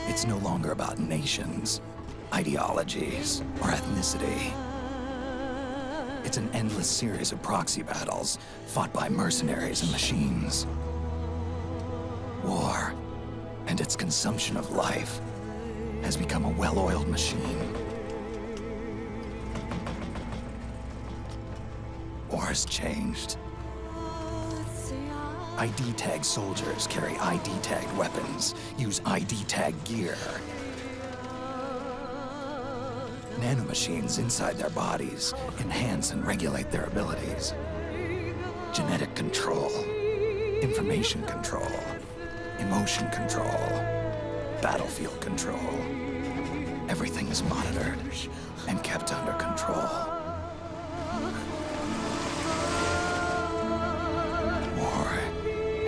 It's no longer about nations, ideologies, or ethnicity. It's an endless series of proxy battles fought by mercenaries and machines. War, and its consumption of life, has become a well-oiled machine. War has changed. ID-tagged soldiers carry ID-tagged weapons, use ID-tagged gear. Nanomachines inside their bodies enhance and regulate their abilities. Genetic control, information control, emotion control, battlefield control. Everything is monitored and kept under control. War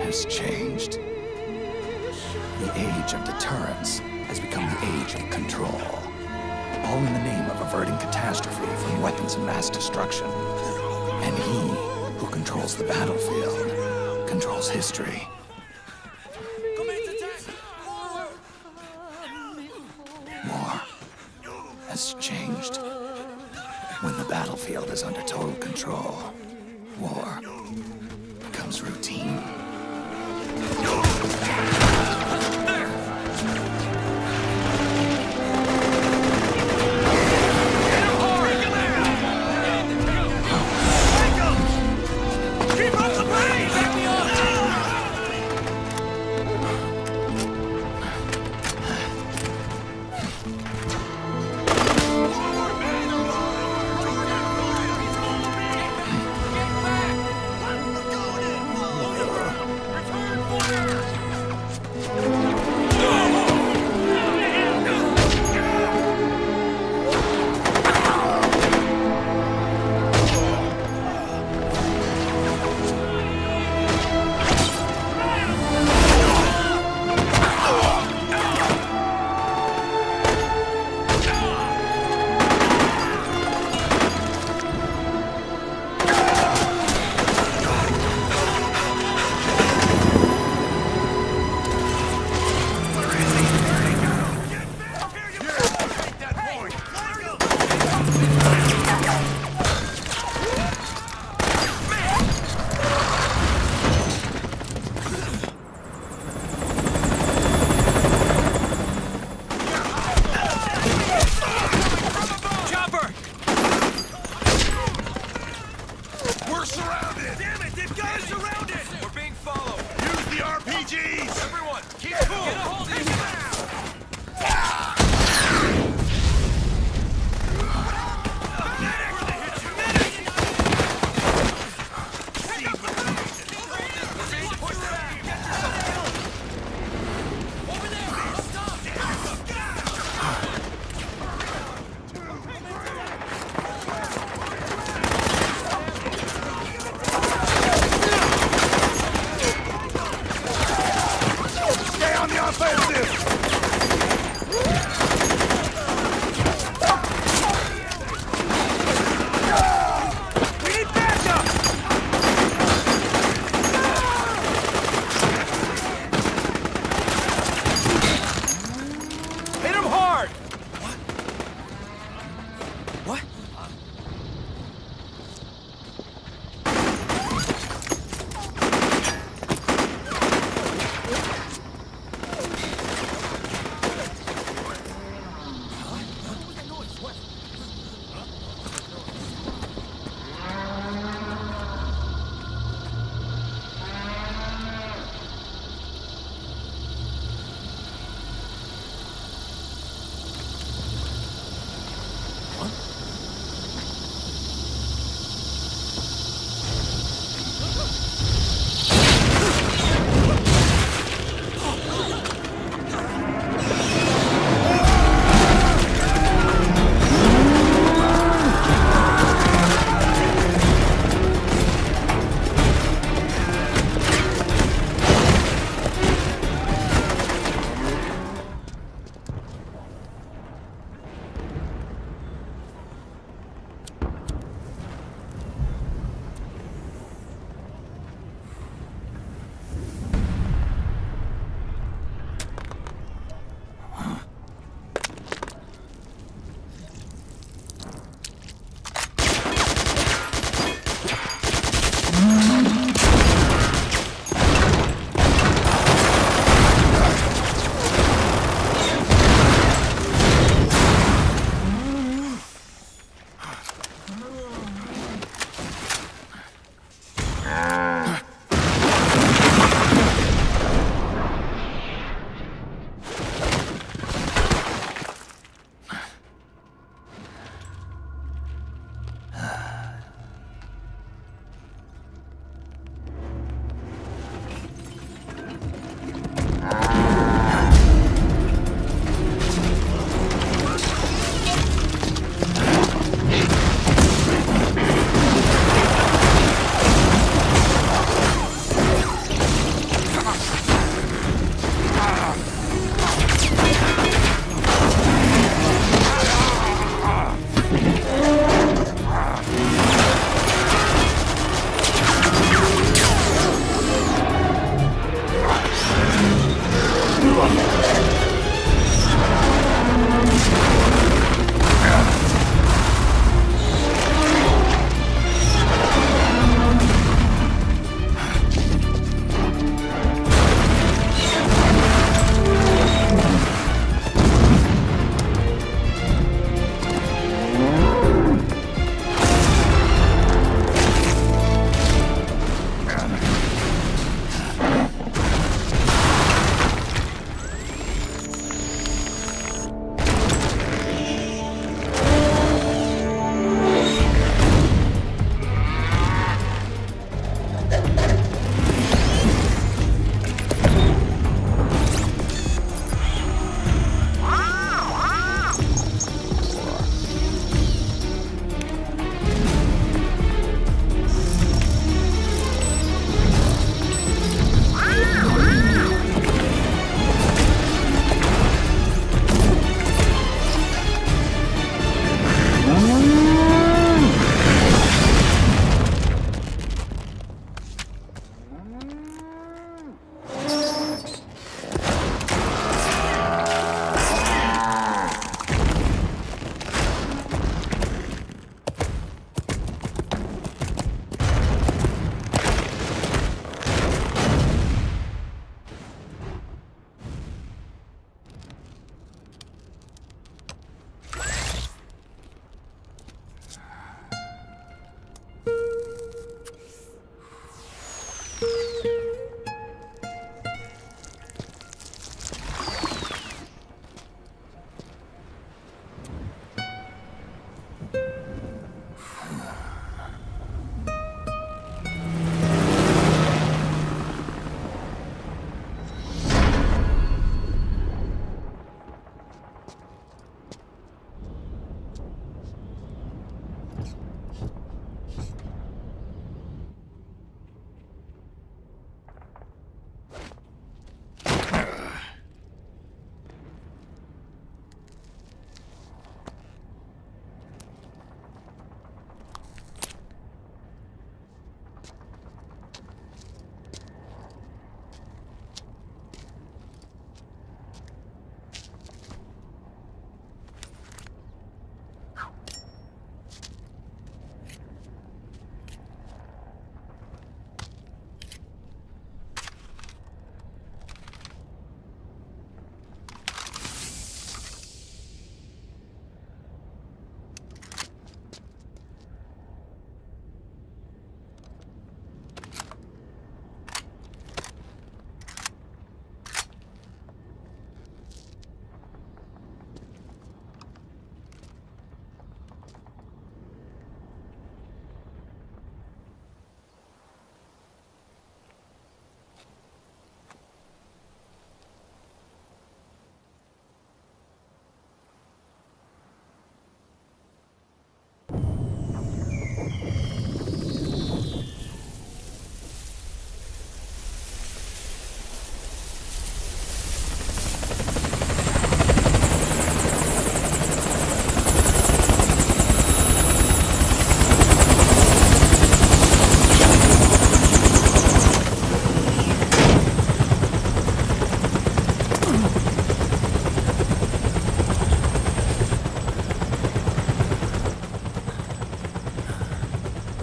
has changed. The age of deterrence has become the age of control. All in the name of averting catastrophe from weapons of mass destruction. And he who controls the battlefield controls history. War has changed. When the battlefield is under total control, war becomes routine.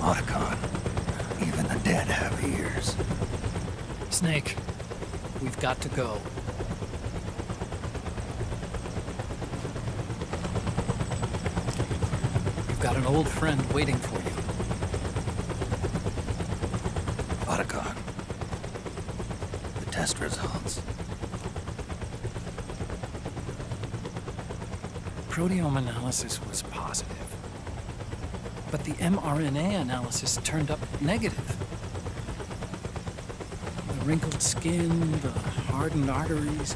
Otocon. Even the dead have ears. Snake, we've got to go. You've got an old friend waiting for you. Otocon. The test results. Proteome analysis was positive, but the mRNA analysis turned up negative. The wrinkled skin, the hardened arteries.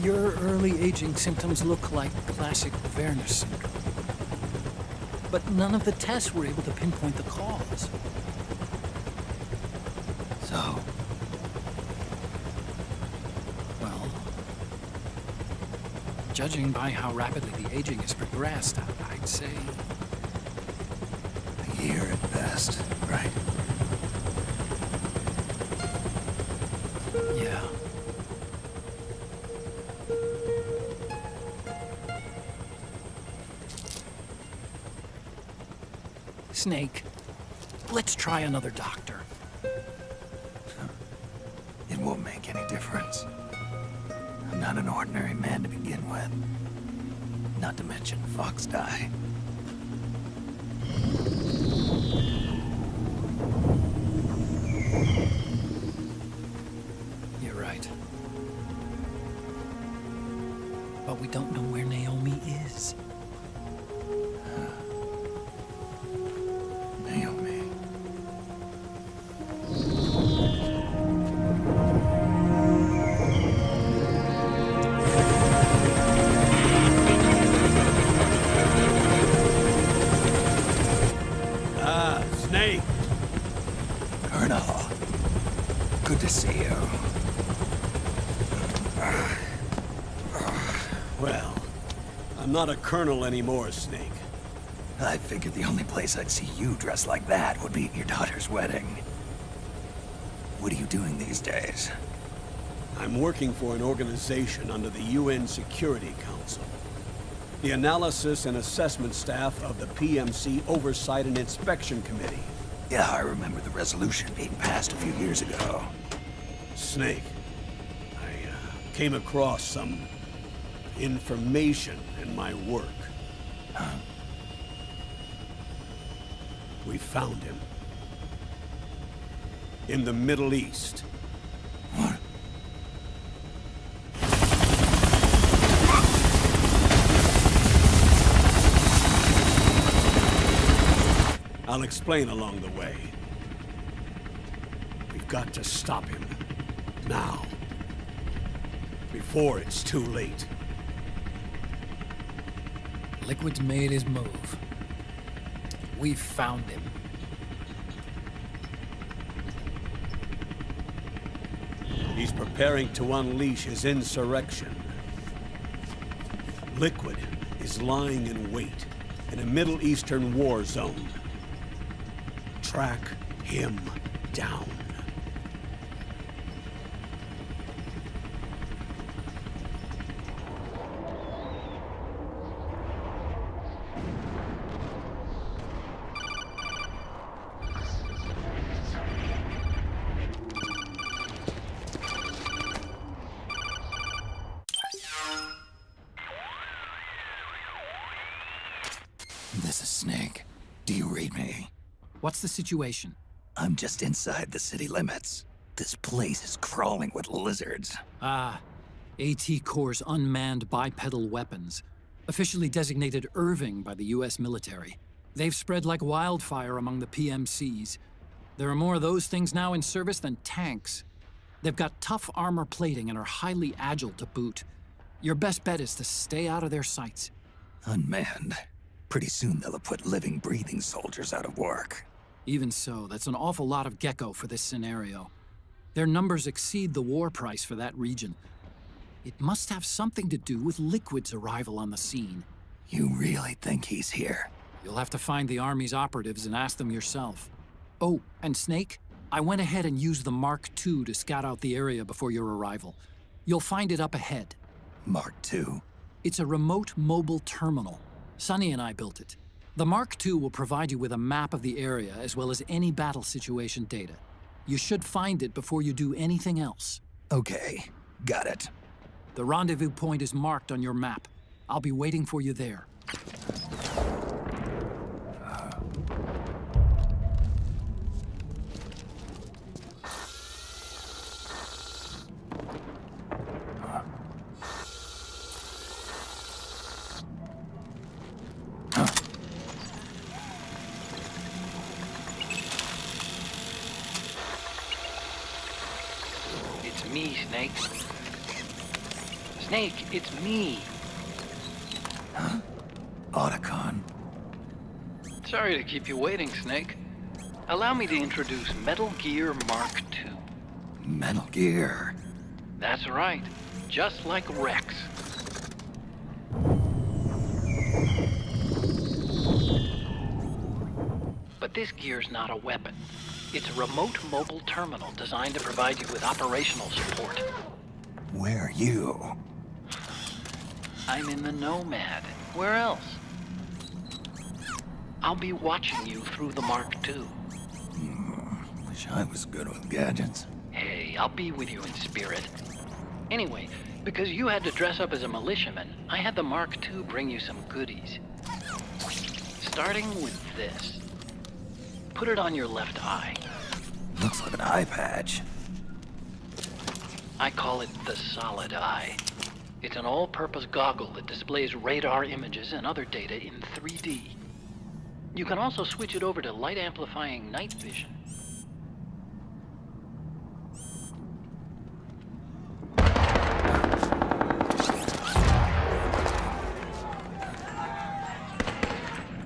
Your early aging symptoms look like classic Werner syndrome. But none of the tests were able to pinpoint the cause. So? Well, judging by how rapidly the aging has progressed, I'd say... A year at best, right? Yeah. Snake, let's try another doctor. It won't make any difference. I'm not an ordinary man to begin with. Not to mention Fox die. You're right. But we don't know where Naomi is. Naomi. Snake! Colonel. Good to see you. Well, I'm not a colonel anymore, Snake. I figured the only place I'd see you dressed like that would be at your daughter's wedding. What are you doing these days? I'm working for an organization under the UN Security Council. The Analysis and Assessment Staff of the PMC Oversight and Inspection Committee. Yeah, I remember the resolution being passed a few years ago. Snake, I came across some information in my work. Huh? We found him. In the Middle East. What? I'll explain along the way. We've got to stop him. Now. Before it's too late. Liquid's made his move. We found him. He's preparing to unleash his insurrection. Liquid is lying in wait in a Middle Eastern war zone. Track him down. This is Snake. Do you read me? What's the situation? I'm just inside the city limits. This place is crawling with lizards. Ah, AT Corps' unmanned bipedal weapons. Officially designated Irving by the US military. They've spread like wildfire among the PMCs. There are more of those things now in service than tanks. They've got tough armor plating and are highly agile to boot. Your best bet is to stay out of their sights. Unmanned. Pretty soon they'll have put living, breathing soldiers out of work. Even so, that's an awful lot of gecko for this scenario. Their numbers exceed the war price for that region. It must have something to do with Liquid's arrival on the scene. You really think he's here? You'll have to find the Army's operatives and ask them yourself. Oh, and Snake, I went ahead and used the Mark II to scout out the area before your arrival. You'll find it up ahead. Mark II? It's a remote mobile terminal. Sonny and I built it. The Mark II will provide you with a map of the area as well as any battle situation data. You should find it before you do anything else. Okay, got it. The rendezvous point is marked on your map. I'll be waiting for you there. It's me, Snake. Snake, it's me. Huh? Otocon. Sorry to keep you waiting, Snake. Allow me to introduce Metal Gear Mark II. Metal Gear. That's right. Just like Rex. But this gear's not a weapon. It's a remote mobile terminal designed to provide you with operational support. Where are you? I'm in the Nomad. Where else? I'll be watching you through the Mark II. Wish I was good with gadgets. Hey, I'll be with you in spirit. Anyway, because you had to dress up as a militiaman, I had the Mark II bring you some goodies. Starting with this. Put it on your left eye. Looks like an eye patch. I call it the Solid Eye. It's an all-purpose goggle that displays radar images and other data in 3D. You can also switch it over to light-amplifying night vision.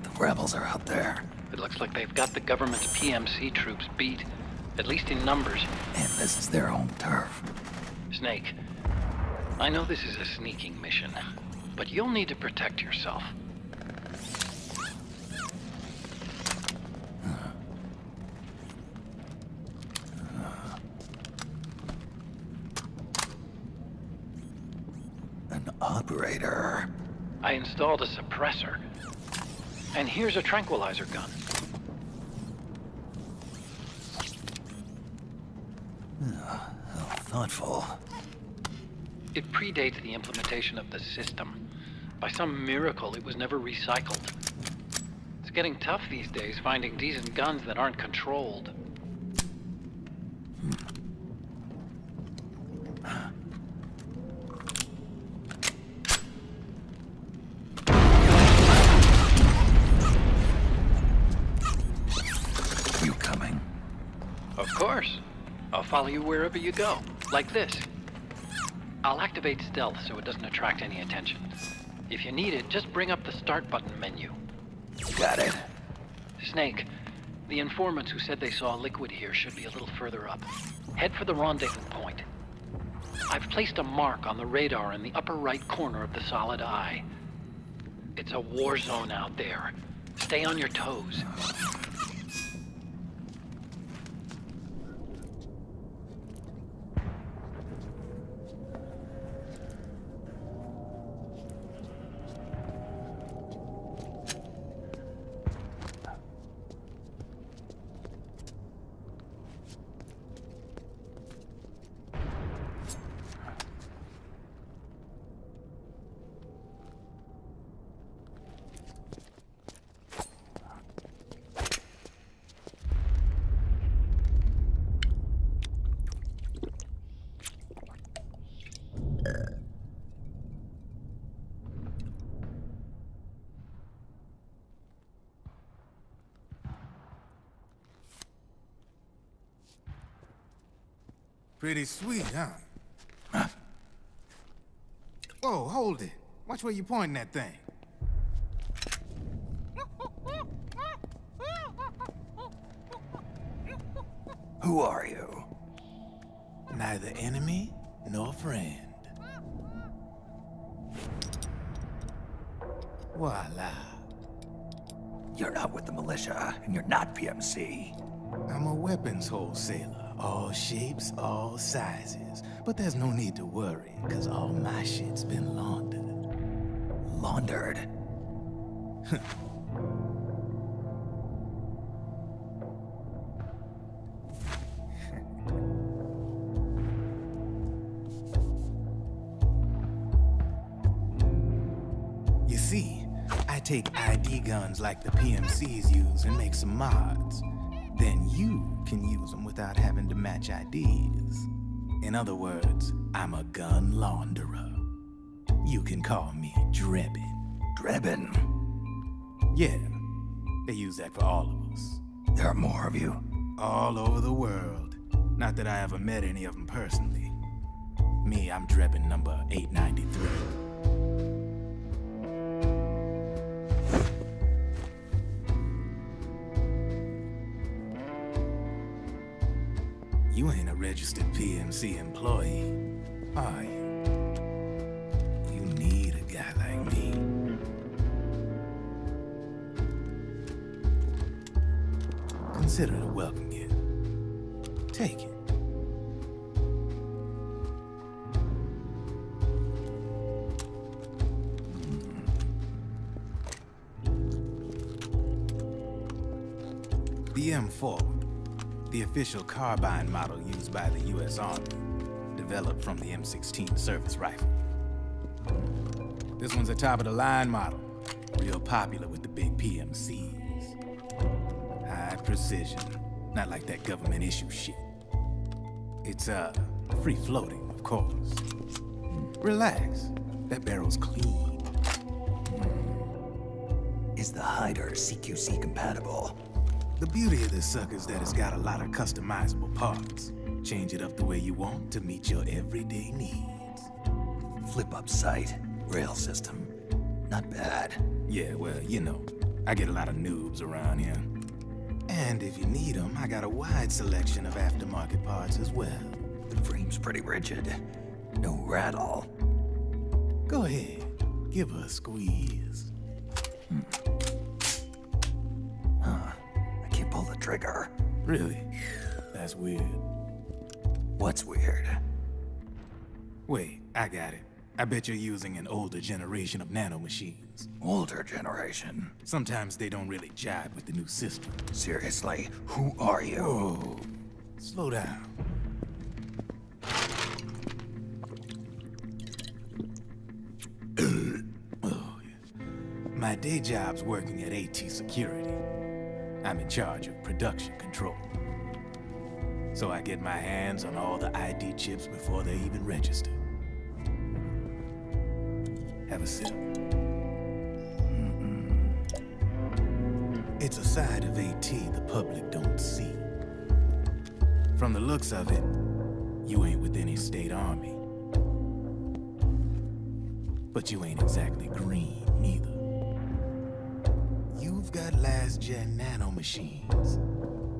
The rebels are out there. It looks like they've got the government's PMC troops beat, at least in numbers. And this is their home turf. Snake, I know this is a sneaking mission, but you'll need to protect yourself. An operator. I installed a suppressor. And here's a tranquilizer gun. How thoughtful. It predates the implementation of the system. By some miracle, it was never recycled. It's getting tough these days finding decent guns that aren't controlled. You coming? Of course. I'll follow you wherever you go, like this. I'll activate stealth so it doesn't attract any attention. If you need it, just bring up the start button menu. Got it. Snake, the informants who said they saw liquid here should be a little further up. Head for the rendezvous point. I've placed a mark on the radar in the upper right corner of the Solid Eye. It's a war zone out there. Stay on your toes. Pretty sweet, huh? Whoa, hold it. Watch where you pointing that thing. Who are you? Neither enemy nor friend. Voila. You're not with the militia, and you're not PMC. I'm a weapons wholesaler. All shapes, all sizes. But there's no need to worry, because all my shit's been laundered. Laundered? You see, I take ID guns like the PMCs use and make some mods. Then you can use them without having to match IDs. In other words, I'm a gun launderer. You can call me Drebin. Drebin? Yeah, they use that for all of us. There are more of you? All over the world. Not that I ever met any of them personally. Me, I'm Drebin number 893. You ain't a registered PMC employee, are you? You need a guy like me. Consider it a welcome gift. Take it. the M4, the official carbine model used by the U.S. Army, developed from the M16 service rifle. This one's a top-of-the-line model, real popular with the big PMCs. High precision, not like that government-issue shit. It's, free-floating, of course. Relax, that barrel's clean. Is the hider CQC compatible? The beauty of this sucker's that it's got a lot of customizable parts. Change it up the way you want to meet your everyday needs. Flip-up sight, rail system. Not bad. Yeah, well, you know, I get a lot of noobs around here. And if you need them, I got a wide selection of aftermarket parts as well. The frame's pretty rigid. No rattle. Go ahead, give her a squeeze. I can't pull the trigger. Really? That's weird. What's weird? Wait, I got it. I bet you're using an older generation of nanomachines. Older generation? Sometimes they don't really jive with the new system. Seriously, who are you? Whoa, slow down. Oh, yeah. My day job's working at AT Security. I'm in charge of production control. So I get my hands on all the ID chips before they even register. Have a sip. It's a side of AT the public don't see. From the looks of it, you ain't with any state army. But you ain't exactly green, neither. You've got last-gen nanomachines.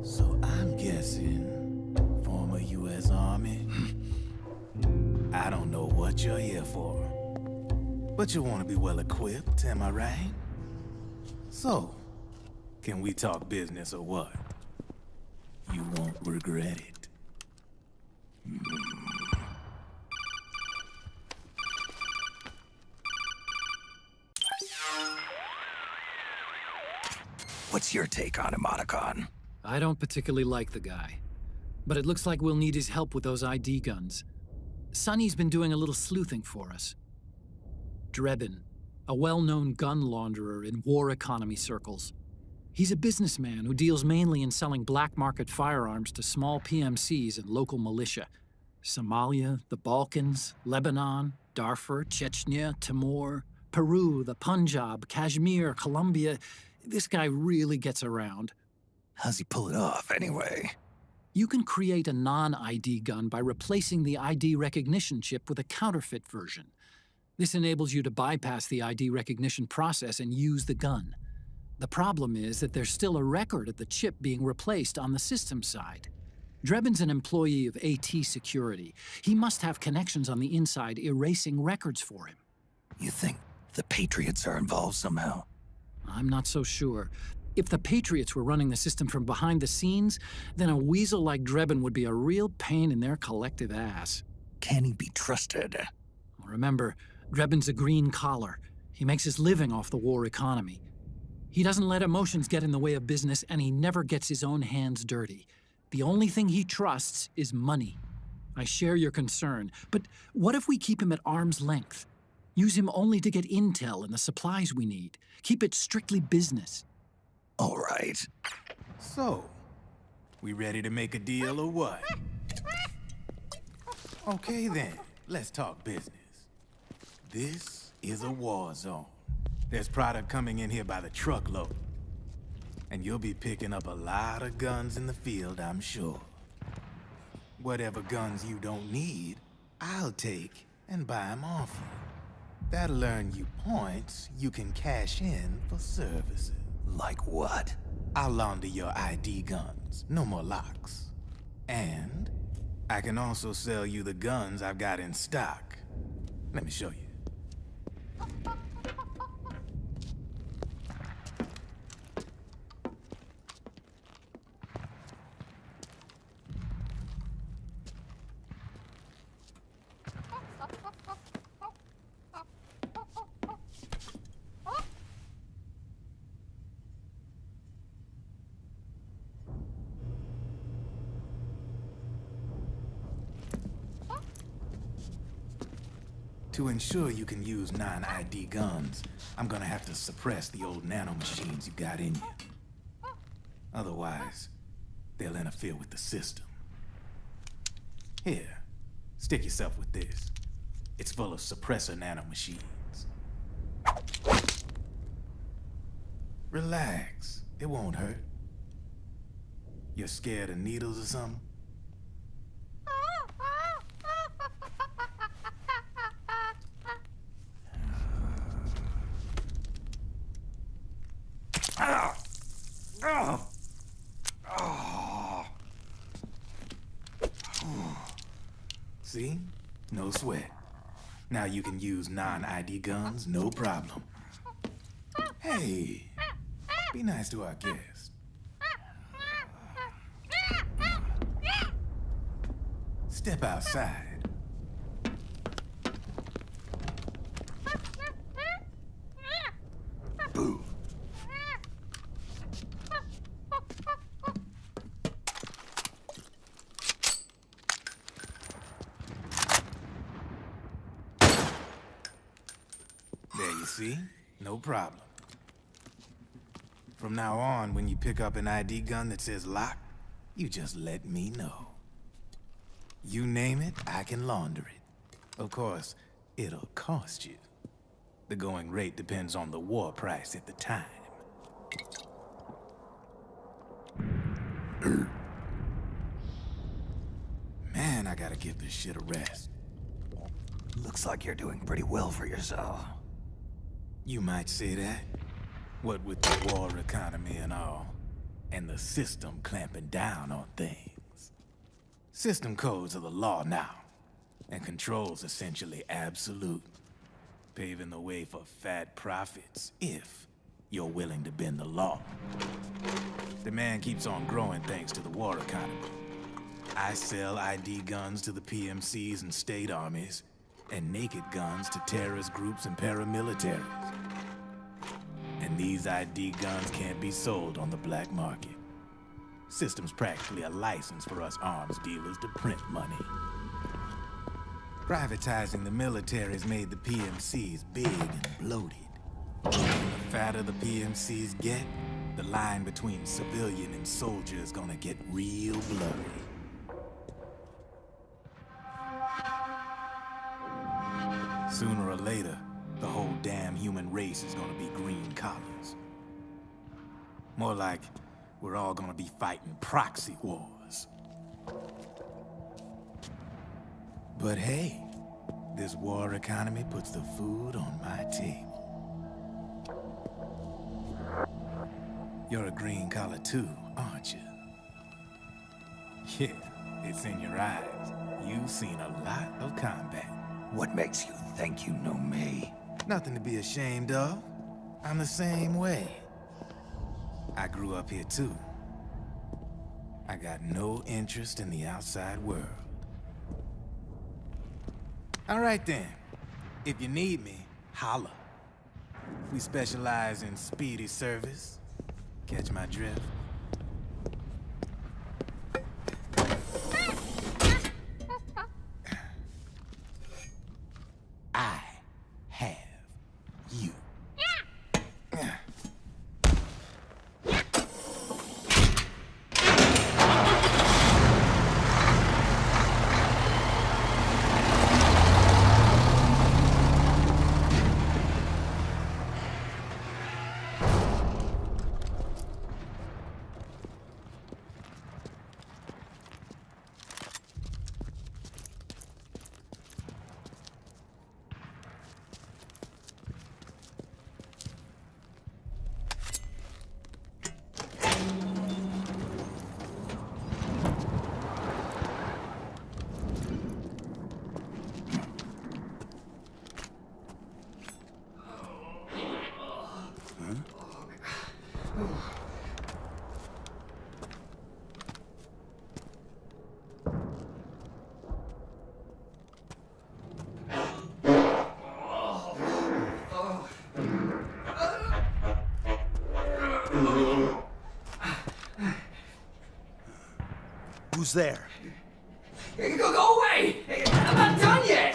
So I'm guessing former U.S. Army. I don't know what you're here for. But you want to be well-equipped, am I right? So, can we talk business or what? You won't regret it. What's your take on him, Otocon? I don't particularly like the guy, but it looks like we'll need his help with those ID guns. Sonny's been doing a little sleuthing for us. Drebin, a well-known gun launderer in war economy circles. He's a businessman who deals mainly in selling black market firearms to small PMCs and local militia. Somalia, the Balkans, Lebanon, Darfur, Chechnya, Timor, Peru, the Punjab, Kashmir, Colombia. This guy really gets around. How's he pull it off, anyway? You can create a non-ID gun by replacing the ID recognition chip with a counterfeit version. This enables you to bypass the ID recognition process and use the gun. The problem is that there's still a record of the chip being replaced on the system side. Drebin's an employee of AT Security. He must have connections on the inside erasing records for him. You think the Patriots are involved somehow? I'm not so sure. If the Patriots were running the system from behind the scenes, then a weasel like Drebin would be a real pain in their collective ass. Can he be trusted? Remember, Drebin's a green collar. He makes his living off the war economy. He doesn't let emotions get in the way of business, and he never gets his own hands dirty. The only thing he trusts is money. I share your concern, but what if we keep him at arm's length? Use him only to get intel and the supplies we need. Keep it strictly business. All right. So, we ready to make a deal or what? Okay then, let's talk business. This is a war zone. There's product coming in here by the truckload. And you'll be picking up a lot of guns in the field, I'm sure. Whatever guns you don't need, I'll take and buy them off you. That'll earn you points you can cash in for services. Like what? I'll launder your ID guns, no more locks. And I can also sell you the guns I've got in stock. Let me show you. To ensure you can use non-ID guns, I'm gonna have to suppress the old nanomachines you got in you. Otherwise, they'll interfere with the system. Here, stick yourself with this. It's full of suppressor nanomachines. Relax, it won't hurt. You're scared of needles or something? See? No sweat. Now you can use non-ID guns, no problem. Hey, be nice to our guest. Step outside. Boo. There you see? No problem. From now on, when you pick up an ID gun that says lock, you just let me know. You name it, I can launder it. Of course, it'll cost you. The going rate depends on the war price at the time. Man, I gotta give this shit a rest. Looks like you're doing pretty well for yourself. You might say that. What with the war economy and all, and the system clamping down on things. System codes are the law now, and control's essentially absolute, paving the way for fat profits if you're willing to bend the law. Demand keeps on growing thanks to the war economy. I sell ID guns to the PMCs and state armies, and naked guns to terrorist groups and paramilitaries. And these ID guns can't be sold on the black market. System's practically a license for us arms dealers to print money. Privatizing the military's made the PMCs big and bloated. The fatter the PMCs get, the line between civilian and soldier is gonna get real blurry. Sooner or later, the whole damn human race is gonna be green collars. More like we're all gonna be fighting proxy wars. But hey, this war economy puts the food on my table. You're a green collar too, aren't you? Yeah, it's in your eyes. You've seen a lot of combat. What makes you think you know me? Nothing to be ashamed of. I'm the same way. I grew up here too. I got no interest in the outside world. All right then. If you need me, holla. We specialize in speedy service. Catch my drift? I have you. Who's there? Go away! I'm not done yet!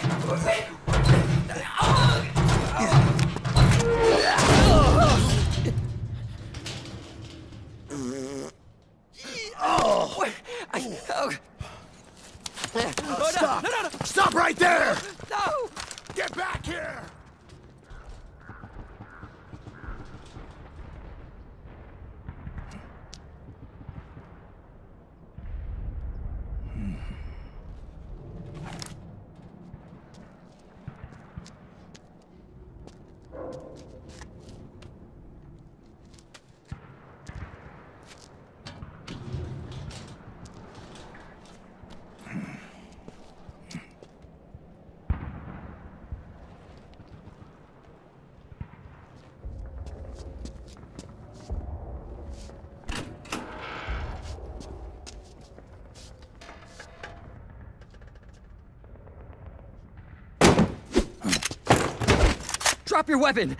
Drop your weapon!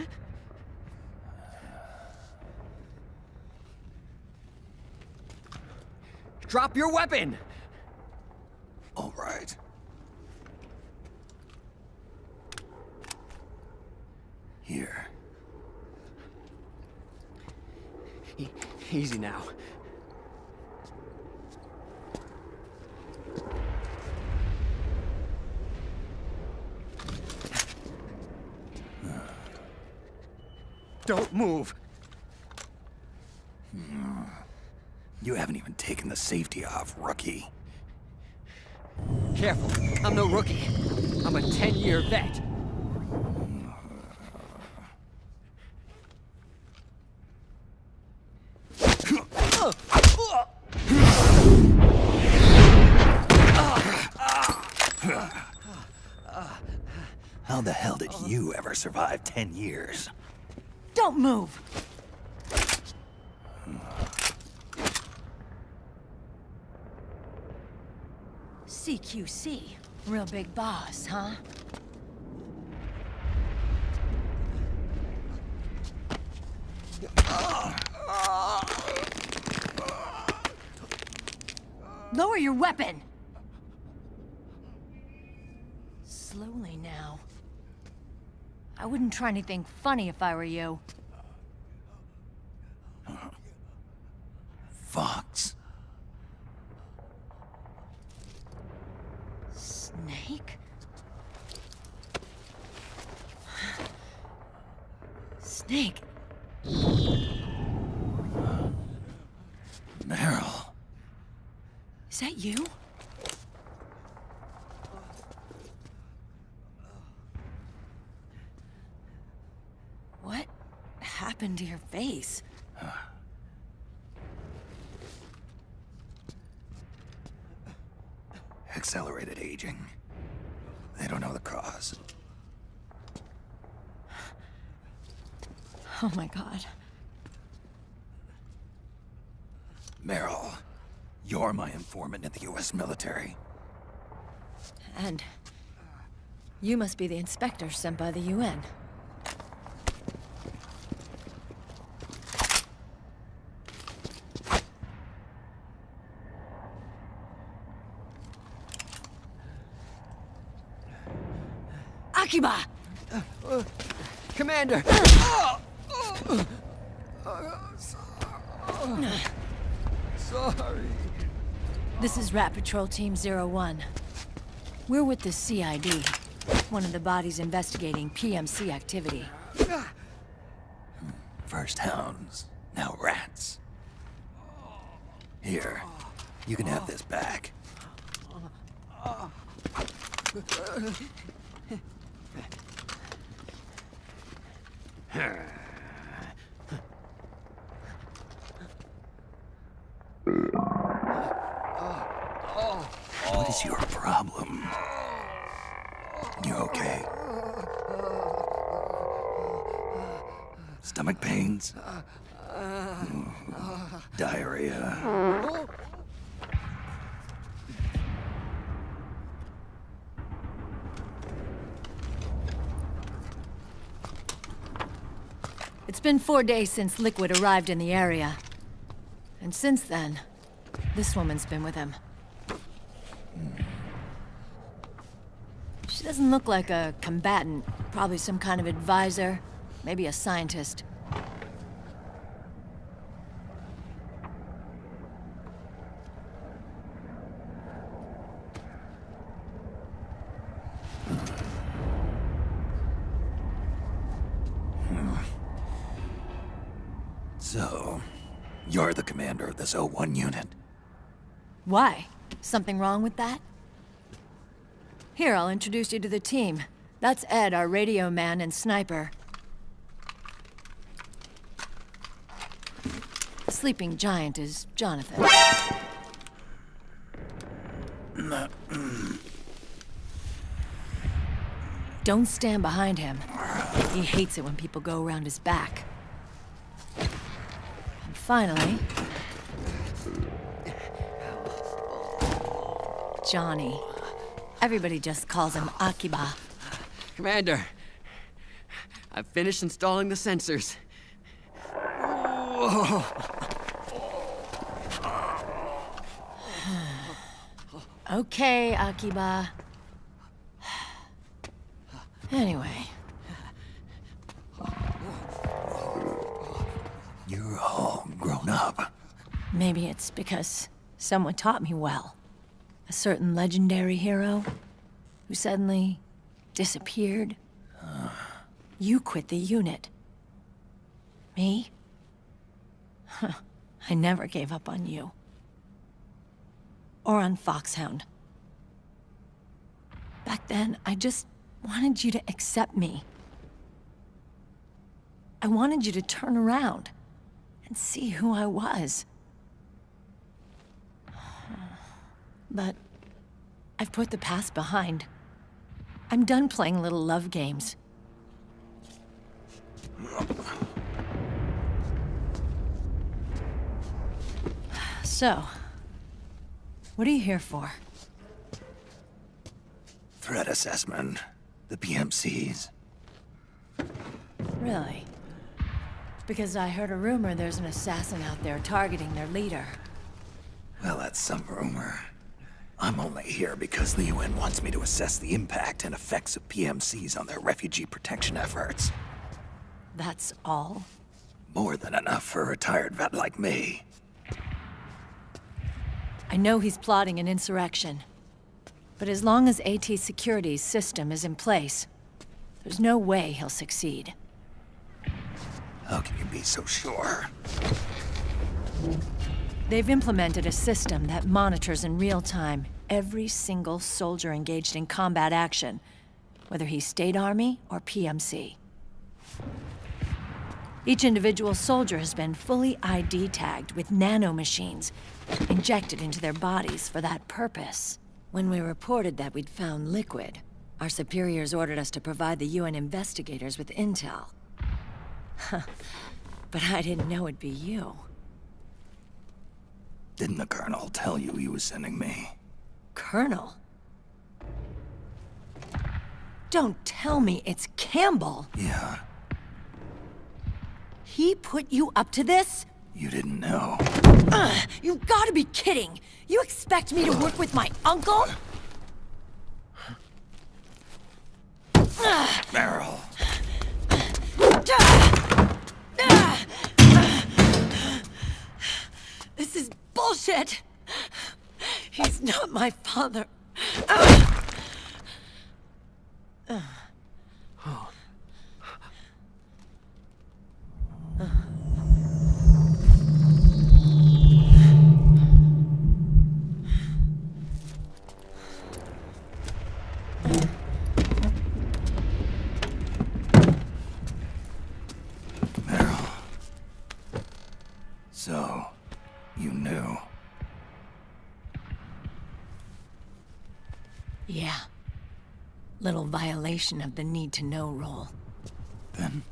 Drop your weapon! All right. Here. Easy now. Don't move! You haven't even taken the safety off, rookie. Careful, I'm no rookie. I'm a 10-year vet. How the hell did you ever survive 10 years? Don't move! CQC. Real big boss, huh? Lower your weapon! Slowly now. I wouldn't try anything funny if I were you. Fox. Snake? Snake? Meryl. Is that you? What happened to your face? Accelerated aging. They don't know the cause. Oh my god. Meryl, you're my informant in the US military. And you must be the inspector sent by the UN. Akiba! Commander! Sorry. This is Rat Patrol Team 01. We're with the CID, one of the bodies investigating PMC activity. First hounds, now rats. Here, you can have this back. What is your problem? You okay? Stomach pains? Diarrhea? It's been 4 days since Liquid arrived in the area. And since then, this woman's been with him. She doesn't look like a combatant. Probably some kind of advisor. Maybe a scientist. So, you're the commander of this O1 unit? Why? Something wrong with that? Here, I'll introduce you to the team. That's Ed, our radio man and sniper. The sleeping giant is Jonathan. Don't stand behind him. He hates it when people go around his back. And finally... Johnny. Everybody just calls him Akiba. Commander, I've finished installing the sensors. Whoa. Okay, Akiba. Anyway. You're all grown up. Maybe it's because someone taught me well. A certain legendary hero who suddenly disappeared. You quit the unit. Me? I never gave up on you. Or on Foxhound. Back then, I just wanted you to accept me. I wanted you to turn around and see who I was. But I've put the past behind. I'm done playing little love games. So, what are you here for? Threat assessment. The PMCs. Really? Because I heard a rumor there's an assassin out there targeting their leader. Well, that's some rumor. I'm only here because the UN wants me to assess the impact and effects of PMCs on their refugee protection efforts. That's all? More than enough for a retired vet like me. I know he's plotting an insurrection. But as long as AT Security's system is in place, there's no way he'll succeed. How can you be so sure? They've implemented a system that monitors in real time every single soldier engaged in combat action, whether he's State Army or PMC. Each individual soldier has been fully ID tagged with nanomachines injected into their bodies for that purpose. When we reported that we'd found liquid, our superiors ordered us to provide the UN investigators with intel. But I didn't know it'd be you. Didn't the Colonel tell you he was sending me? Colonel? Don't tell me it's Campbell! Yeah, He put you up to this? you didn't know. You gotta be kidding! You expect me to work with my uncle? Meryl. This is bullshit! He's not my father. Meryl. So, you knew. Yeah. Little violation of the need-to-know rule. Then,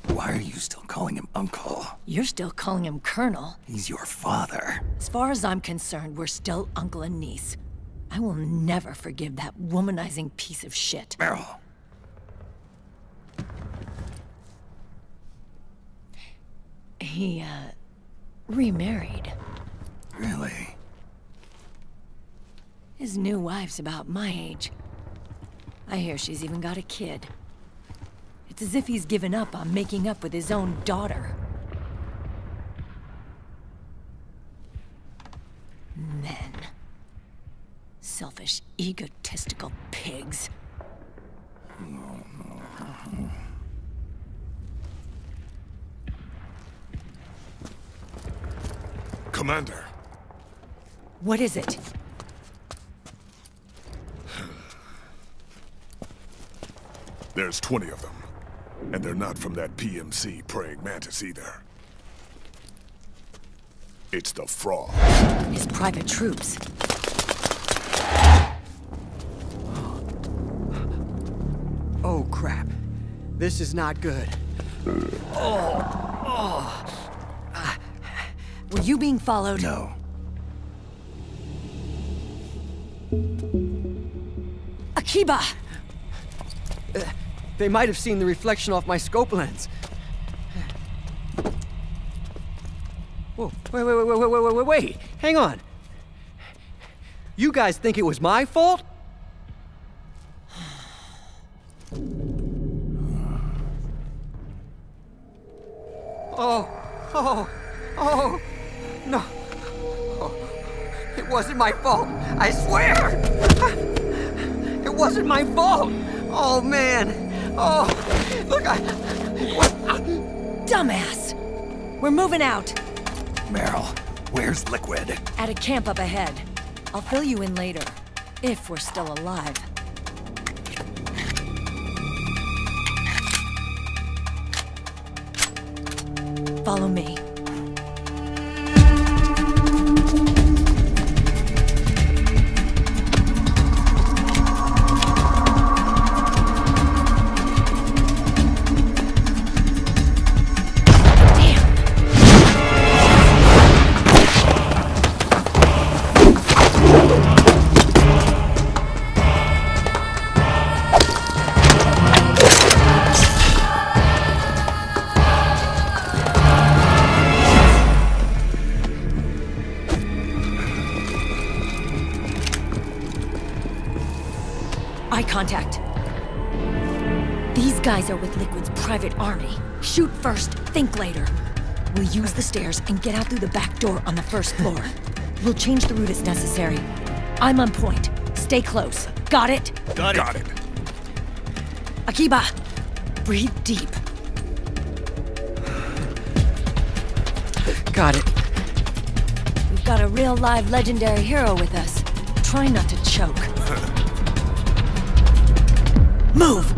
why are you still calling him Uncle? You're still calling him Colonel. He's your father. As far as I'm concerned, we're still uncle and niece. I will never forgive that womanizing piece of shit. Meryl. He, remarried. Really? His new wife's about my age. I hear she's even got a kid. It's as if he's given up on making up with his own daughter. Men. Selfish, egotistical pigs. Commander. What is it? There's 20 of them. And they're not from that PMC praying mantis either. It's the Frog. His private troops. Oh, crap. This is not good. Were you being followed? No. Akiba! They might have seen the reflection off my scope lens. Whoa, wait. Hang on. You guys think it was my fault? Oh, no. Oh, it wasn't my fault. I swear. It wasn't my fault. Oh, man. Oh, look, Dumbass! We're moving out. Meryl, where's Liquid? At a camp up ahead. I'll fill you in later. If we're still alive. Follow me. Eye contact. These guys are with Liquid's private army. Shoot first, think later. We'll use the stairs and get out through the back door on the first floor. We'll change the route as necessary. I'm on point. Stay close. Got it? Got it. Akiba, breathe deep. got it. We've got a real live legendary hero with us. Try not to choke. Move!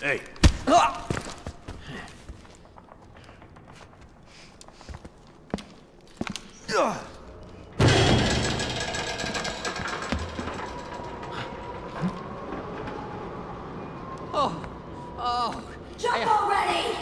Hey. Jump already!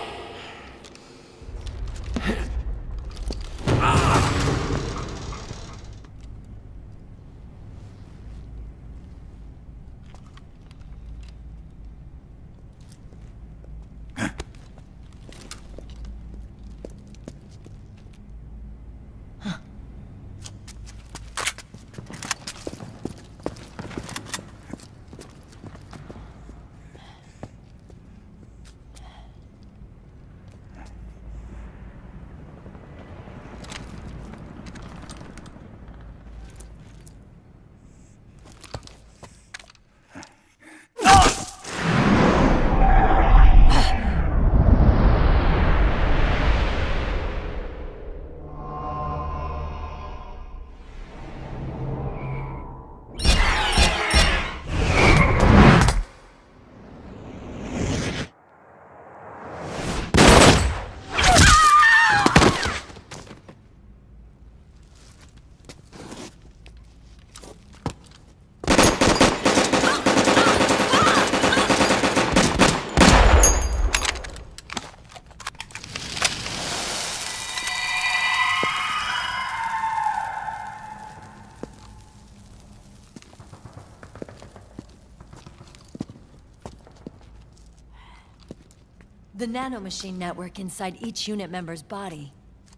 The nanomachine network inside each unit member's body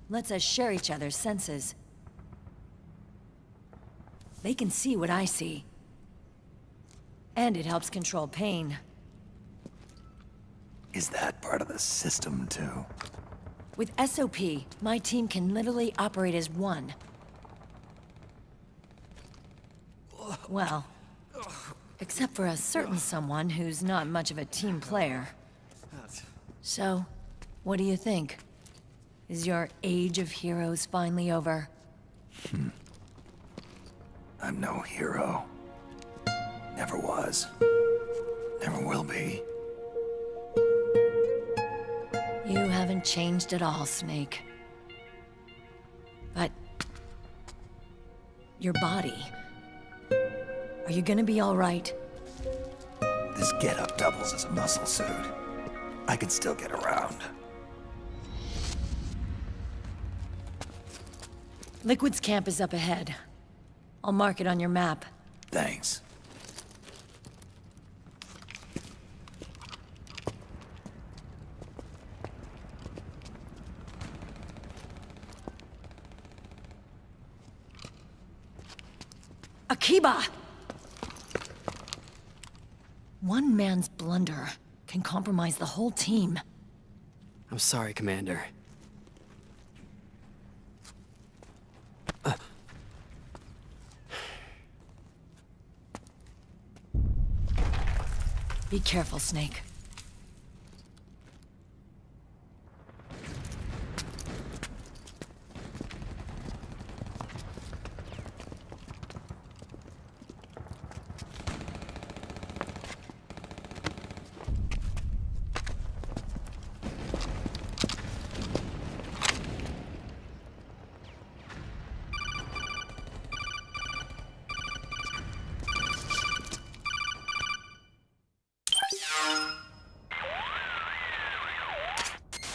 lets us share each other's senses. They can see what I see. And it helps control pain. Is that part of the system, too? With SOP, my team can literally operate as one. Well, except for a certain someone who's not much of a team player. So, what do you think? Is your age of heroes finally over? I'm no hero. Never was. Never will be. You haven't changed at all, Snake. But... your body... are you gonna be all right? This getup doubles as a muscle suit. I can still get around. Liquid's camp is up ahead. I'll mark it on your map. Thanks. Akiba! One man's blunder can compromise the whole team. I'm sorry, Commander. Be careful, Snake.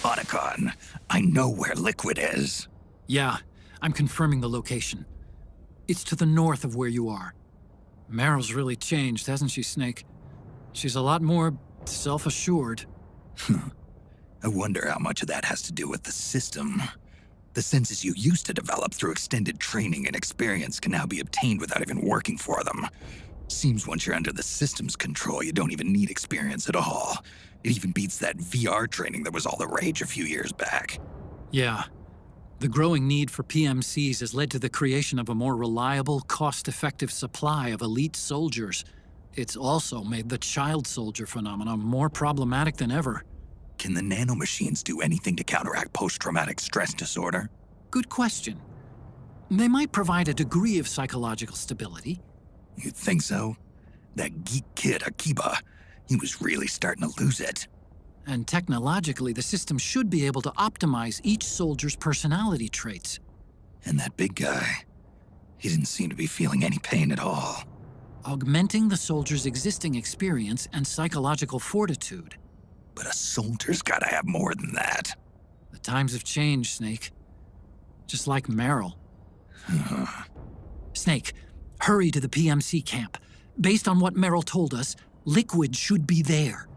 Otocon, I know where Liquid is. Yeah, I'm confirming the location. It's to the north of where you are. Meryl's really changed, hasn't she, Snake? She's a lot more self-assured. I wonder how much of that has to do with the system. The senses you used to develop through extended training and experience can now be obtained without even working for them. Seems once you're under the system's control, you don't even need experience at all. It even beats that VR training that was all the rage a few years back. Yeah. The growing need for PMCs has led to the creation of a more reliable, cost-effective supply of elite soldiers. It's also made the child soldier phenomenon more problematic than ever. Can the nanomachines do anything to counteract post-traumatic stress disorder? Good question. They might provide a degree of psychological stability. You'd think so? That geek kid, Akiba, he was really starting to lose it. And technologically, the system should be able to optimize each soldier's personality traits. And that big guy, he didn't seem to be feeling any pain at all. Augmenting the soldier's existing experience and psychological fortitude. But a soldier's gotta have more than that. The times have changed, Snake. Just like Meryl. Snake, hurry to the PMC camp. Based on what Meryl told us, Liquid should be there.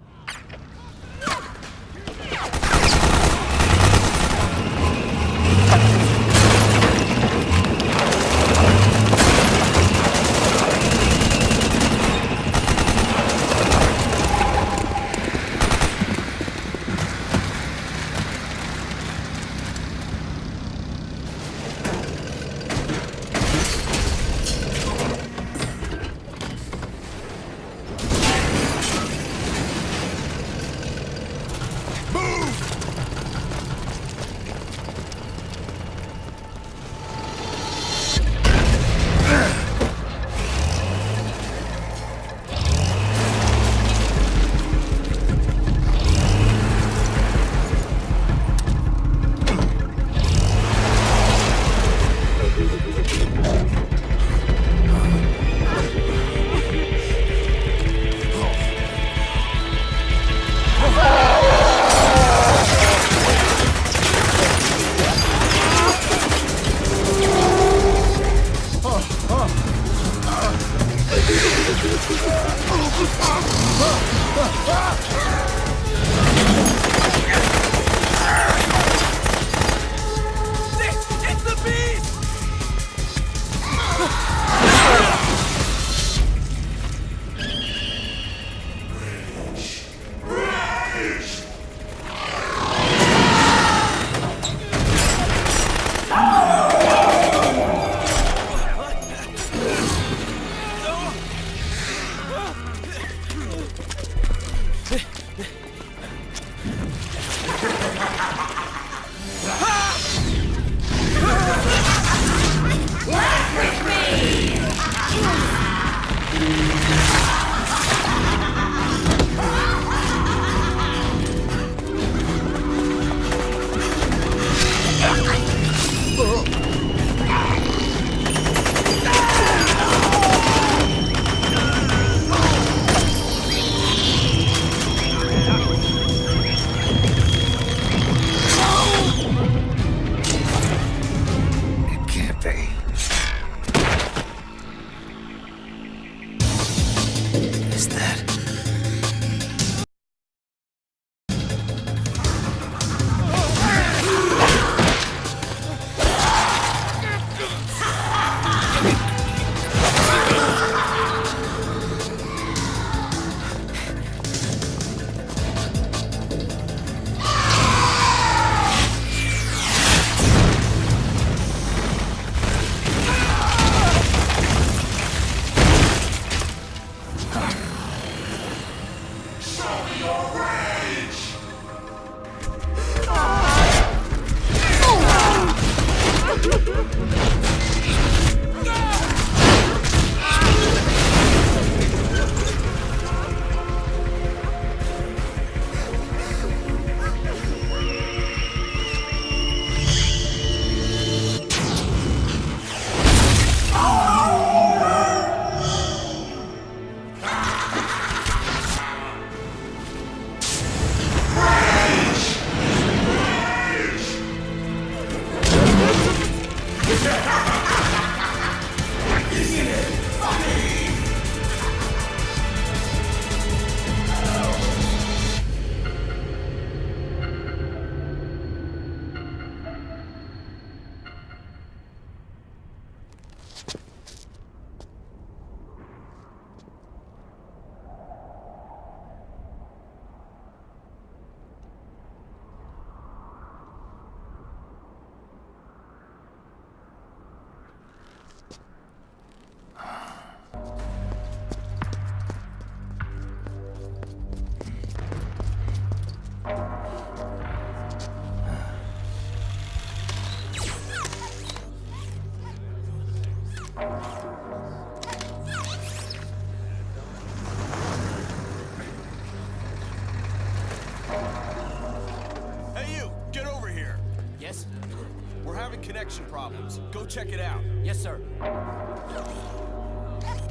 connection problems. Go check it out. Yes, sir.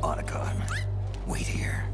Otacon, wait here.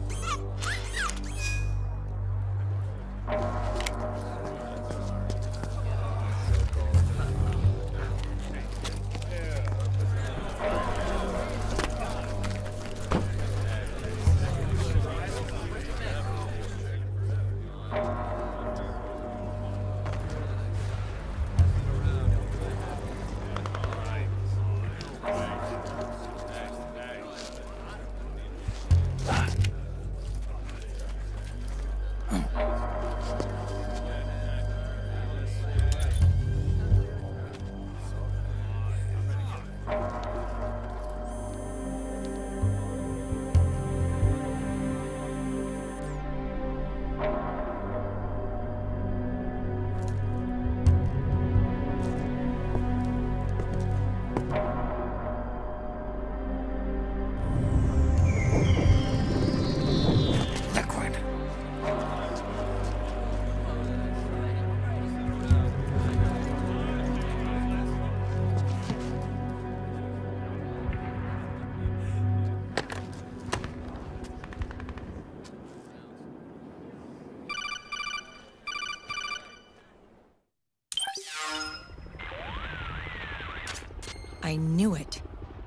I knew it.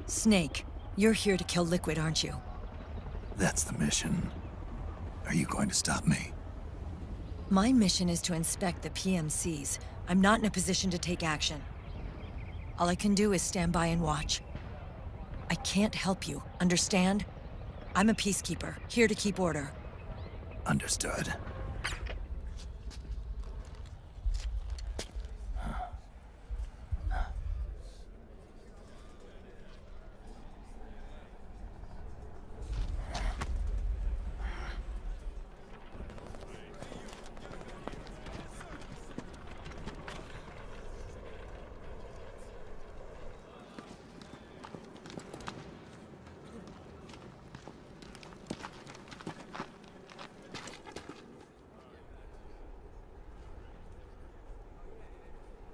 Snake, you're here to kill Liquid, aren't you? That's the mission. Are you going to stop me? My mission is to inspect the PMCs. I'm not in a position to take action. All I can do is stand by and watch. I can't help you, understand? I'm a peacekeeper, here to keep order. Understood.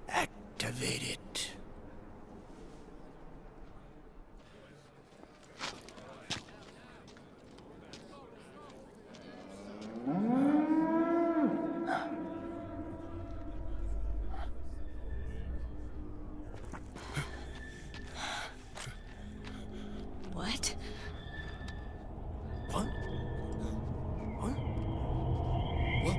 Activate it. What? What? What? What?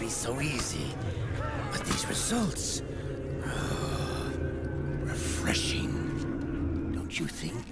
So easy. But these results... refreshing. Don't you think?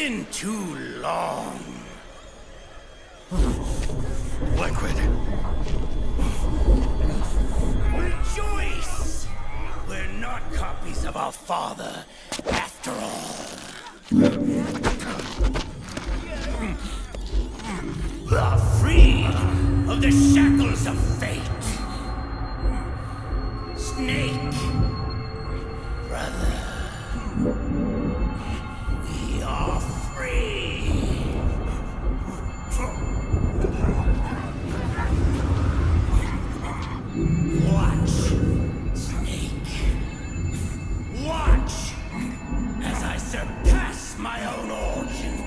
been too long. Liquid. Rejoice! We're not copies of our father, after all. Are free of the shackles of fate. Snake, brother, we are free. Watch, Snake. Watch as I surpass my own origin.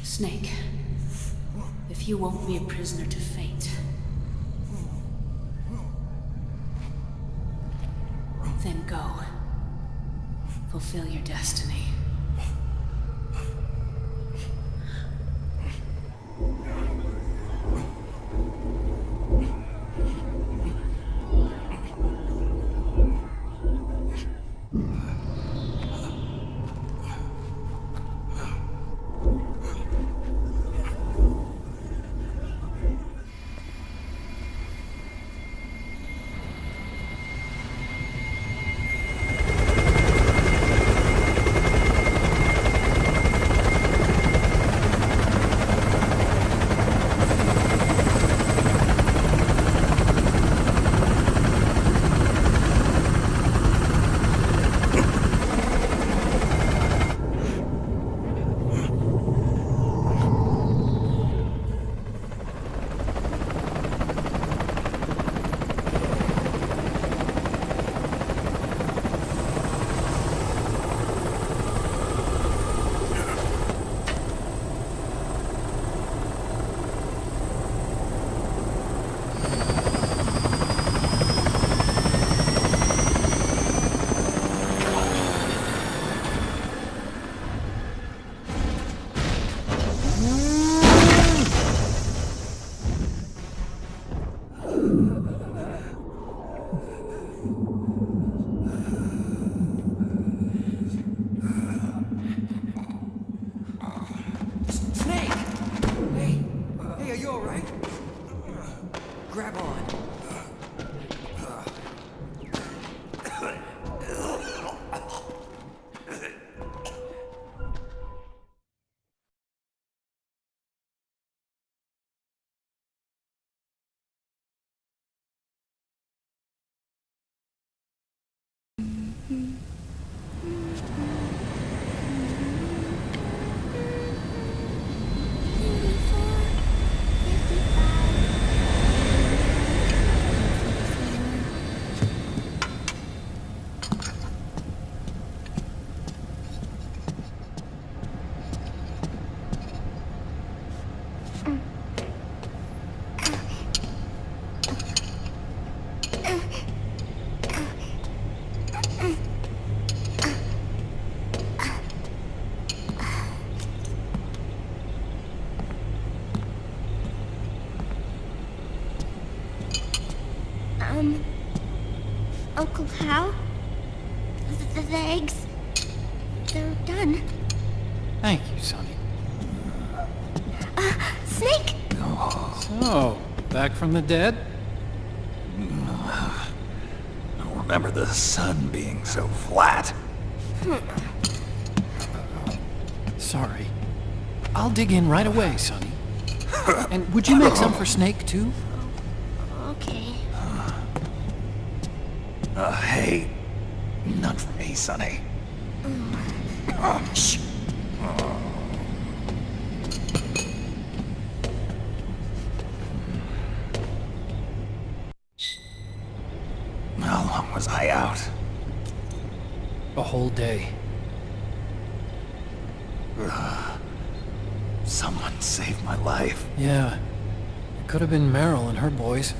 Snake, if you won't be a prisoner to fate, then go. Fulfill your destiny. Grab on. Uncle Hal? The eggs, they're done. Thank you, Sonny. Snake! So, back from the dead? I don't remember the sun being so flat. Sorry. I'll dig in right away, Sonny. And would you make some for Snake, too? Okay. Hey. None for me, Sonny. Oh, shh. How long was I out? A whole day. Someone saved my life. Yeah. It could have been Meryl and her boys.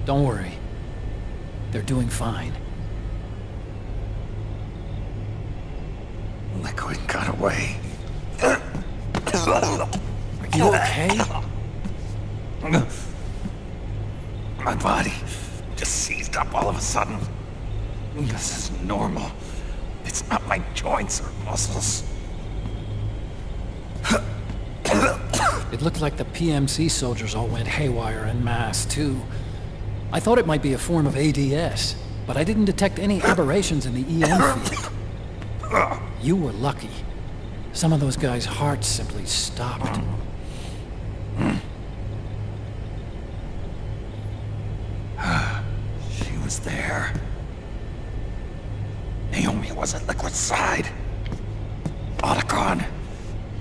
Don't worry. They're doing fine. Liquid got away. Are you okay? My body just seized up all of a sudden. This is normal. It's not my joints or muscles. It looked like the PMC soldiers all went haywire en masse, too. I thought it might be a form of ADS, but I didn't detect any aberrations in the EM field. You were lucky. Some of those guys' hearts simply stopped. She was there. Naomi was at Liquid's side. Otocon,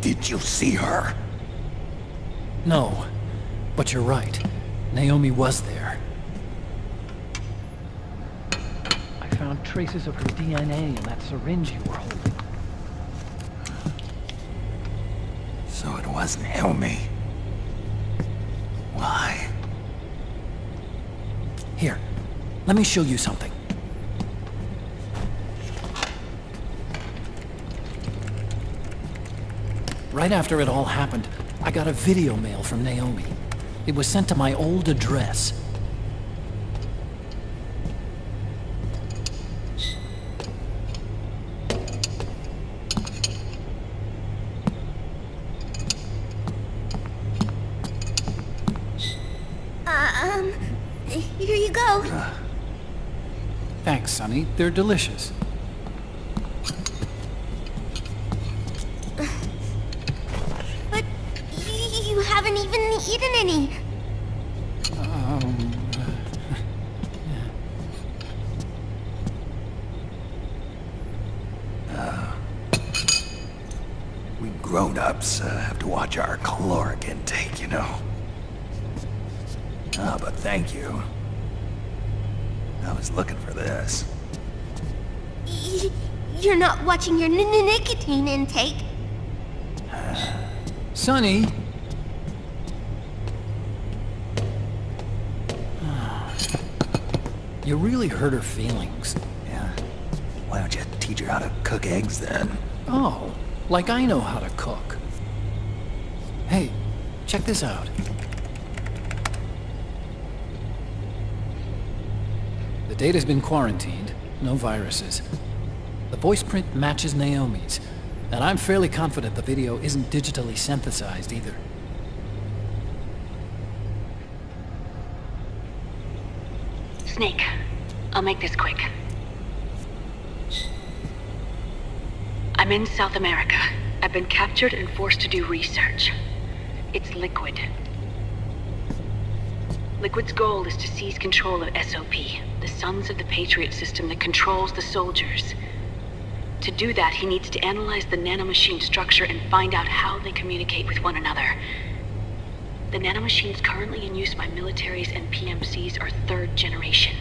did you see her? No, but you're right. Naomi was there. I found traces of her DNA in that syringe you were holding. So it was Naomi. Why? Here, let me show you something. Right after it all happened, I got a video mail from Naomi. It was sent to my old address. Here you go. Thanks, Sonny. They're delicious. But you haven't even eaten any. We grown-ups have to watch our caloric intake, you know. But thank you. I was looking for this. You're not watching your nicotine intake. Sonny! You really hurt her feelings. Yeah? Why don't you teach her how to cook eggs then? Oh, like I know how to cook. Hey, check this out. The data's been quarantined, no viruses. The voice print matches Naomi's, and I'm fairly confident the video isn't digitally synthesized either. Snake, I'll make this quick. I'm in South America. I've been captured and forced to do research. It's Liquid. Liquid's goal is to seize control of SOP, the Sons of the Patriot system that controls the soldiers. To do that, he needs to analyze the nanomachine structure and find out how they communicate with one another. The nanomachines currently in use by militaries and PMCs are third generation.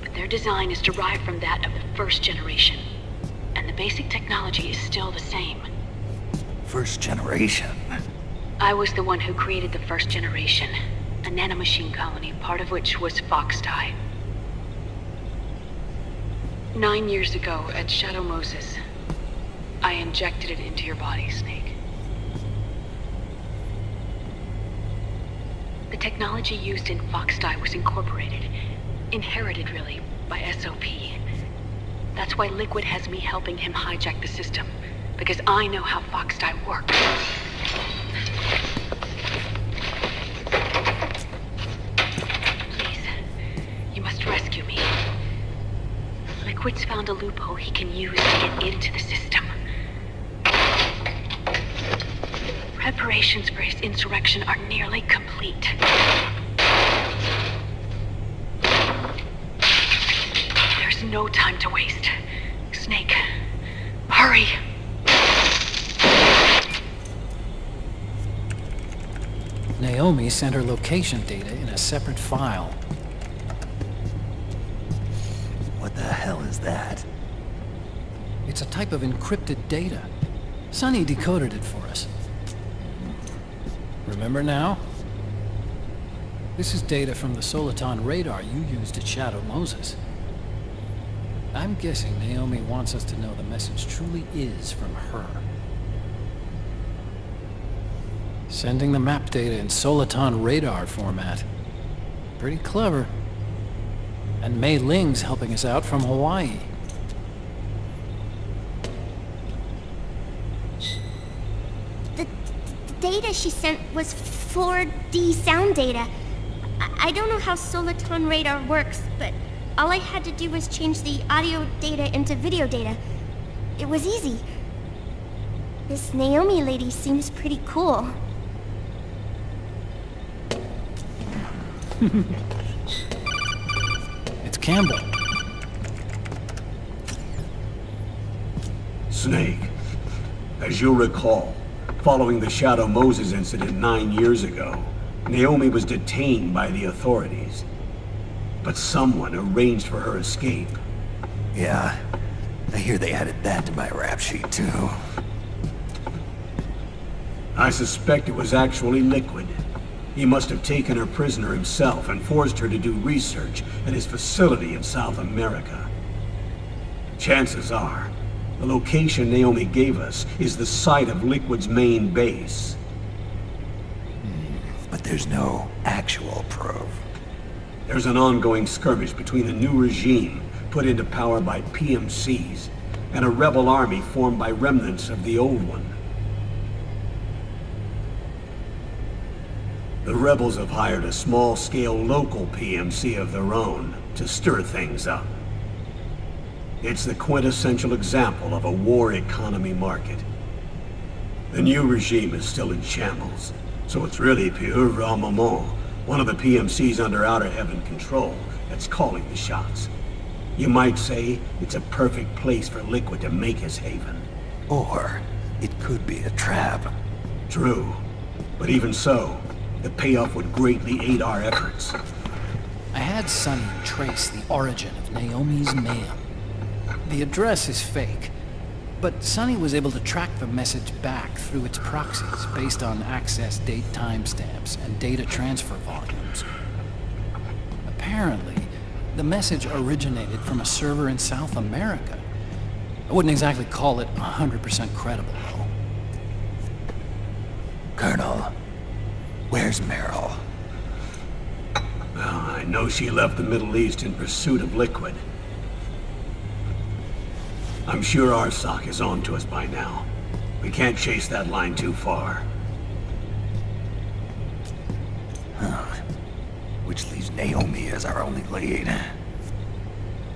But their design is derived from that of the first generation. And the basic technology is still the same. First generation? I was the one who created the first generation. A nanomachine colony, part of which was Foxdie. 9 years ago, at Shadow Moses, I injected it into your body, Snake. The technology used in Foxdie was incorporated, inherited really, by SOP. That's why Liquid has me helping him hijack the system, because I know how Foxdie works. Rescue me. Liquid's found a loophole he can use to get into the system. Preparations for his insurrection are nearly complete. no time to waste. Snake, hurry! Naomi sent her location data in a separate file. What the hell is that? It's a type of encrypted data. Sonny decoded it for us. Remember now? This is data from the Soliton radar you used at Shadow Moses. I'm guessing Naomi wants us to know the message truly is from her. Sending the map data in Soliton radar format. Pretty clever. And Mei Ling's helping us out from Hawaii. The data she sent was 4D sound data. I don't know how Soliton radar works, but all I had to do was change the audio data into video data. It was easy. This Naomi lady seems pretty cool. It's Campbell. Snake, as you'll recall, following the Shadow Moses incident 9 years ago, Naomi was detained by the authorities. But someone arranged for her escape. Yeah, I hear they added that to my rap sheet too. I suspect it was actually Liquid. He must have taken her prisoner himself and forced her to do research at his facility in South America. Chances are, the location Naomi gave us is the site of Liquid's main base. But there's no actual proof. There's an ongoing skirmish between the new regime, put into power by PMCs, and a rebel army formed by remnants of the old one. The rebels have hired a small-scale local PMC of their own to stir things up. It's the quintessential example of a war economy market. The new regime is still in shambles, so it's really pure Ramamon, one of the PMCs under Outer Heaven control, that's calling the shots. You might say it's a perfect place for Liquid to make his haven. Or it could be a trap. True, but even so, the payoff would greatly aid our efforts. I had Sonny trace the origin of Naomi's mail. The address is fake, but Sonny was able to track the message back through its proxies based on access date timestamps and data transfer volumes. Apparently, the message originated from a server in South America. I wouldn't exactly call it 100% credible, though. Colonel, where's Meryl? Well, I know she left the Middle East in pursuit of Liquid. I'm sure Arsak is on to us by now. We can't chase that line too far. Which leaves Naomi as our only lead.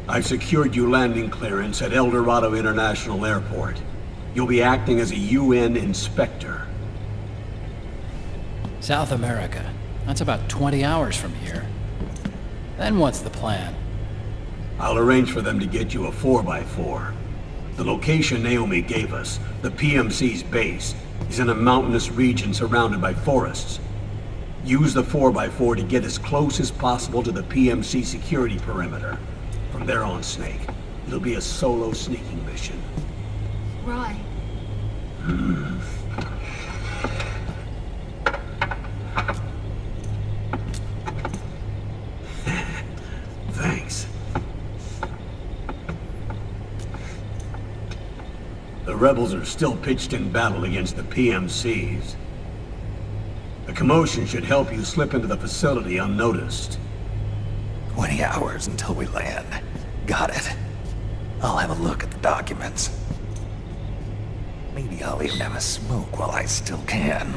I've secured you landing clearance at El Dorado International Airport. You'll be acting as a UN inspector. South America. That's about 20 hours from here. Then what's the plan? I'll arrange for them to get you a 4x4. The location Naomi gave us, the PMC's base, is in a mountainous region surrounded by forests. Use the 4x4 to get as close as possible to the PMC security perimeter. From there on, Snake, it'll be a solo sneaking mission. Roy. Thanks. The rebels are still pitched in battle against the PMCs. The commotion should help you slip into the facility unnoticed. 20 hours until we land. Got it. I'll have a look at the documents. Maybe I'll even have a smoke while I still can.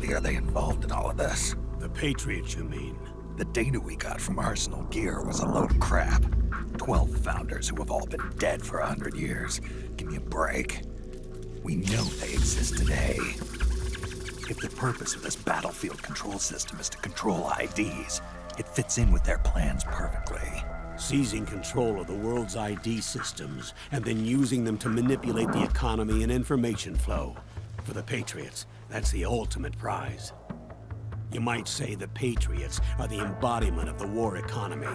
exactly are they involved in all of this? The Patriots, you mean? The data we got from Arsenal Gear was a load of crap. 12 founders who have all been dead for 100 years. Give me a break. We know they exist today. If the purpose of this battlefield control system is to control IDs, it fits in with their plans perfectly. Seizing control of the world's ID systems, and then using them to manipulate the economy and information flow. For the Patriots, that's the ultimate prize. You might say the Patriots are the embodiment of the war economy.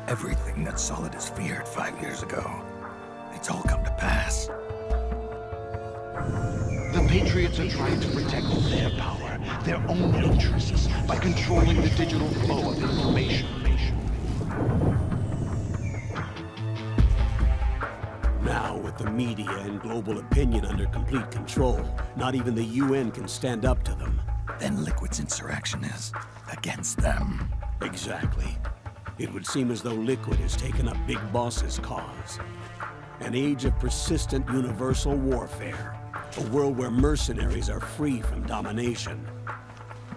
Everything that Solidus feared 5 years ago, it's all come to pass. The Patriots are trying to protect their power, their own interests, by controlling the digital flow of information. Now, with the media and global opinion under complete control, not even the UN can stand up to them. Then Liquid's insurrection is against them. Exactly. It would seem as though Liquid has taken up Big Boss's cause. An age of persistent universal warfare. A world where mercenaries are free from domination.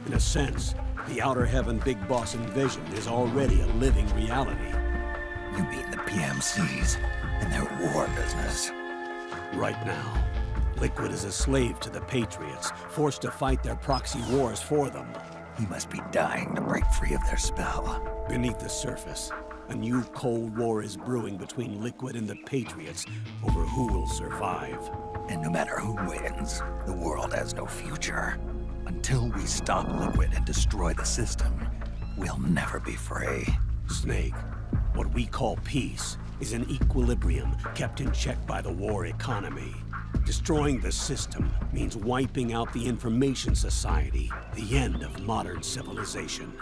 In a sense, the Outer Heaven Big Boss envisioned is already a living reality. You mean the PMCs and their war business? Right now, Liquid is a slave to the Patriots, forced to fight their proxy wars for them. He must be dying to break free of their spell. Beneath the surface, a new Cold War is brewing between Liquid and the Patriots over who will survive. And no matter who wins, the world has no future. Until we stop Liquid and destroy the system, we'll never be free. Snake, what we call peace is an equilibrium kept in check by the war economy. Destroying the system means wiping out the information society, the end of modern civilization.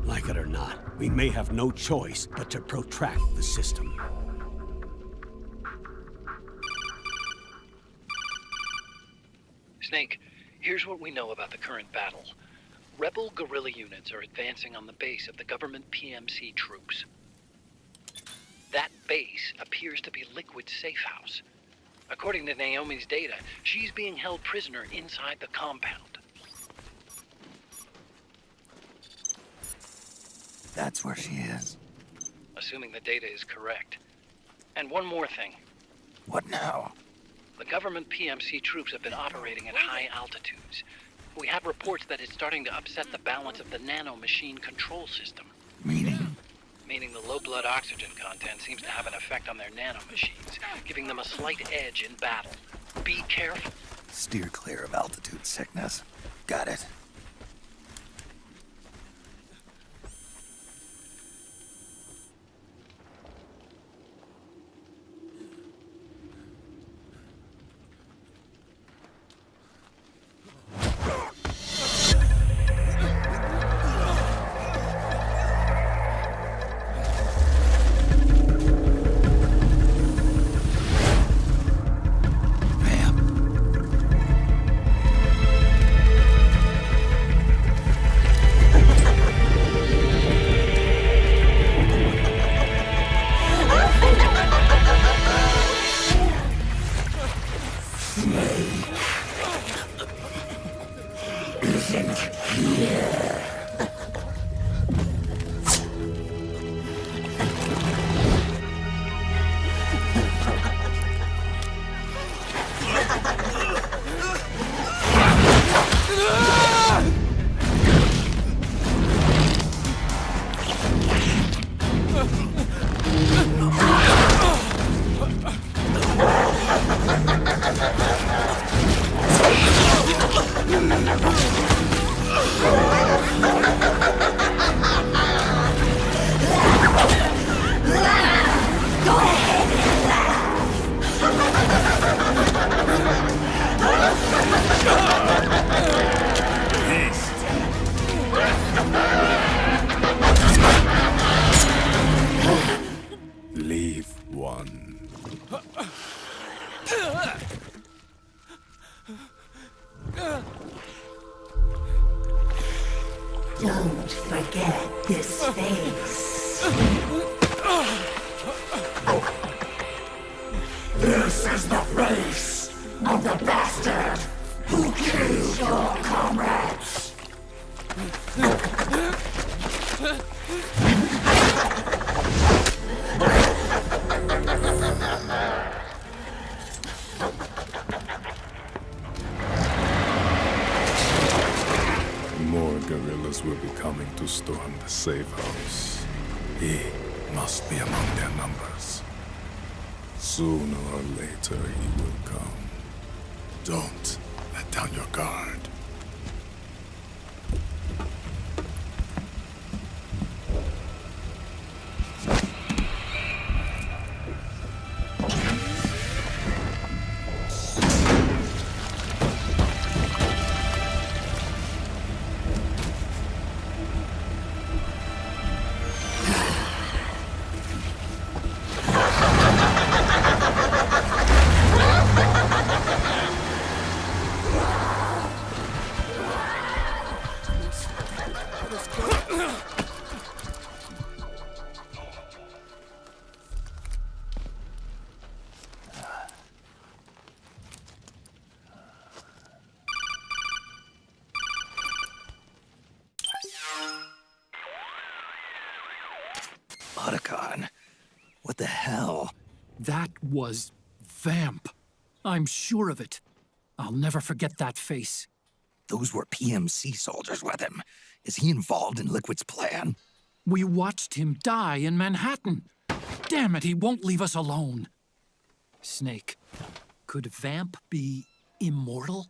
Like it or not, we may have no choice but to protract the system. Snake, here's what we know about the current battle. Rebel guerrilla units are advancing on the base of the government PMC troops. That base appears to be Liquid's safe house. According to Naomi's data, she's being held prisoner inside the compound. That's where she is. Assuming the data is correct. And one more thing. What now? The government PMC troops have been operating at high altitudes. We have reports that it's starting to upset the balance of the nano-machine control system. Meaning? Meaning the low blood oxygen content seems to have an effect on their nano-machines, giving them a slight edge in battle. Be careful. Steer clear of altitude sickness. Got it. Leave one. Don't forget this face. This is the face of the bastard who killed your comrades. guerrillas will be coming to storm the safe house. He must be among their numbers. Sooner or later, he will come. Don't let down your guard. Otocon? What the hell? That was Vamp. I'm sure of it. I'll never forget that face. Those were PMC soldiers with him. Is he involved in Liquid's plan? We watched him die in Manhattan. Damn it, he won't leave us alone. Snake, could Vamp be immortal?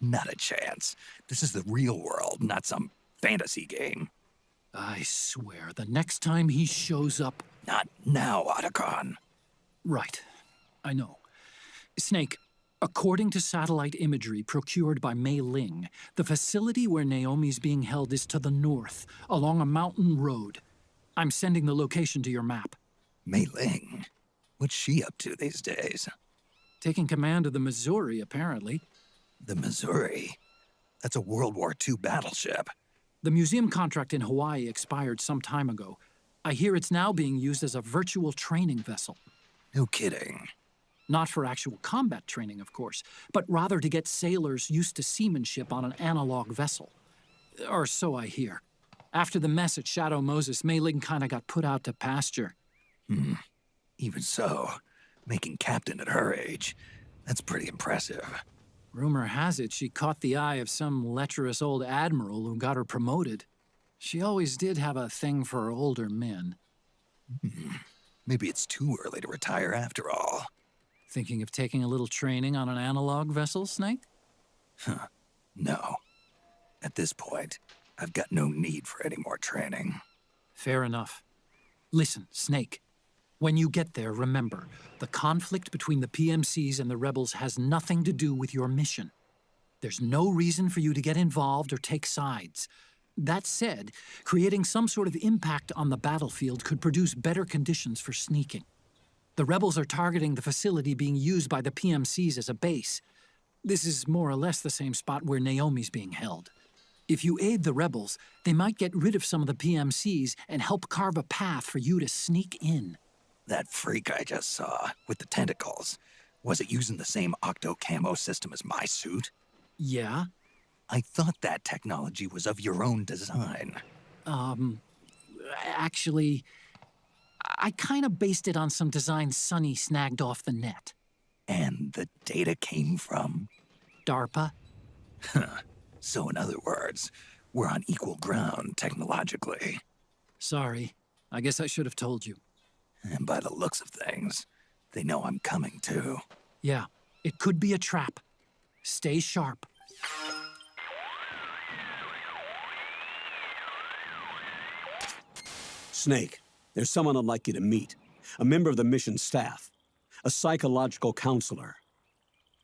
Not a chance. This is the real world, not some fantasy game. I swear, the next time he shows up... Not now, Otocon. Right. I know. Snake, according to satellite imagery procured by Mei Ling, the facility where Naomi's being held is to the north, along a mountain road. I'm sending the location to your map. Mei Ling? What's she up to these days? Taking command of the Missouri, apparently. The Missouri? That's a World War II battleship. The museum contract in Hawaii expired some time ago. I hear it's now being used as a virtual training vessel. No kidding. Not for actual combat training, of course, but rather to get sailors used to seamanship on an analog vessel. Or so I hear. After the mess at Shadow Moses, Mei Ling kinda got put out to pasture. Even so, making captain at her age, that's pretty impressive. Rumor has it she caught the eye of some lecherous old admiral who got her promoted. She always did have a thing for older men. Maybe it's too early to retire after all. Thinking of taking a little training on an analog vessel, Snake? No. At this point, I've got no need for any more training. Fair enough. Listen, Snake. When you get there, remember, the conflict between the PMCs and the rebels has nothing to do with your mission. There's no reason for you to get involved or take sides. That said, creating some sort of impact on the battlefield could produce better conditions for sneaking. The rebels are targeting the facility being used by the PMCs as a base. This is more or less the same spot where Naomi's being held. If you aid the rebels, they might get rid of some of the PMCs and help carve a path for you to sneak in. That freak I just saw, with the tentacles, was it using the same octo-camo system as my suit? Yeah? I thought that technology was of your own design. Actually, I kinda based it on some designs Sonny snagged off the net. And the data came from? DARPA. So in other words, we're on equal ground technologically. Sorry. I guess I should have told you. And by the looks of things, they know I'm coming too. Yeah, it could be a trap. Stay sharp. Snake, there's someone I'd like you to meet. A member of the mission staff. A psychological counselor.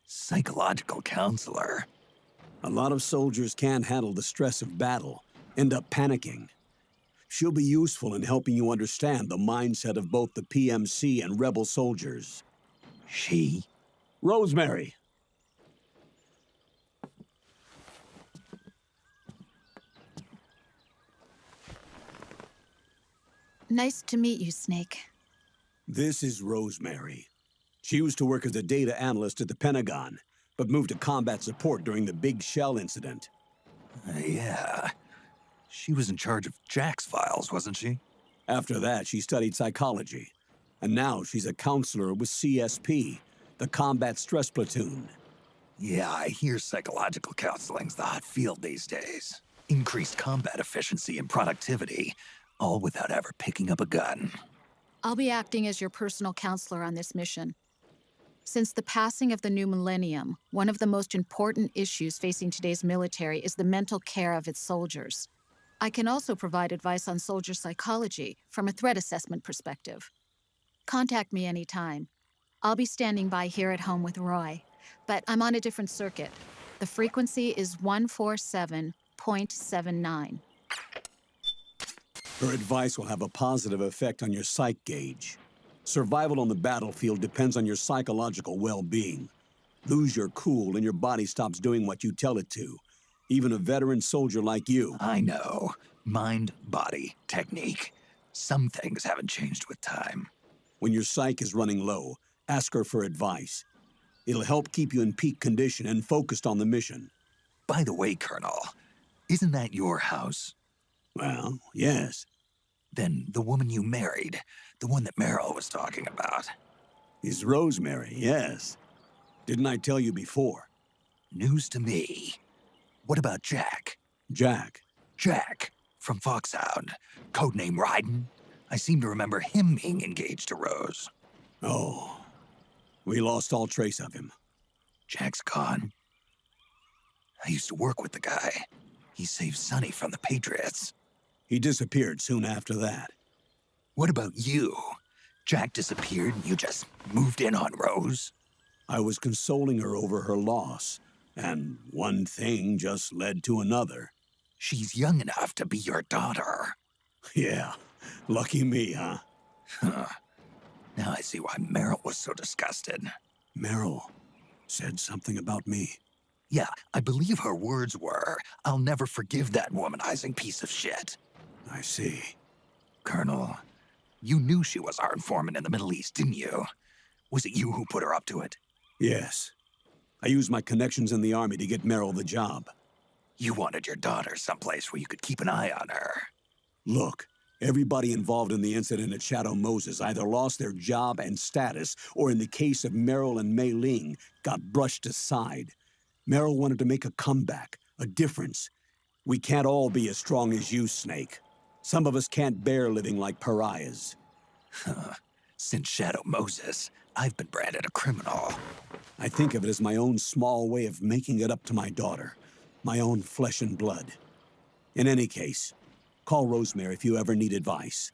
Psychological counselor? A lot of soldiers can't handle the stress of battle, end up panicking. She'll be useful in helping you understand the mindset of both the PMC and rebel soldiers. She? Rosemary. Nice to meet you, Snake. This is Rosemary. She used to work as a data analyst at the Pentagon, but moved to combat support during the Big Shell incident. Yeah. She was in charge of Jack's files, wasn't she? After that, she studied psychology. And now she's a counselor with CSP, the Combat Stress Platoon. Yeah, I hear psychological counseling's the hot field these days. increased combat efficiency and productivity, all without ever picking up a gun. I'll be acting as your personal counselor on this mission. Since the passing of the new millennium, one of the most important issues facing today's military is the mental care of its soldiers. I can also provide advice on soldier psychology from a threat assessment perspective. Contact me anytime. I'll be standing by here at home with Roy, but I'm on a different circuit. The frequency is 147.79. Her advice will have a positive effect on your psych gauge. Survival on the battlefield depends on your psychological well-being. Lose your cool and your body stops doing what you tell it to. Even a veteran soldier like you. I know. Mind, body, technique. Some things haven't changed with time. When your psyche is running low, ask her for advice. It'll help keep you in peak condition and focused on the mission. By the way, Colonel, isn't that your house? Well, yes. Then the woman you married, the one that Meryl was talking about. Is Rosemary, yes. Didn't I tell you before? News to me. What about Jack? Jack? Jack, from Foxhound. Codename Ryden. I seem to remember him being engaged to Rose. Oh. We lost all trace of him. Jack's gone. I used to work with the guy. He saved Sonny from the Patriots. He disappeared soon after that. What about you? Jack disappeared and you just moved in on Rose? I was consoling her over her loss, and one thing just led to another. She's young enough to be your daughter. Yeah, lucky me, huh? Now I see why Meryl was so disgusted. Meryl said something about me. Yeah, I believe her words were, "I'll never forgive that womanizing piece of shit." I see. Colonel, you knew she was our informant in the Middle East, didn't you? Was it you who put her up to it? Yes. I used my connections in the army to get Meryl the job. You wanted your daughter someplace where you could keep an eye on her. Look, everybody involved in the incident at Shadow Moses either lost their job and status, or in the case of Meryl and Mei Ling, got brushed aside. Meryl wanted to make a comeback, a difference. We can't all be as strong as you, Snake. Some of us can't bear living like pariahs. Since Shadow Moses, I've been branded a criminal. I think of it as my own small way of making it up to my daughter. My own flesh and blood. In any case, call Rosemary if you ever need advice.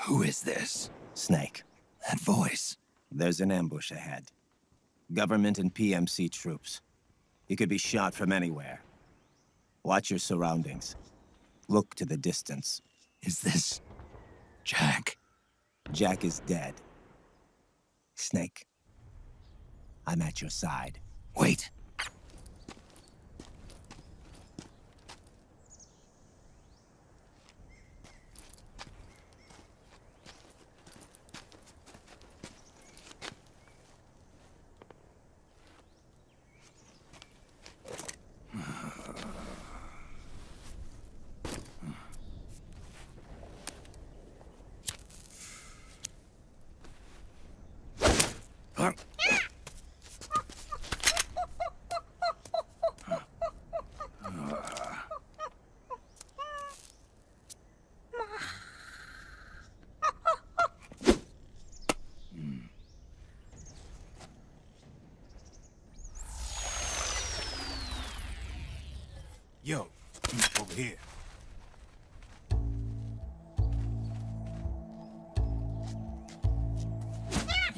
Who is this? Snake. That voice. There's an ambush ahead. Government and PMC troops. You could be shot from anywhere. Watch your surroundings. Look to the distance. Is this Jack? Jack is dead. Snake, I'm at your side. Wait. Yo, over here.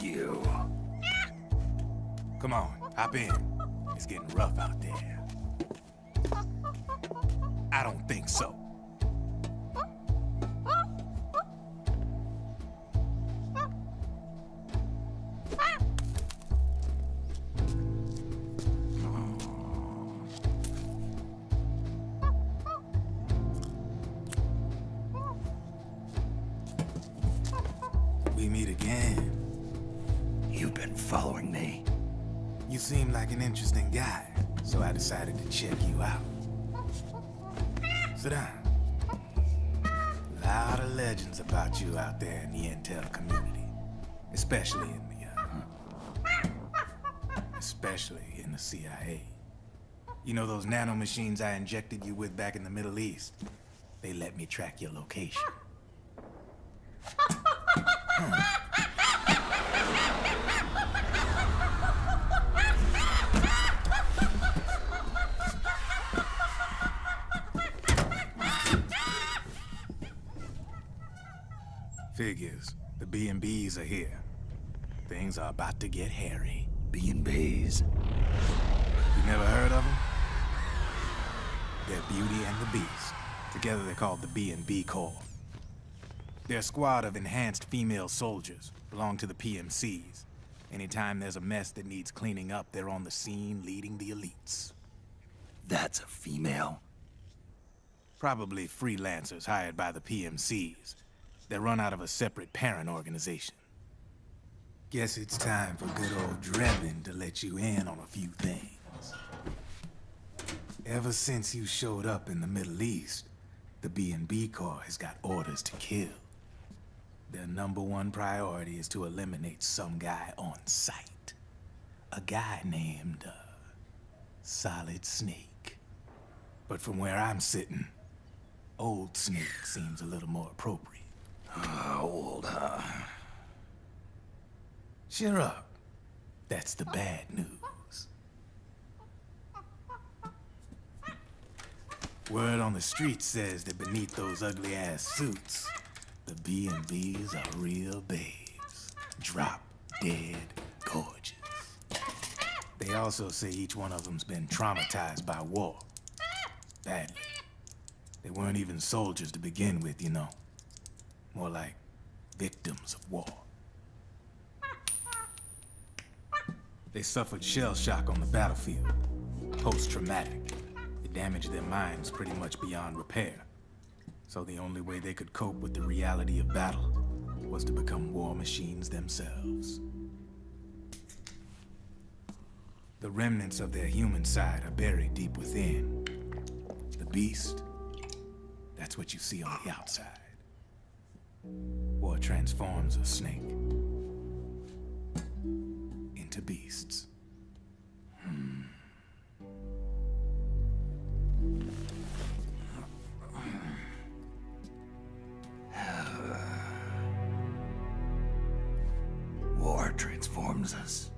You. Come on, hop in. It's getting rough out there. I don't think so. We meet again. You've been following me. You seem like an interesting guy, so I decided to check you out. Sit down. A lot of legends about you out there in the intel community, especially in the especially in the CIA. You know those nanomachines I injected you with back in the Middle East? They let me track your location. Figures. The B&Bs are here. Things are about to get hairy. B&Bs? You never heard of them? They're Beauty and the Beast. Together they're called the B&B Corps. They're a squad of enhanced female soldiers, belong to the PMCs. Anytime there's a mess that needs cleaning up, they're on the scene leading the elites. That's a female? Probably freelancers hired by the PMCs. They run out of a separate parent organization. Guess it's time for good old Drebin to let you in on a few things. Ever since you showed up in the Middle East, the B&B Corps has got orders to kill. Their #1 priority is to eliminate some guy on sight. A guy named, Solid Snake. But from where I'm sitting, Old Snake seems a little more appropriate. Old, huh? Cheer up. That's the bad news. Word on the street says that beneath those ugly-ass suits, the B&Bs are real babes. Drop dead gorgeous. They also say each one of them's been traumatized by war. Badly. They weren't even soldiers to begin with, you know. More like victims of war. They suffered shell shock on the battlefield. Post-traumatic. It damaged their minds pretty much beyond repair. So the only way they could cope with the reality of battle was to become war machines themselves. The remnants of their human side are buried deep within. The beast, that's what you see on the outside. War transforms a snake into beasts. War transforms us.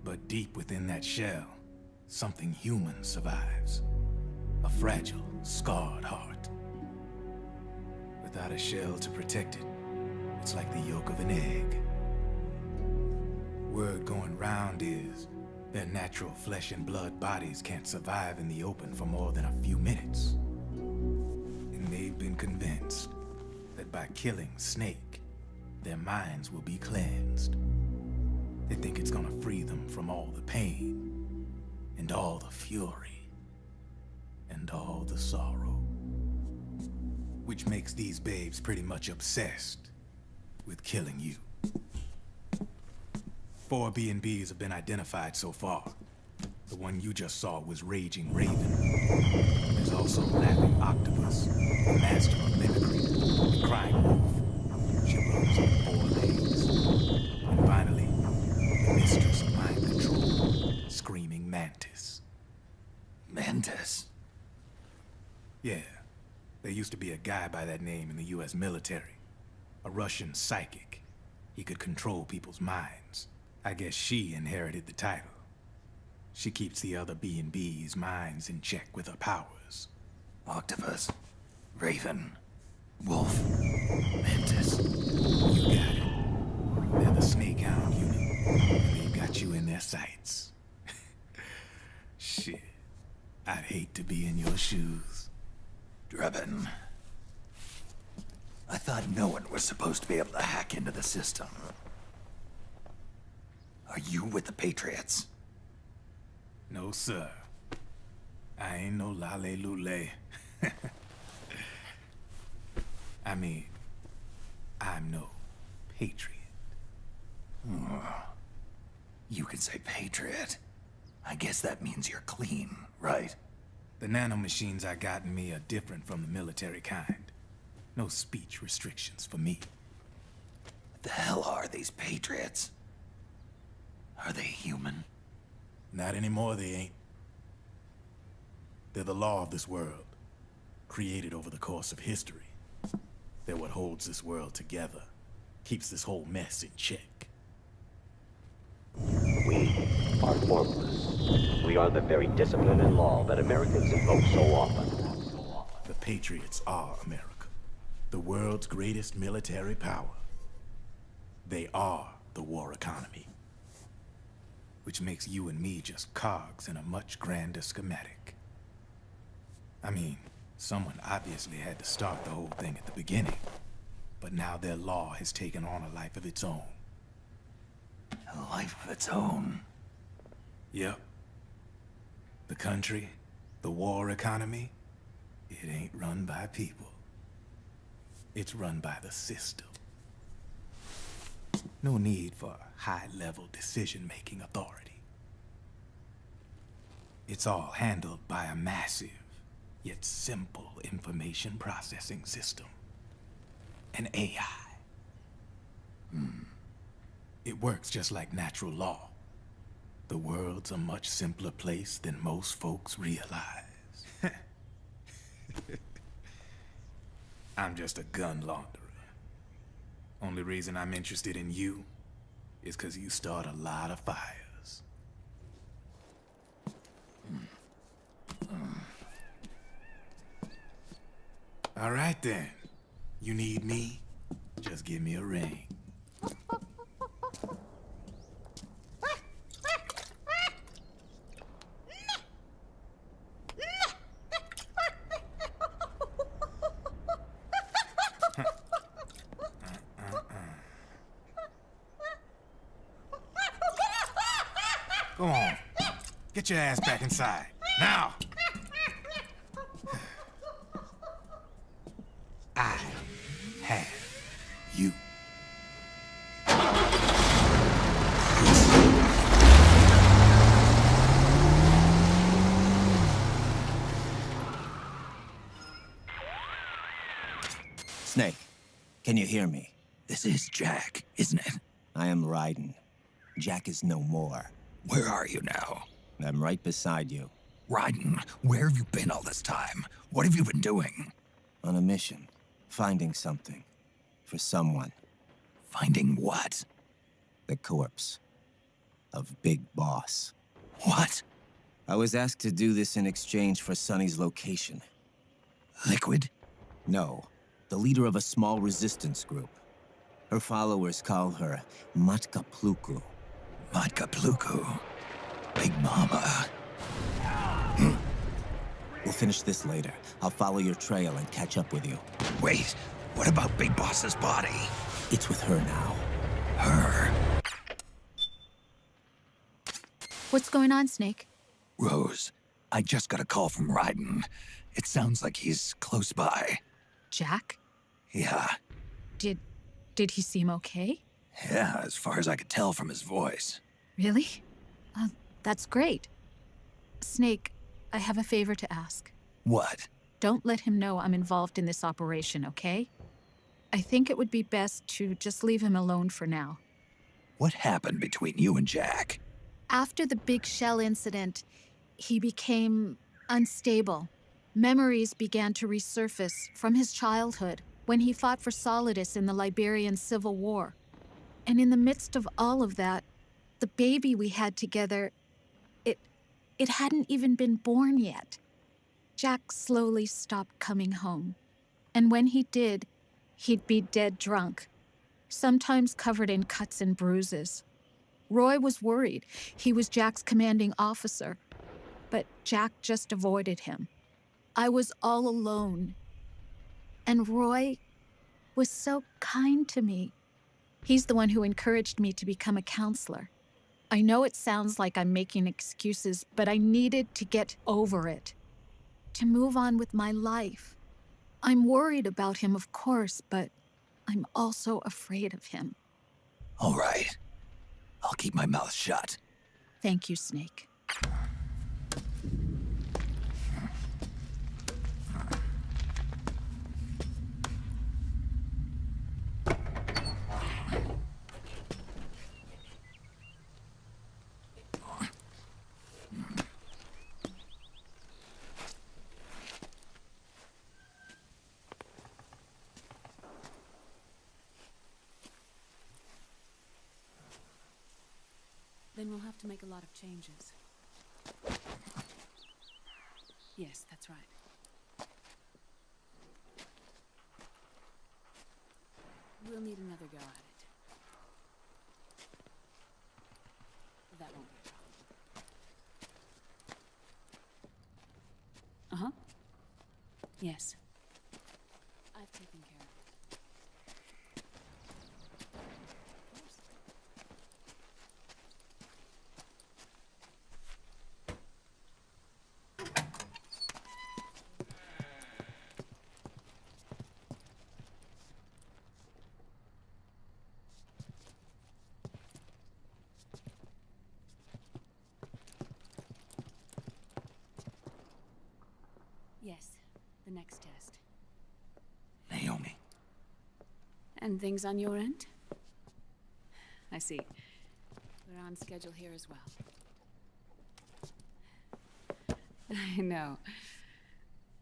But deep within that shell, something human survives. A fragile, scarred heart. Without a shell to protect it, it's like the yolk of an egg. Word going round is their natural flesh and blood bodies can't survive in the open for more than a few minutes. And they've been convinced that by killing Snake, their minds will be cleansed. They think it's gonna free them from all the pain, and all the fury, and all the sorrow. Which makes these babes pretty much obsessed with killing you. 4 B&Bs have been identified so far. The one you just saw was Raging Raven. There's also Laughing Octopus, the master of mimicry, the Crying Wolf. She runs on 4 legs. And finally, the mistress of mind control, Screaming Mantis. Mantis? Yeah. There used to be a guy by that name in the US military. A Russian psychic. He could control people's minds. I guess she inherited the title. She keeps the other B&B's minds in check with her powers. Octopus, Raven, Wolf, Mantis. You got it. They're the Snake Hound unit, and they've got you in their sights. Shit. I'd hate to be in your shoes. Drebin. I thought no one was supposed to be able to hack into the system. Are you with the Patriots? No, sir. I ain't no lale-lule. I mean, I'm no patriot. You can say patriot. I guess that means you're clean, right? The nanomachines I got in me are different from the military kind. No speech restrictions for me. What the hell are these Patriots? Are they human? Not anymore, they ain't. They're the law of this world, created over the course of history. They're what holds this world together, keeps this whole mess in check. We are formless. We are the very discipline and law that Americans invoke so often. The Patriots are America, the world's greatest military power. They are the war economy, which makes you and me just cogs in a much grander schematic. I mean, someone obviously had to start the whole thing at the beginning, but now their law has taken on a life of its own. A life of its own? Yep. The country, the war economy, it ain't run by people. It's run by the system. No need for high-level decision-making authority. It's all handled by a massive, yet simple information processing system. An AI. It works just like natural law. The world's a much simpler place than most folks realize. I'm just a gun launderer. Only reason I'm interested in you is because you start a lot of fires. All right then. You need me? Just give me a ring. Go on. Get your ass back inside. Now! I have you. Snake, can you hear me? This is Jack, isn't it? I am Raiden. Jack is no more. Where are you now? I'm right beside you. Raiden, where have you been all this time? What have you been doing? On a mission. Finding something. For someone. Finding what? The corpse. Of Big Boss. What? I was asked to do this in exchange for Sonny's location. Liquid? No. The leader of a small resistance group. Her followers call her Matka Pluku. Matka Pluku? Big Mama. We'll finish this later. I'll follow your trail and catch up with you. Wait, what about Big Boss's body? It's with her now. Her? What's going on, Snake? Rose, I just got a call from Raiden. It sounds like he's close by. Jack? Yeah. Did he seem okay? Yeah, as far as I could tell from his voice. Really? That's great. Snake, I have a favor to ask. What? Don't let him know I'm involved in this operation, okay? I think it would be best to just leave him alone for now. What happened between you and Jack? After the Big Shell incident, he became unstable. Memories began to resurface from his childhood when he fought for Solidus in the Liberian Civil War. And in the midst of all of that, the baby we had together, it hadn't even been born yet. Jack slowly stopped coming home. And when he did, he'd be dead drunk, sometimes covered in cuts and bruises. Roy was worried. He was Jack's commanding officer. But Jack just avoided him. I was all alone. And Roy was so kind to me. He's the one who encouraged me to become a counselor. I know it sounds like I'm making excuses, but I needed to get over it. To move on with my life. I'm worried about him, of course, but I'm also afraid of him. All right. I'll keep my mouth shut. Thank you, Snake. We'll have to make a lot of changes. Yes, that's right. We'll need another go at it. That won't be a problem. Uh-huh. Yes. I've taken care of it. Yes, the next test. Naomi. And things on your end? I see. We're on schedule here as well. I know.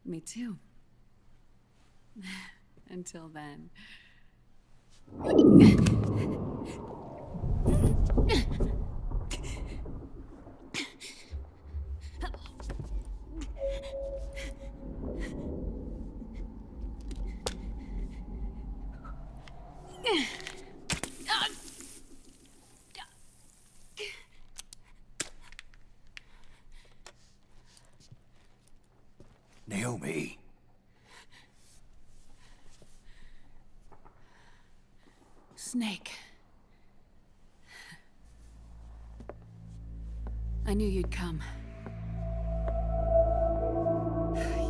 Me too. Until then. Naomi. Snake. I knew you'd come.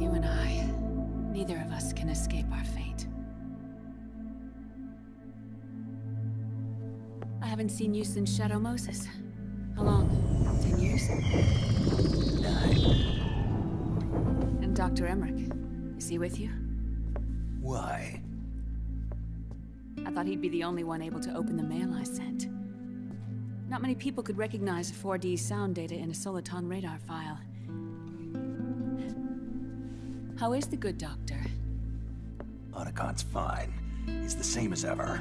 You and I, neither of us can escape our fate. I haven't seen you since Shadow Moses. How long? 10 years? 9. And Dr. Emmerich, is he with you? Why? I thought he'd be the only one able to open the mail I sent. Not many people could recognize 4D sound data in a soliton radar file. How is the good doctor? Otocon's fine. He's the same as ever.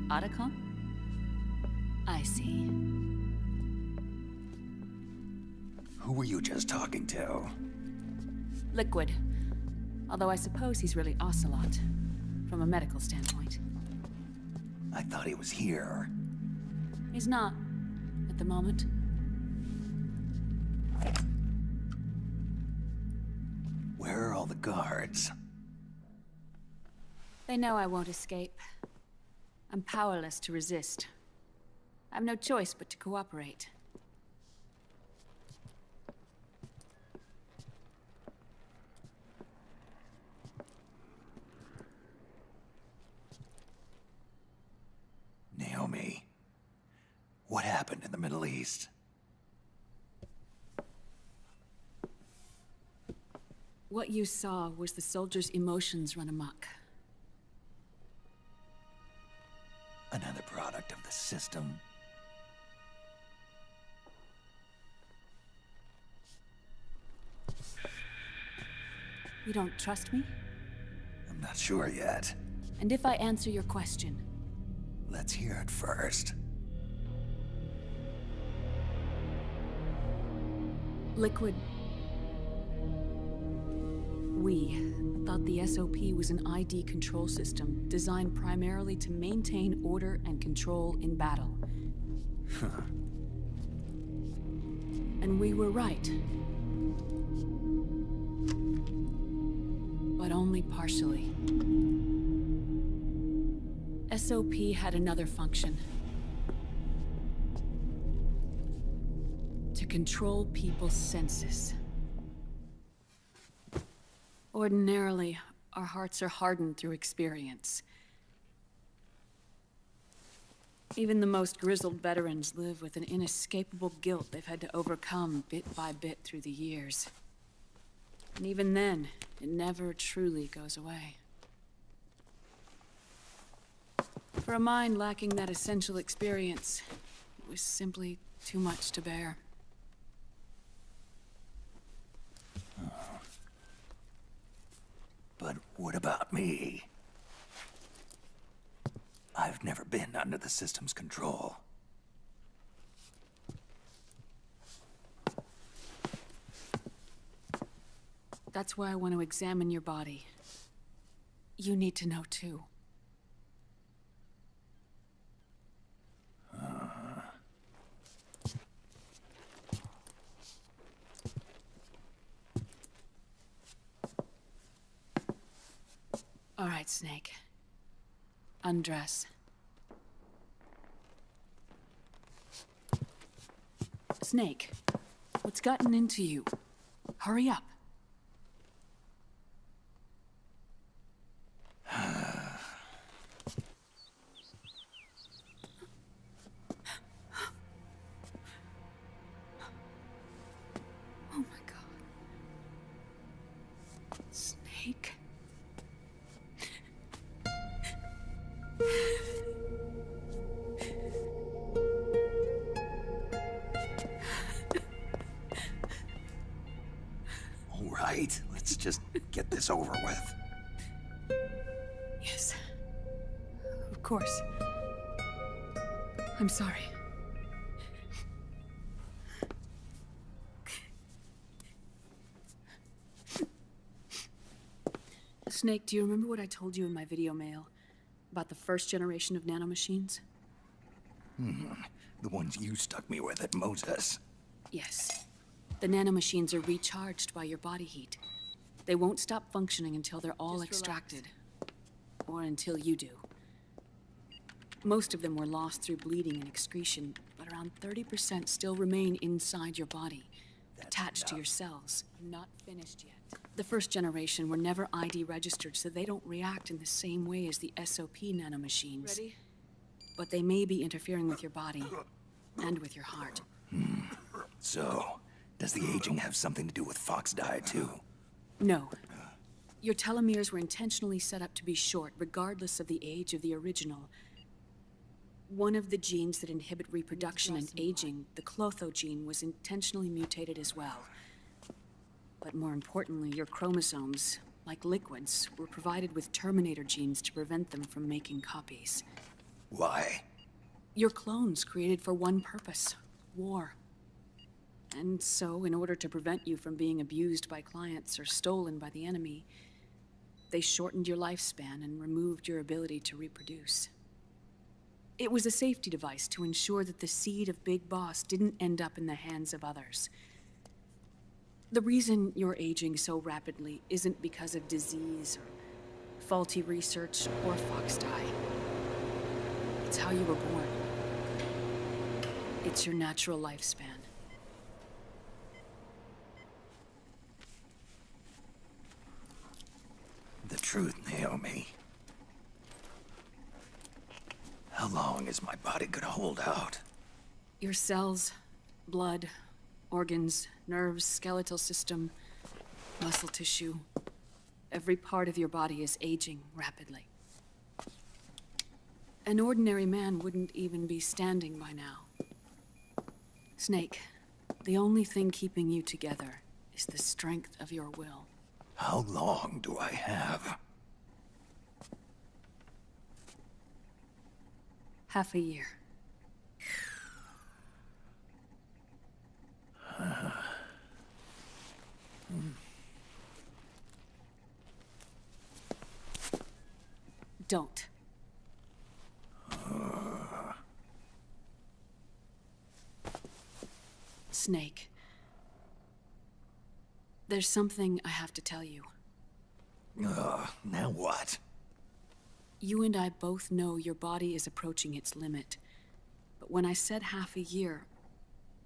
Otocon? I see. Who were you just talking to? Liquid. Although I suppose he's really Ocelot, from a medical standpoint. I thought he was here. He's not, at the moment. Where are all the guards? They know I won't escape. I'm powerless to resist. I have no choice but to cooperate. Naomi, what happened in the Middle East? What you saw was the soldiers' emotions run amok. Another product of the system. You don't trust me? I'm not sure yet. And if I answer your question? Let's hear it first. Liquid. We thought the SOP was an ID control system designed primarily to maintain order and control in battle. And we were right. But only partially. SOP had another function. To control people's senses. Ordinarily, our hearts are hardened through experience. Even the most grizzled veterans live with an inescapable guilt they've had to overcome bit by bit through the years. And even then, it never truly goes away. For a mind lacking that essential experience, it was simply too much to bear. But what about me? I've never been under the system's control. That's why I want to examine your body. You need to know, too. All right, Snake. Undress. Snake, what's gotten into you? Hurry up. Oh my God. Snake. All right, let's just get this over with. Yes. Of course. I'm sorry. Snake, do you remember what I told you in my video mail about the first generation of nanomachines? The ones you stuck me with at Moses. Yes. The nanomachines are recharged by your body heat. They won't stop functioning until they're all extracted. Or until you do. Most of them were lost through bleeding and excretion, but around 30% still remain inside your body, attached to your cells. I'm not finished yet. The first generation were never ID registered, so they don't react in the same way as the SOP nanomachines. Ready? But they may be interfering with your body, and with your heart. So, does the aging have something to do with Fox die too? No. Your telomeres were intentionally set up to be short, regardless of the age of the original. One of the genes that inhibit reproduction and aging, the Clotho gene, was intentionally mutated as well. But more importantly, your chromosomes, like liquids, were provided with terminator genes to prevent them from making copies. Why? Your clones created for one purpose: war. And so, in order to prevent you from being abused by clients or stolen by the enemy, they shortened your lifespan and removed your ability to reproduce. It was a safety device to ensure that the seed of Big Boss didn't end up in the hands of others. The reason you're aging so rapidly isn't because of disease or faulty research or Fox die. It's how you were born. It's your natural lifespan. The truth, Naomi. How long is my body gonna hold out? Your cells, blood, organs, nerves, skeletal system, muscle tissue. Every part of your body is aging rapidly. An ordinary man wouldn't even be standing by now. Snake, the only thing keeping you together is the strength of your will. How long do I have? Half a year. Don't. Snake. There's something I have to tell you. Now what? You and I both know your body is approaching its limit. But when I said half a year,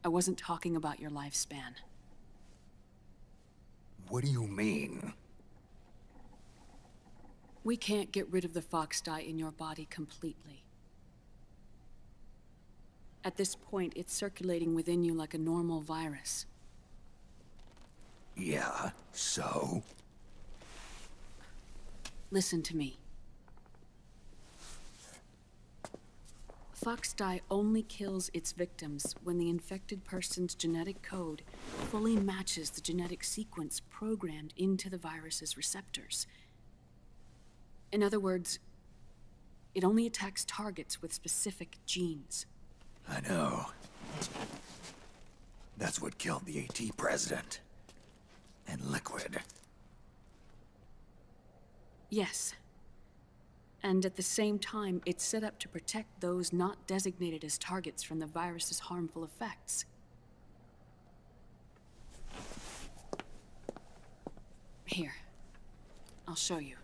I wasn't talking about your lifespan. What do you mean? We can't get rid of the Fox dye in your body completely. At this point, it's circulating within you like a normal virus. Yeah, so? Listen to me. Fox dye only kills its victims when the infected person's genetic code fully matches the genetic sequence programmed into the virus's receptors. In other words, it only attacks targets with specific genes. I know. That's what killed the AT president. And Liquid. Yes. And at the same time, it's set up to protect those not designated as targets from the virus's harmful effects. Here. I'll show you.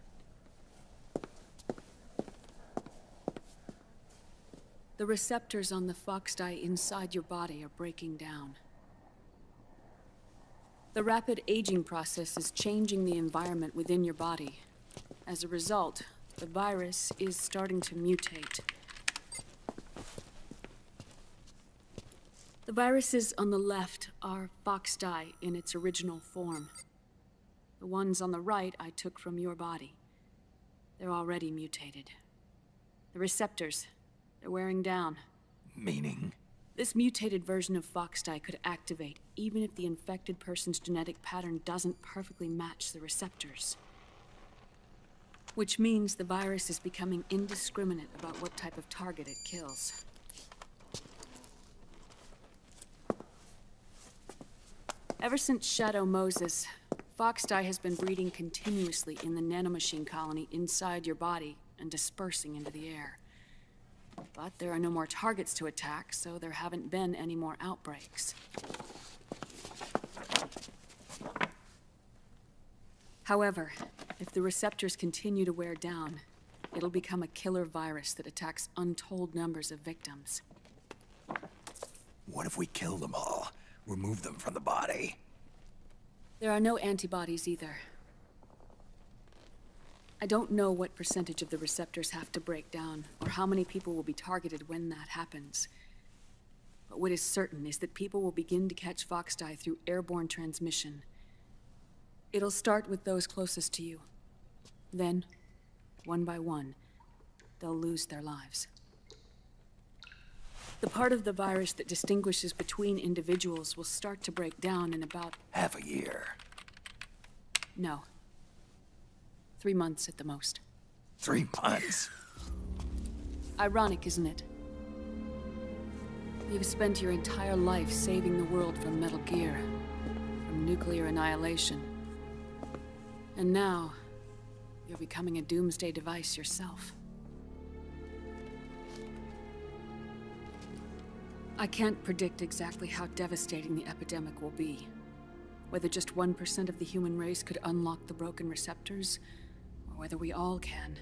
The receptors on the fox dye inside your body are breaking down. The rapid aging process is changing the environment within your body. As a result, the virus is starting to mutate. The viruses on the left are fox dye in its original form. The ones on the right I took from your body. They're already mutated. The receptors, they're wearing down. Meaning? This mutated version of fox dye could activate even if the infected person's genetic pattern doesn't perfectly match the receptors. Which means the virus is becoming indiscriminate about what type of target it kills. Ever since Shadow Moses, fox dye has been breeding continuously in the nanomachine colony inside your body and dispersing into the air. But there are no more targets to attack, so there haven't been any more outbreaks. However, if the receptors continue to wear down, it'll become a killer virus that attacks untold numbers of victims. What if we kill them all? Remove them from the body? There are no antibodies either. I don't know what percentage of the receptors have to break down, or how many people will be targeted when that happens. But what is certain is that people will begin to catch fox dye through airborne transmission. It'll start with those closest to you. Then, one by one, they'll lose their lives. The part of the virus that distinguishes between individuals will start to break down in about... half a year. No. 3 months at the most. 3 months? Ironic, isn't it? You've spent your entire life saving the world from Metal Gear, from nuclear annihilation. And now, you're becoming a doomsday device yourself. I can't predict exactly how devastating the epidemic will be. Whether just 1% of the human race could unlock the broken receptors, or whether we all can.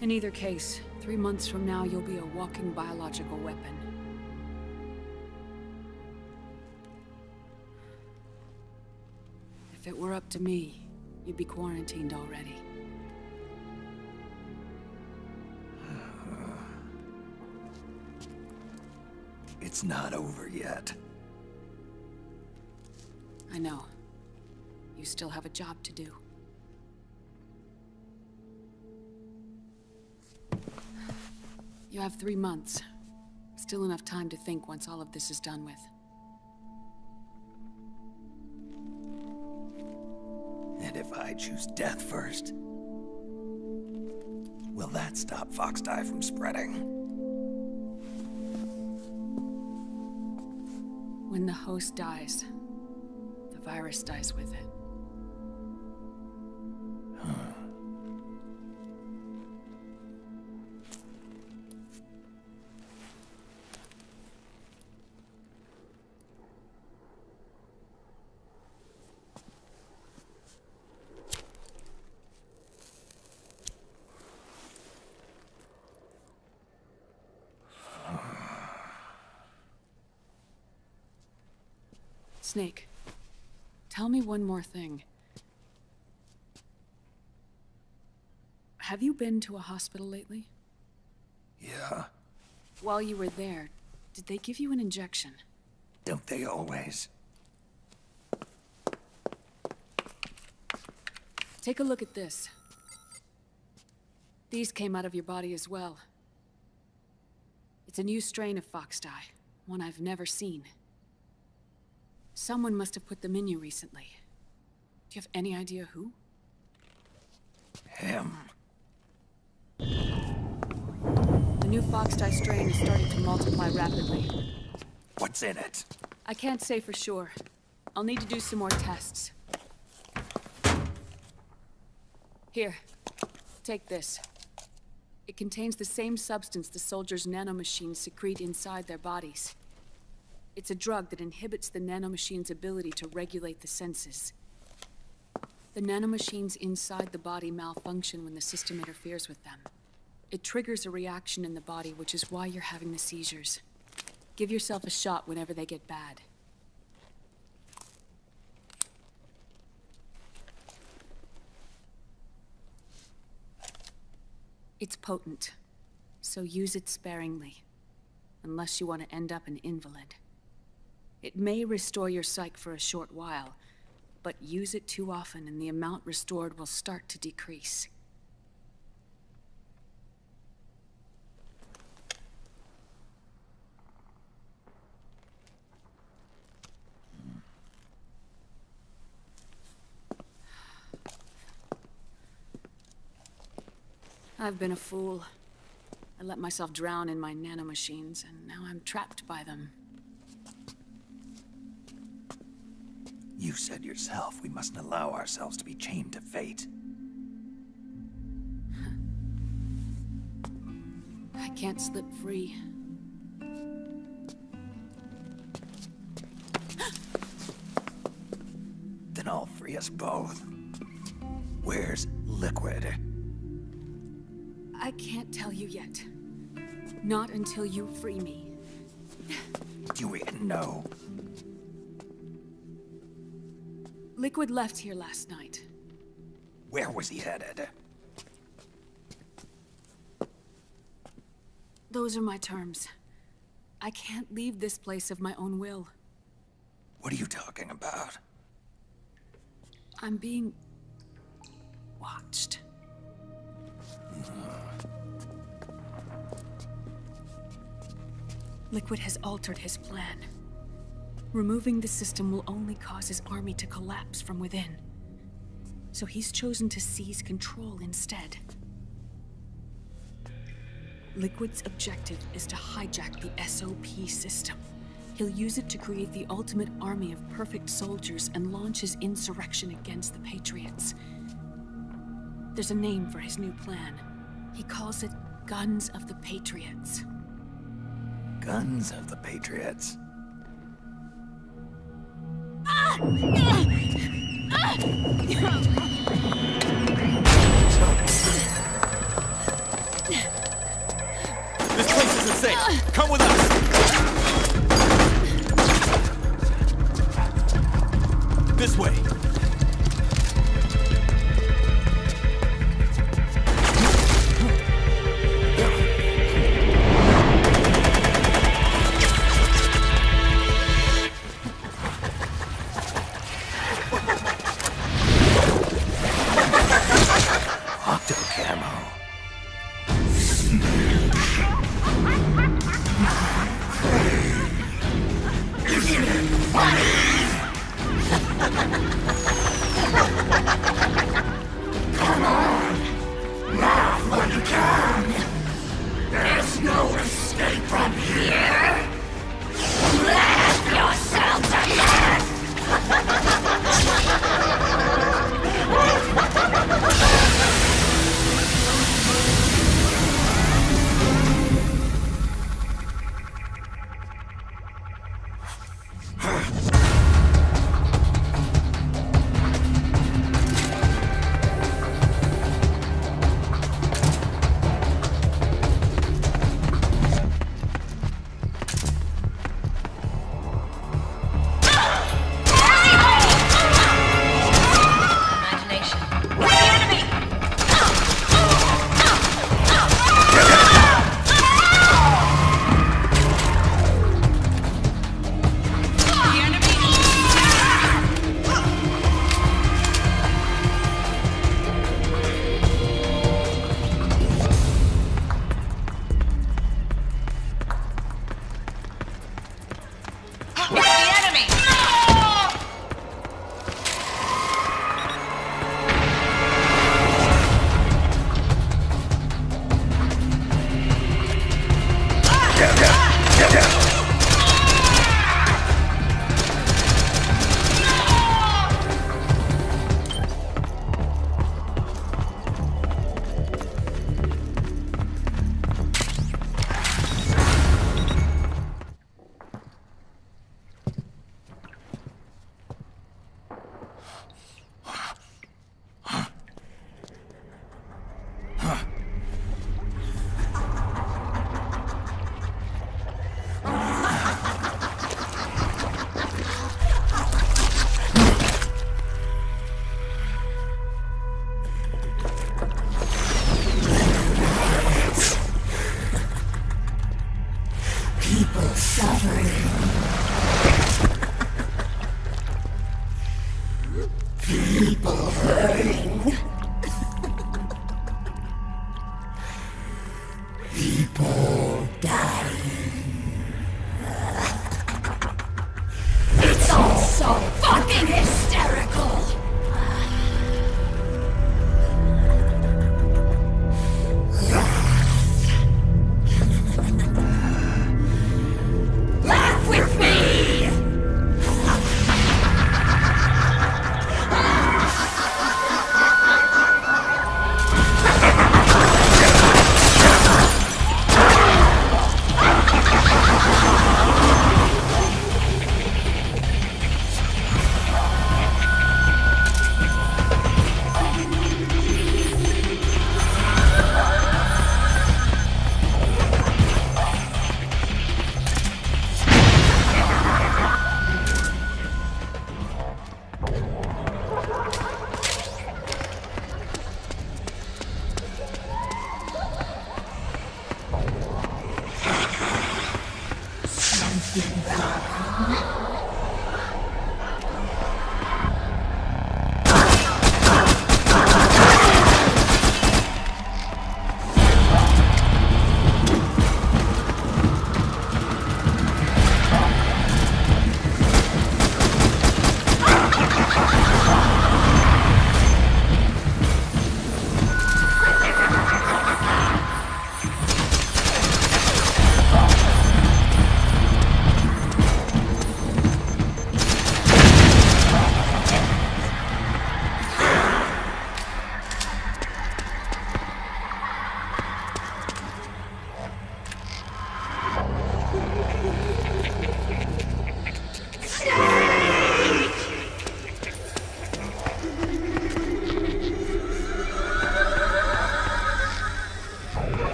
In either case, 3 months from now, you'll be a walking biological weapon. If it were up to me, you'd be quarantined already. It's not over yet. I know. You still have a job to do. You have 3 months. Still enough time to think once all of this is done with. And if I choose death first, will that stop fox dye from spreading? When the host dies, the virus dies with it. Snake, tell me one more thing. Have you been to a hospital lately? Yeah. While you were there, did they give you an injection? Don't they always? Take a look at this. These came out of your body as well. It's a new strain of fox dye, one I've never seen. Someone must have put them in you recently. Do you have any idea who? Him. The new fox dye strain is starting to multiply rapidly. What's in it? I can't say for sure. I'll need to do some more tests. Here, take this. It contains the same substance the soldiers' nanomachines secrete inside their bodies. It's a drug that inhibits the nanomachine's ability to regulate the senses. The nanomachines inside the body malfunction when the system interferes with them. It triggers a reaction in the body, which is why you're having the seizures. Give yourself a shot whenever they get bad. It's potent, so use it sparingly, unless you want to end up an invalid. It may restore your psyche for a short while, but use it too often and the amount restored will start to decrease. I've been a fool. I let myself drown in my nanomachines, and now I'm trapped by them. You said yourself we mustn't allow ourselves to be chained to fate. I can't slip free. Then I'll free us both. Where's Liquid? I can't tell you yet. Not until you free me. Do we know? Liquid left here last night. Where was he headed? Those are my terms. I can't leave this place of my own will. What are you talking about? I'm being watched. Liquid has altered his plan. Removing the system will only cause his army to collapse from within. So he's chosen to seize control instead. Liquid's objective is to hijack the SOP system. He'll use it to create the ultimate army of perfect soldiers and launch his insurrection against the Patriots. There's a name for his new plan. He calls it Guns of the Patriots. Guns of the Patriots. This place isn't safe. Come with us. This way. Octo camo.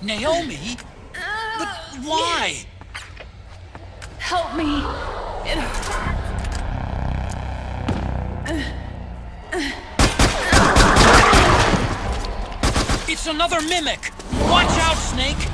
Naomi? But why? Help me. It's another mimic! Watch out, Snake!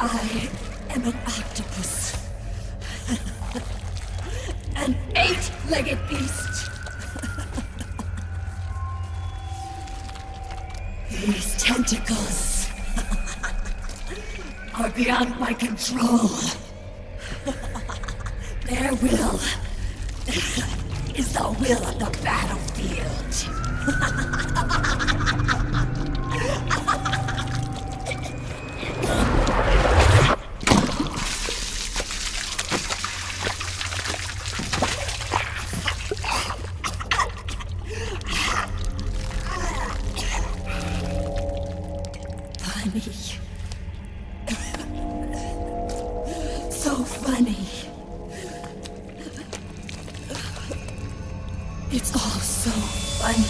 I am an octopus. An 8-legged beast. These tentacles are beyond my control. Their will is the will of the battlefield. Funny. So funny. It's all so funny.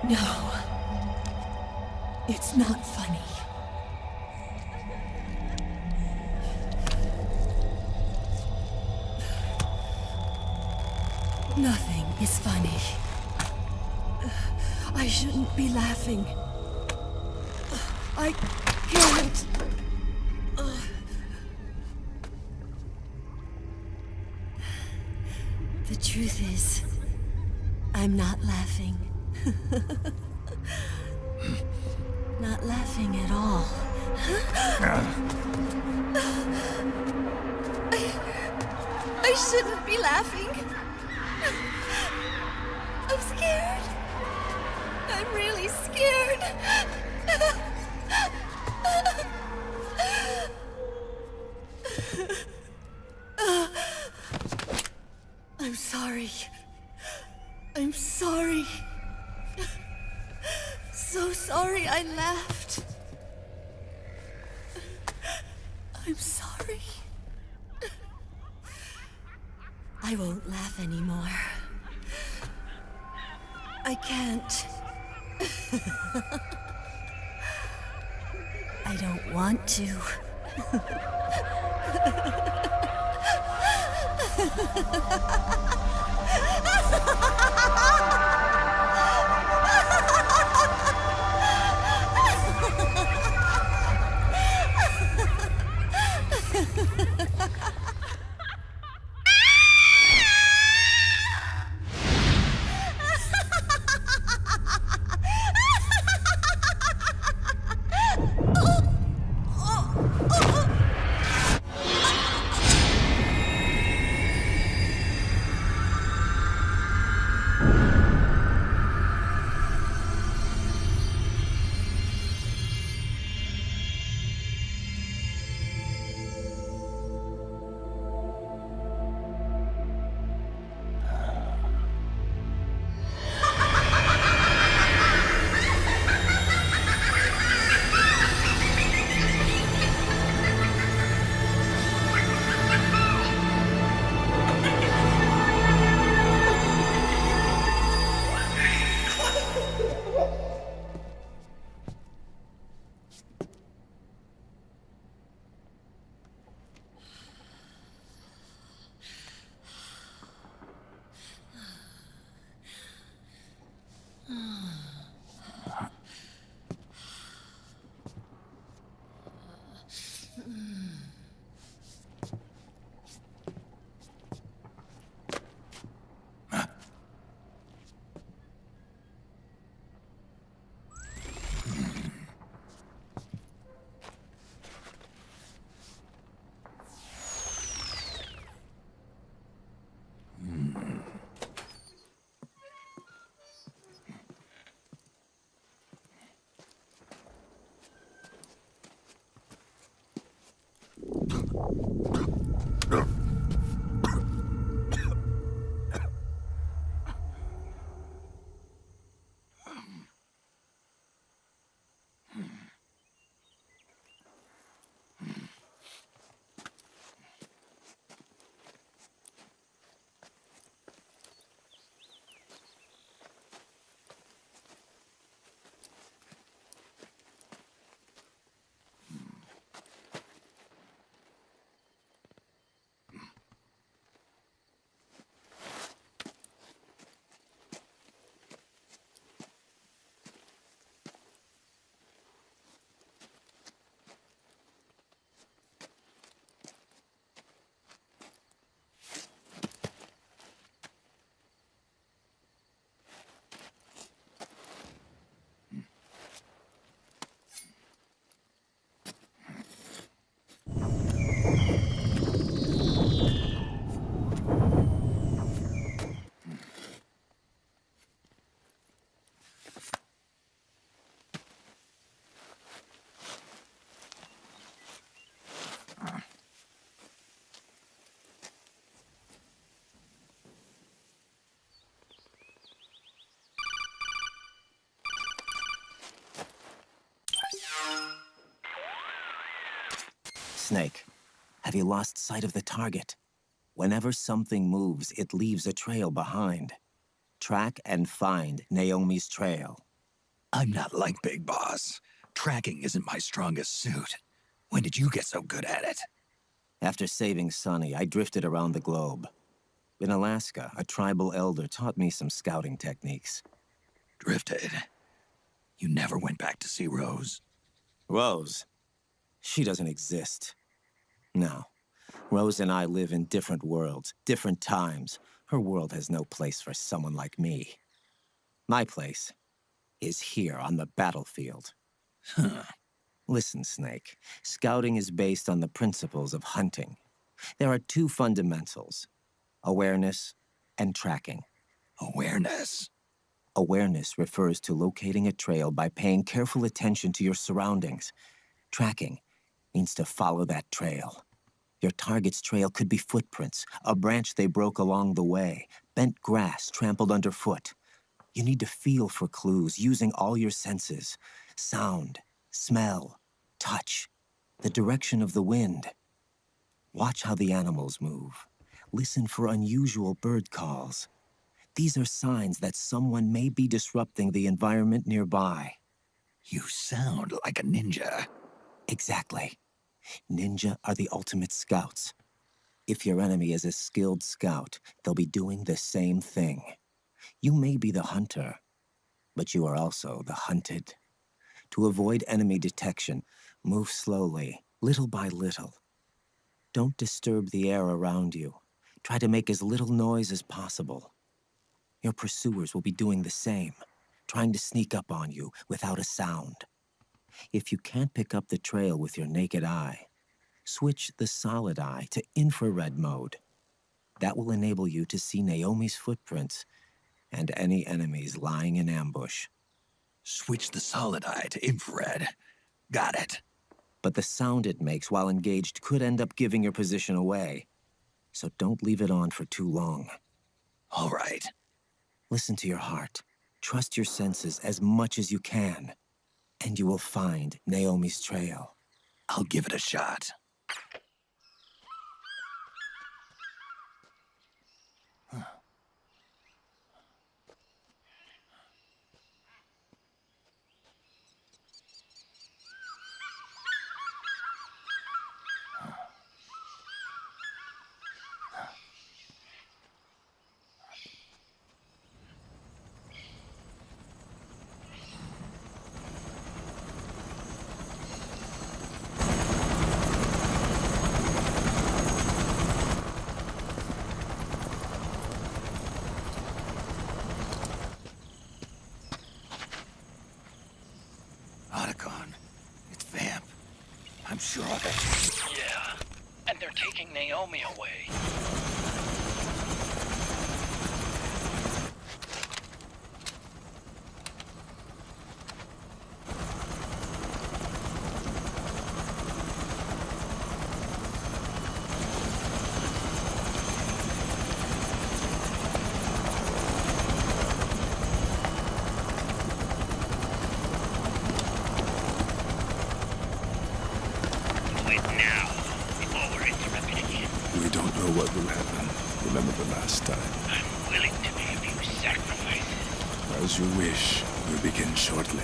No, it's not funny. Nothing is funny. I shouldn't be laughing. I can't. The truth is, I'm not laughing. Not laughing at all. I shouldn't be laughing. I'm scared. I'm really scared. I'm sorry. I'm sorry. So sorry I laughed. I'm sorry. I won't laugh anymore. I can't. I don't want to. Snake, have you lost sight of the target? Whenever something moves, it leaves a trail behind. Track and find Naomi's trail. I'm not like Big Boss. Tracking isn't my strongest suit. When did you get so good at it? After saving Sonny, I drifted around the globe. In Alaska, a tribal elder taught me some scouting techniques. Drifted? You never went back to see Rose? Rose? She doesn't exist. No. Rose and I live in different worlds, different times. Her world has no place for someone like me. My place is here on the battlefield. Huh. Listen, Snake. Scouting is based on the principles of hunting. There are two fundamentals: awareness and tracking. Awareness? Awareness refers to locating a trail by paying careful attention to your surroundings. Tracking means to follow that trail. Your target's trail could be footprints, a branch they broke along the way, bent grass trampled underfoot. You need to feel for clues using all your senses: sound, smell, touch, the direction of the wind. Watch how the animals move. Listen for unusual bird calls. These are signs that someone may be disrupting the environment nearby. You sound like a ninja. Exactly. Ninja are the ultimate scouts. If your enemy is a skilled scout, they'll be doing the same thing. You may be the hunter, but you are also the hunted. To avoid enemy detection, move slowly, little by little. Don't disturb the air around you. Try to make as little noise as possible. Your pursuers will be doing the same, trying to sneak up on you without a sound. If you can't pick up the trail with your naked eye, switch the solid eye to infrared mode. That will enable you to see Naomi's footprints and any enemies lying in ambush. Switch the solid eye to infrared. Got it. But the sound it makes while engaged could end up giving your position away. So don't leave it on for too long. All right. Listen to your heart. Trust your senses as much as you can. And you will find Naomi's trail. I'll give it a shot. Otocon. It's Vamp. I'm sure of it. Yeah. And they're taking Naomi away. What will happen? Remember the last time. I'm willing to make a few sacrifices. As you wish. We'll begin shortly.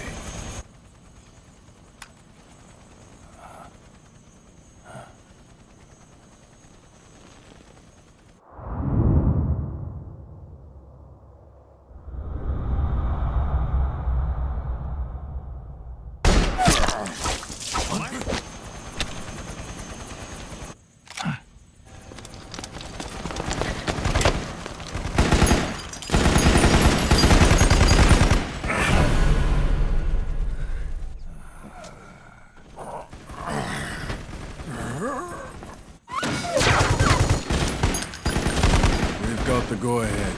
The go-ahead.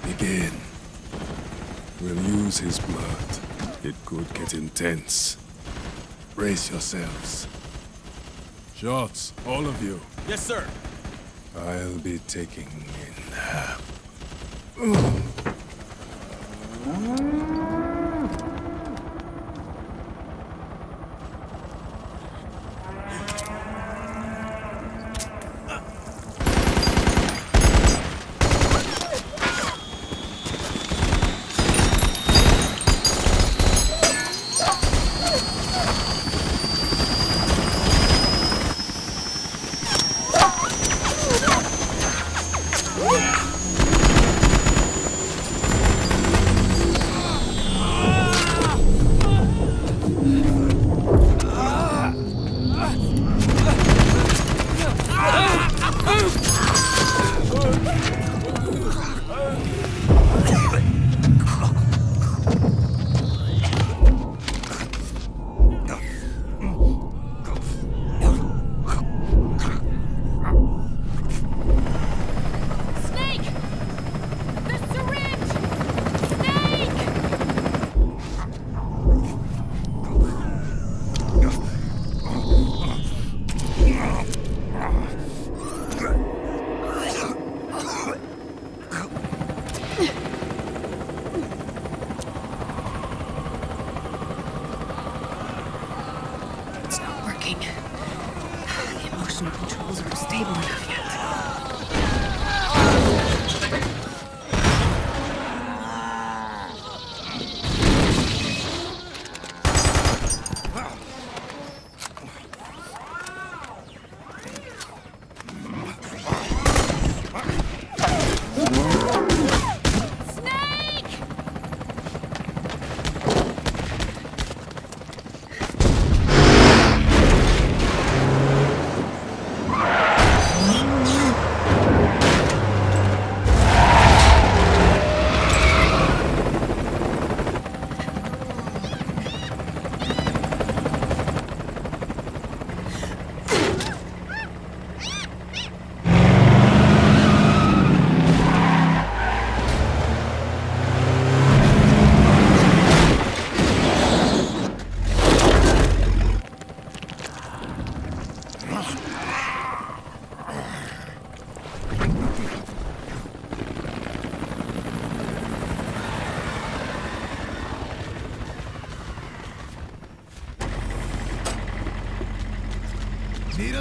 Begin. We'll use his blood. It could get intense. Brace yourselves. Shots, all of you. Yes, sir. I'll be taking in...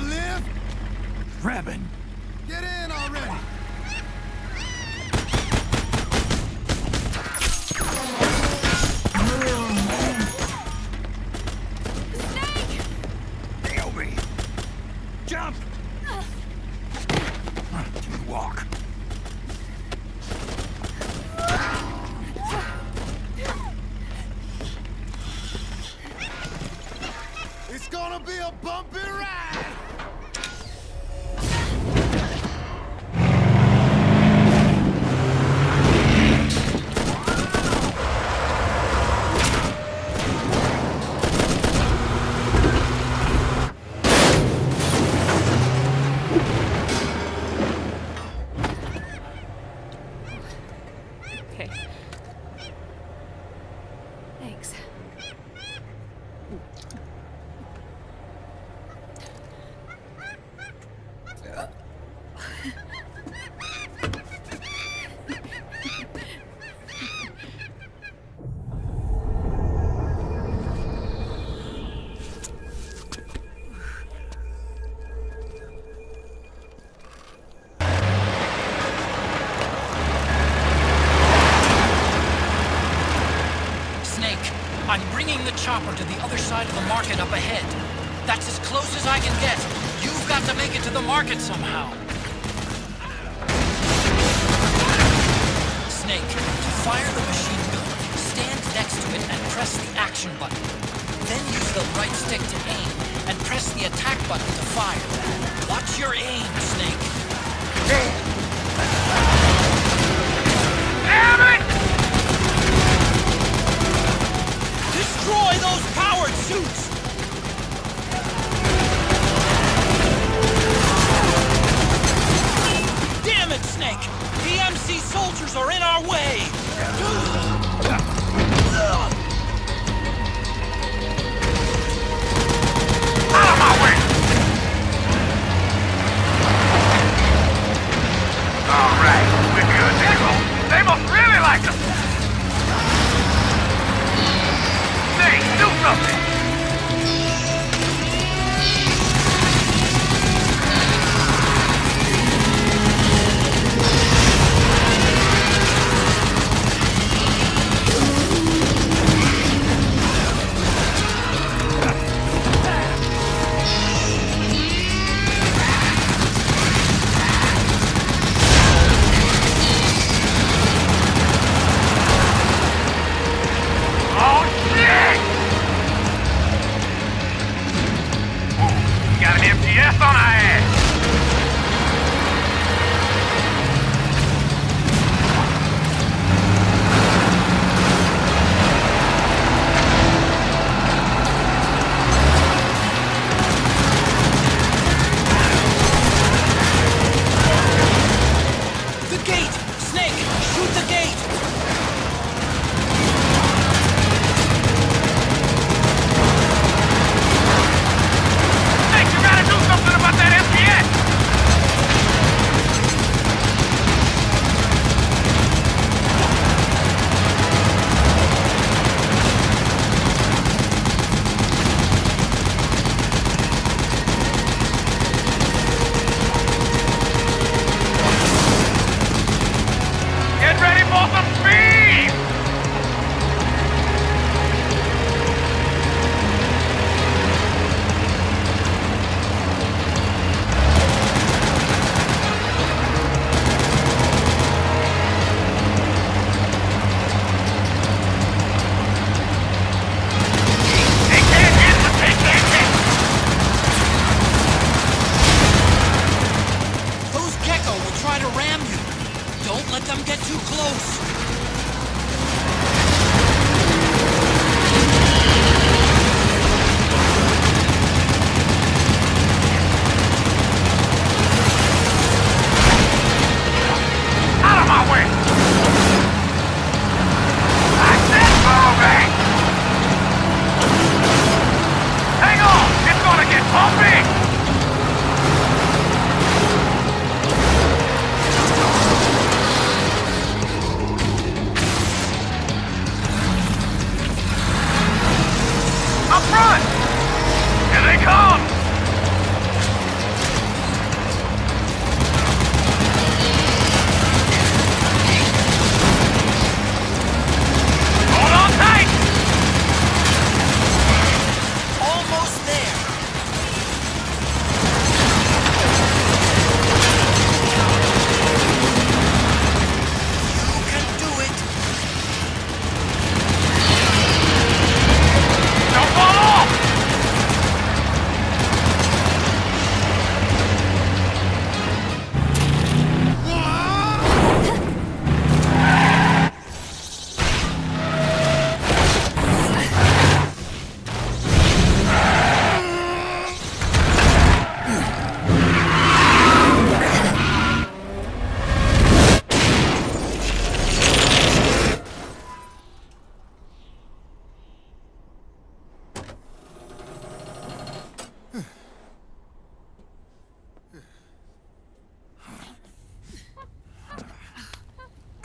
you live? Revan! Get in already! Naomi! Jump! Walk. It's gonna be a bumpy ride! Okay. Thanks. Snake, I'm bringing the chopper to the other side of the market up ahead. That's as close as I can get. You've got to make it to the market somehow. Snake, to fire the machine gun, stand next to it and press the action button. Then use the right stick to aim, and press the attack button to fire. Watch your aim, Snake. Damn it! Destroy those powered suits! Damn it, Snake! PMC soldiers are in our way! Out of my way! Alright, we're good to go. They must really like us! Snake, do something!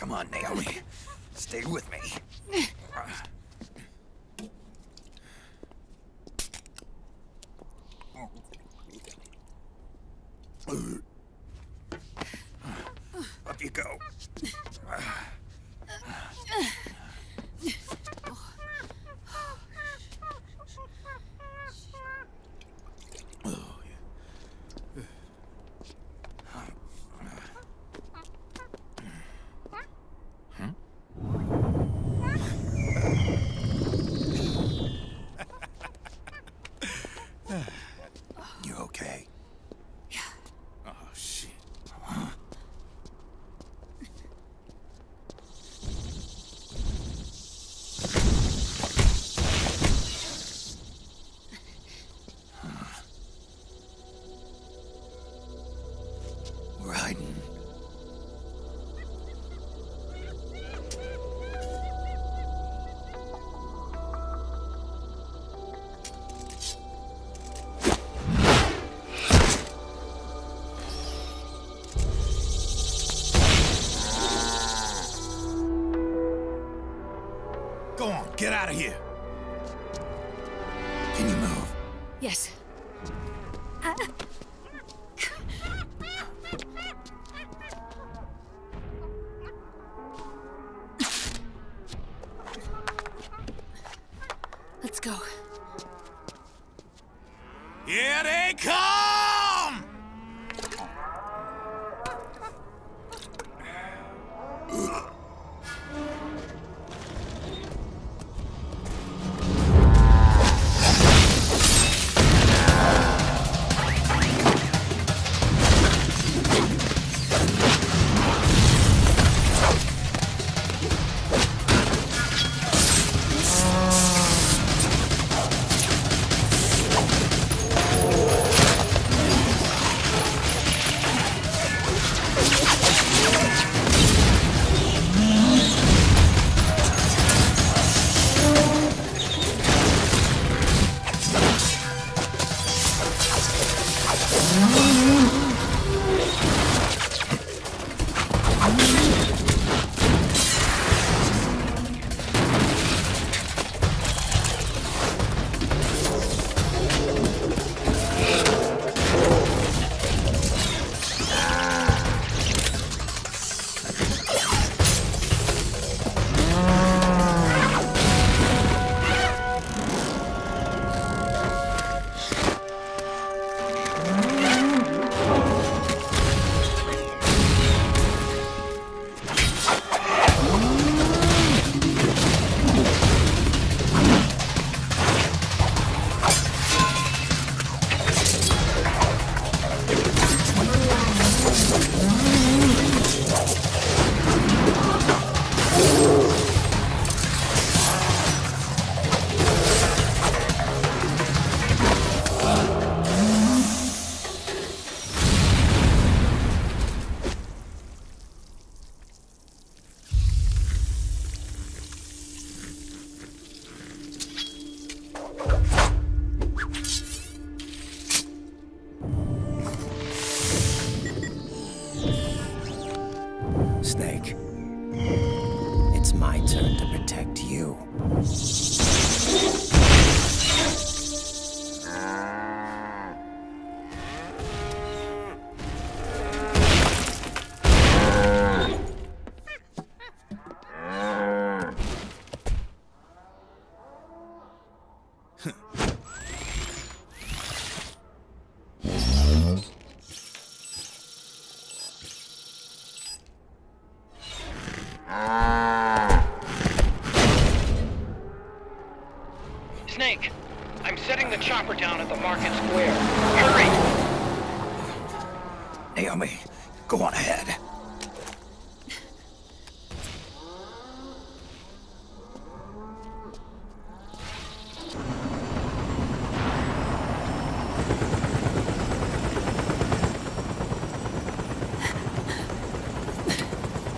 Come on, Naomi. Stay with me. Up you go. You okay? Yeah. Oh, shit. We're hiding. Go on, get out of here. Can you move? Yes. Let's go. Here they come! Snake. It's my turn to protect you. Snake, I'm setting the chopper down at the market square. Hurry! Naomi, go on ahead.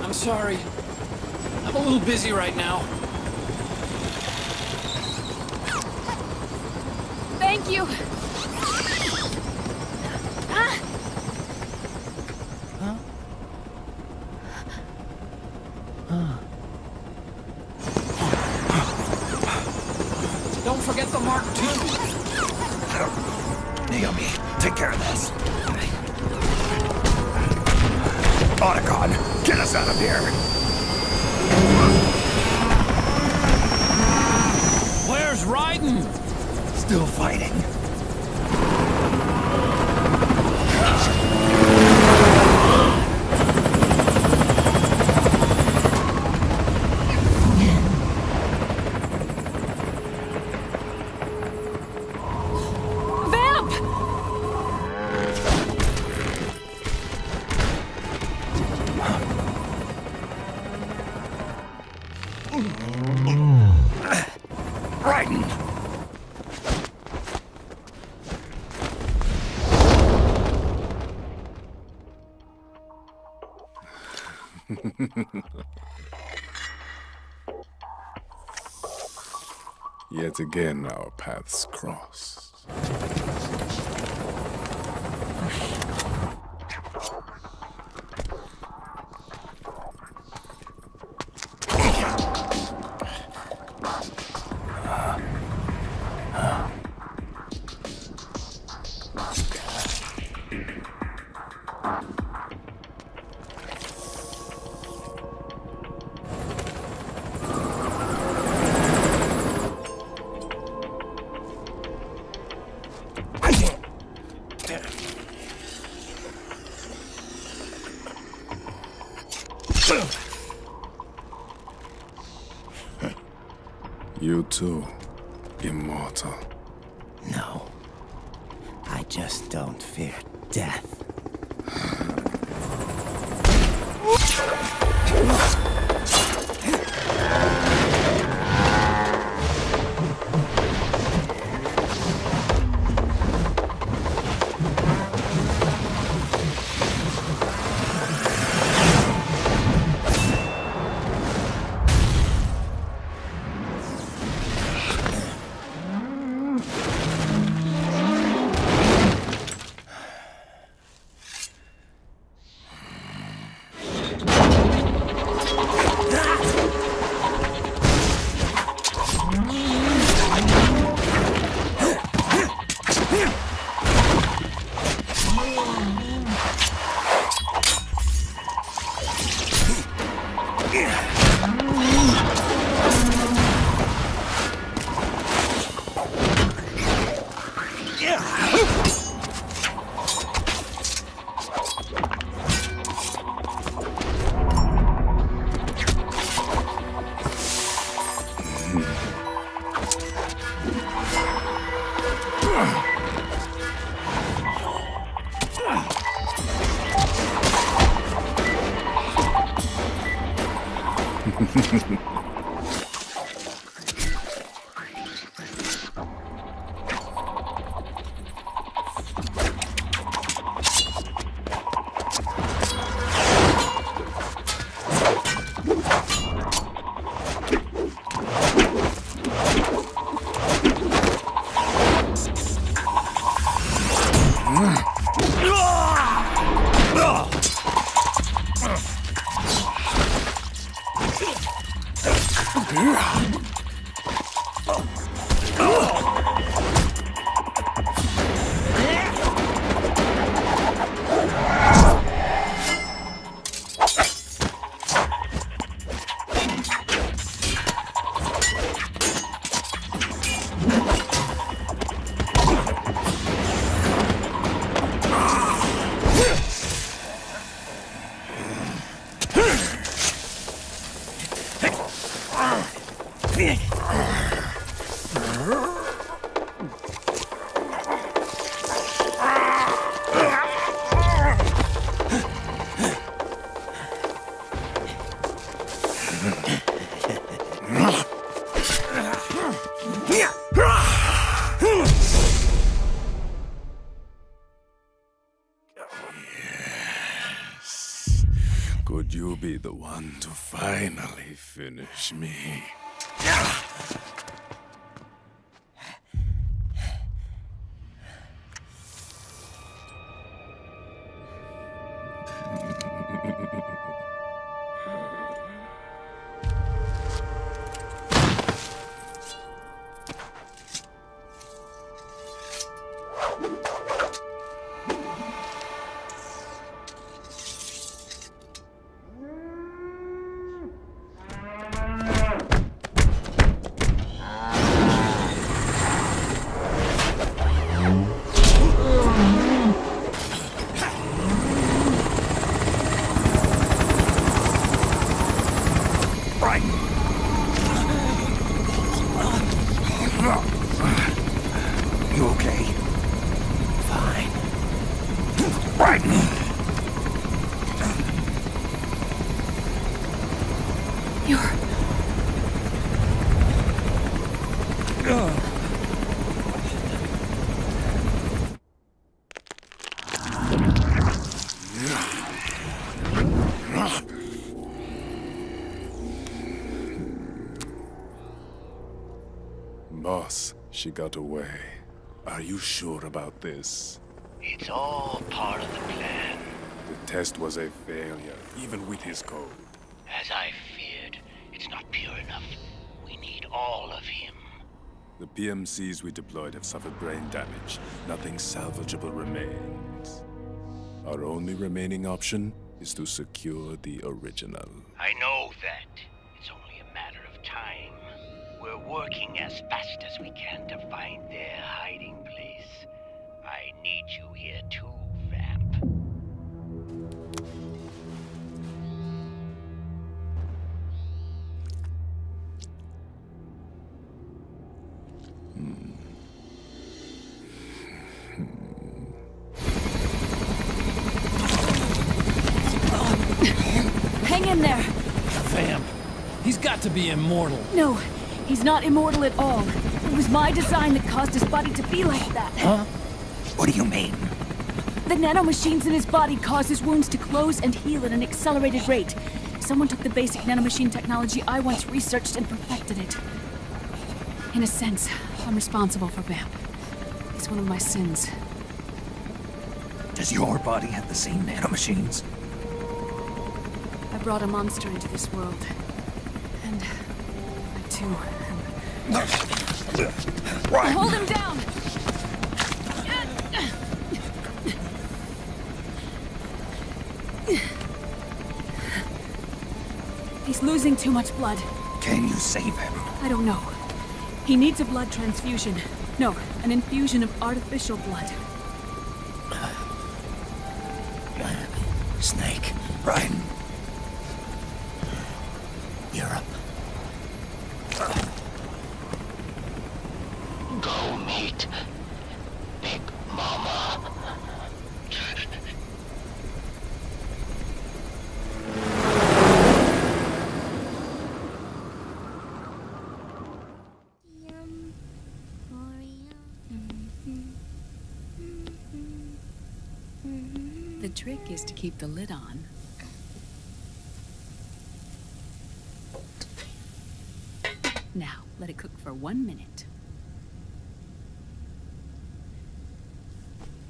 I'm sorry. I'm a little busy right now. Thank you. Don't forget the Mark II. Naomi, take care of this. Otacon, get us out of here. Where's Raiden? Still fighting. Yet again, our paths crossed. You too, immortal. No. I just don't fear death. Could you be the one to finally finish me? Raiden! You okay? Fine. Raiden! Boss, she got away. Are you sure about this? It's all part of the plan. The test was a failure, even with his code. As I feared, it's not pure enough. We need all of him. The PMCs we deployed have suffered brain damage. Nothing salvageable remains. Our only remaining option is to secure the original. I know that. It's only a matter of time. We're working as fast as we can to find their hiding place. I need you here too, Vamp. Hang in there! Vamp. He's got to be immortal. No, he's not immortal at all. It was my design that caused his body to be like that. Huh? What do you mean? The nanomachines in his body cause his wounds to close and heal at an accelerated rate. Someone took the basic nanomachine technology I once researched and perfected it. In a sense, I'm responsible for Vamp. It's one of my sins. Does your body have the same nanomachines? I brought a monster into this world. And I too am... Right. Hold him down! He's losing too much blood. Can you save him? I don't know. He needs a blood transfusion. No, an infusion of artificial blood. Snake. Raiden. You're up. Go meet Big Mama. The trick is to keep the lid on. Now, let it cook for 1 minute.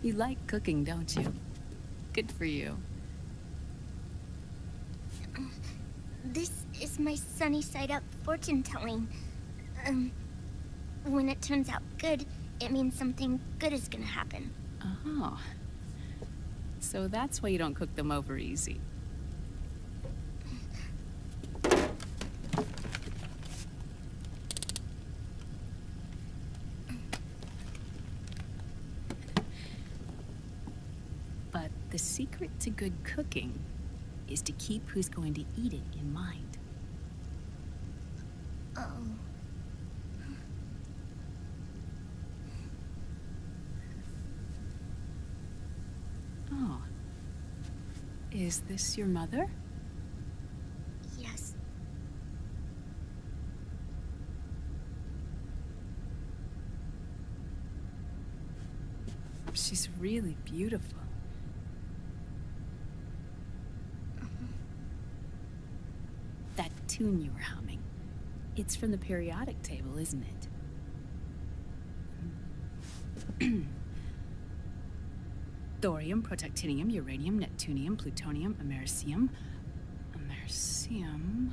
You like cooking, don't you? Good for you. This is my sunny side up fortune telling. When it turns out good, it means something good is gonna happen. Oh. So that's why you don't cook them over easy. But the secret to good cooking is to keep who's going to eat it in mind. Oh. Oh. Is this your mother? Yes. She's really beautiful. That tune you were humming, it's from the periodic table, isn't it? Thorium, protactinium, uranium, neptunium, plutonium, americium. Americium.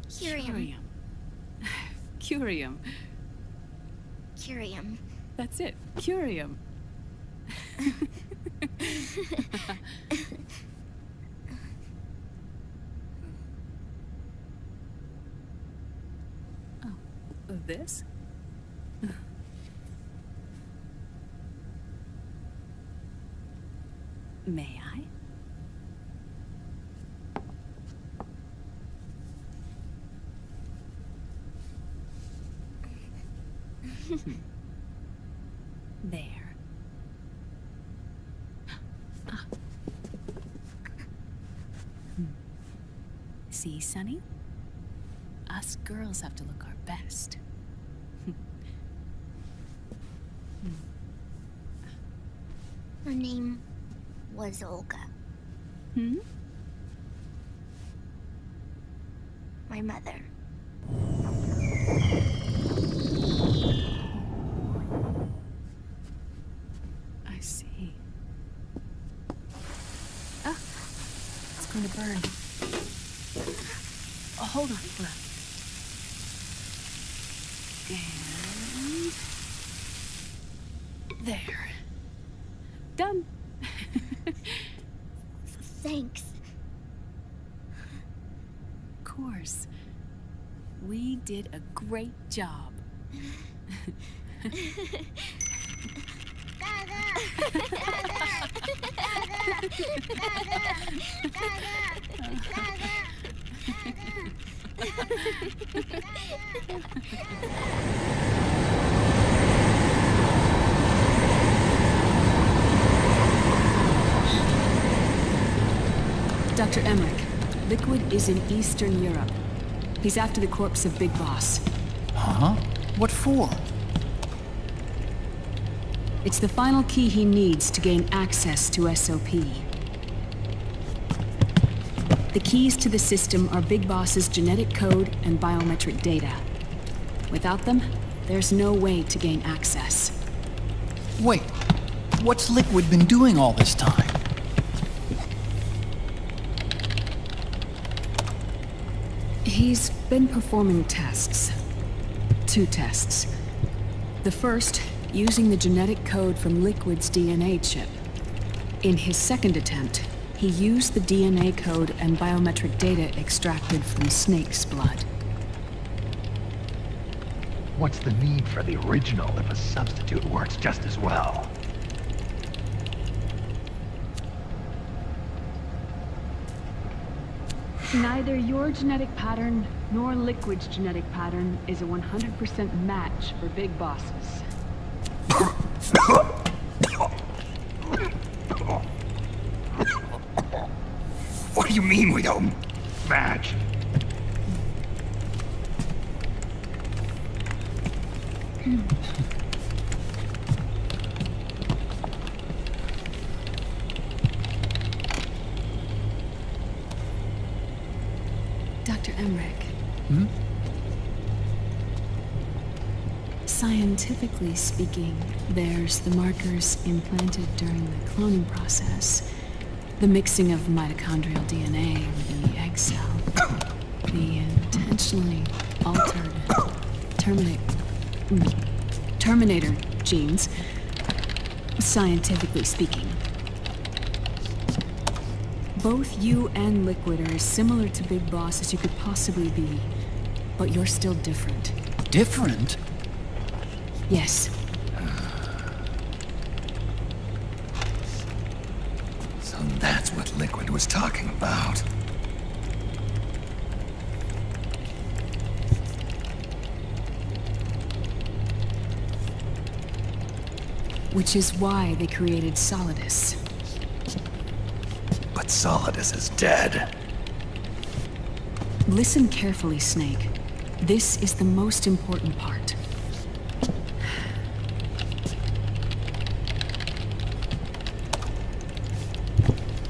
Curium. Curium. Curium. That's it. Curium. Oh, this? May I? There. Ah. See, Sonny? Us girls have to look our best. Her name was Olga. My mother. I see. Ah, it's going to burn. Oh, hold on, hold on. And there. Done. Thanks. Of course. We did a great job. Dr. Emmerich, Liquid is in Eastern Europe. He's after the corpse of Big Boss. Huh? What for? It's the final key he needs to gain access to SOP. The keys to the system are Big Boss's genetic code and biometric data. Without them, there's no way to gain access. Wait, what's Liquid been doing all this time? He's been performing tests. 2 tests. The first, using the genetic code from Liquid's DNA chip. In his second attempt, he used the DNA code and biometric data extracted from Snake's blood. What's the need for the original if a substitute works just as well? Neither your genetic pattern nor Liquid's genetic pattern is a 100% match for Big Bosses. What do you mean we don't match? Dr. Emmerich. Hmm? Scientifically speaking, there's the markers implanted during the cloning process, the mixing of mitochondrial DNA within the egg cell, the intentionally altered Terminator genes, scientifically speaking. Both you and Liquid are as similar to Big Boss as you could possibly be, but you're still different. Different? Yes. So that's what Liquid was talking about. Which is why they created Solidus. But Solidus is dead. Listen carefully, Snake. This is the most important part.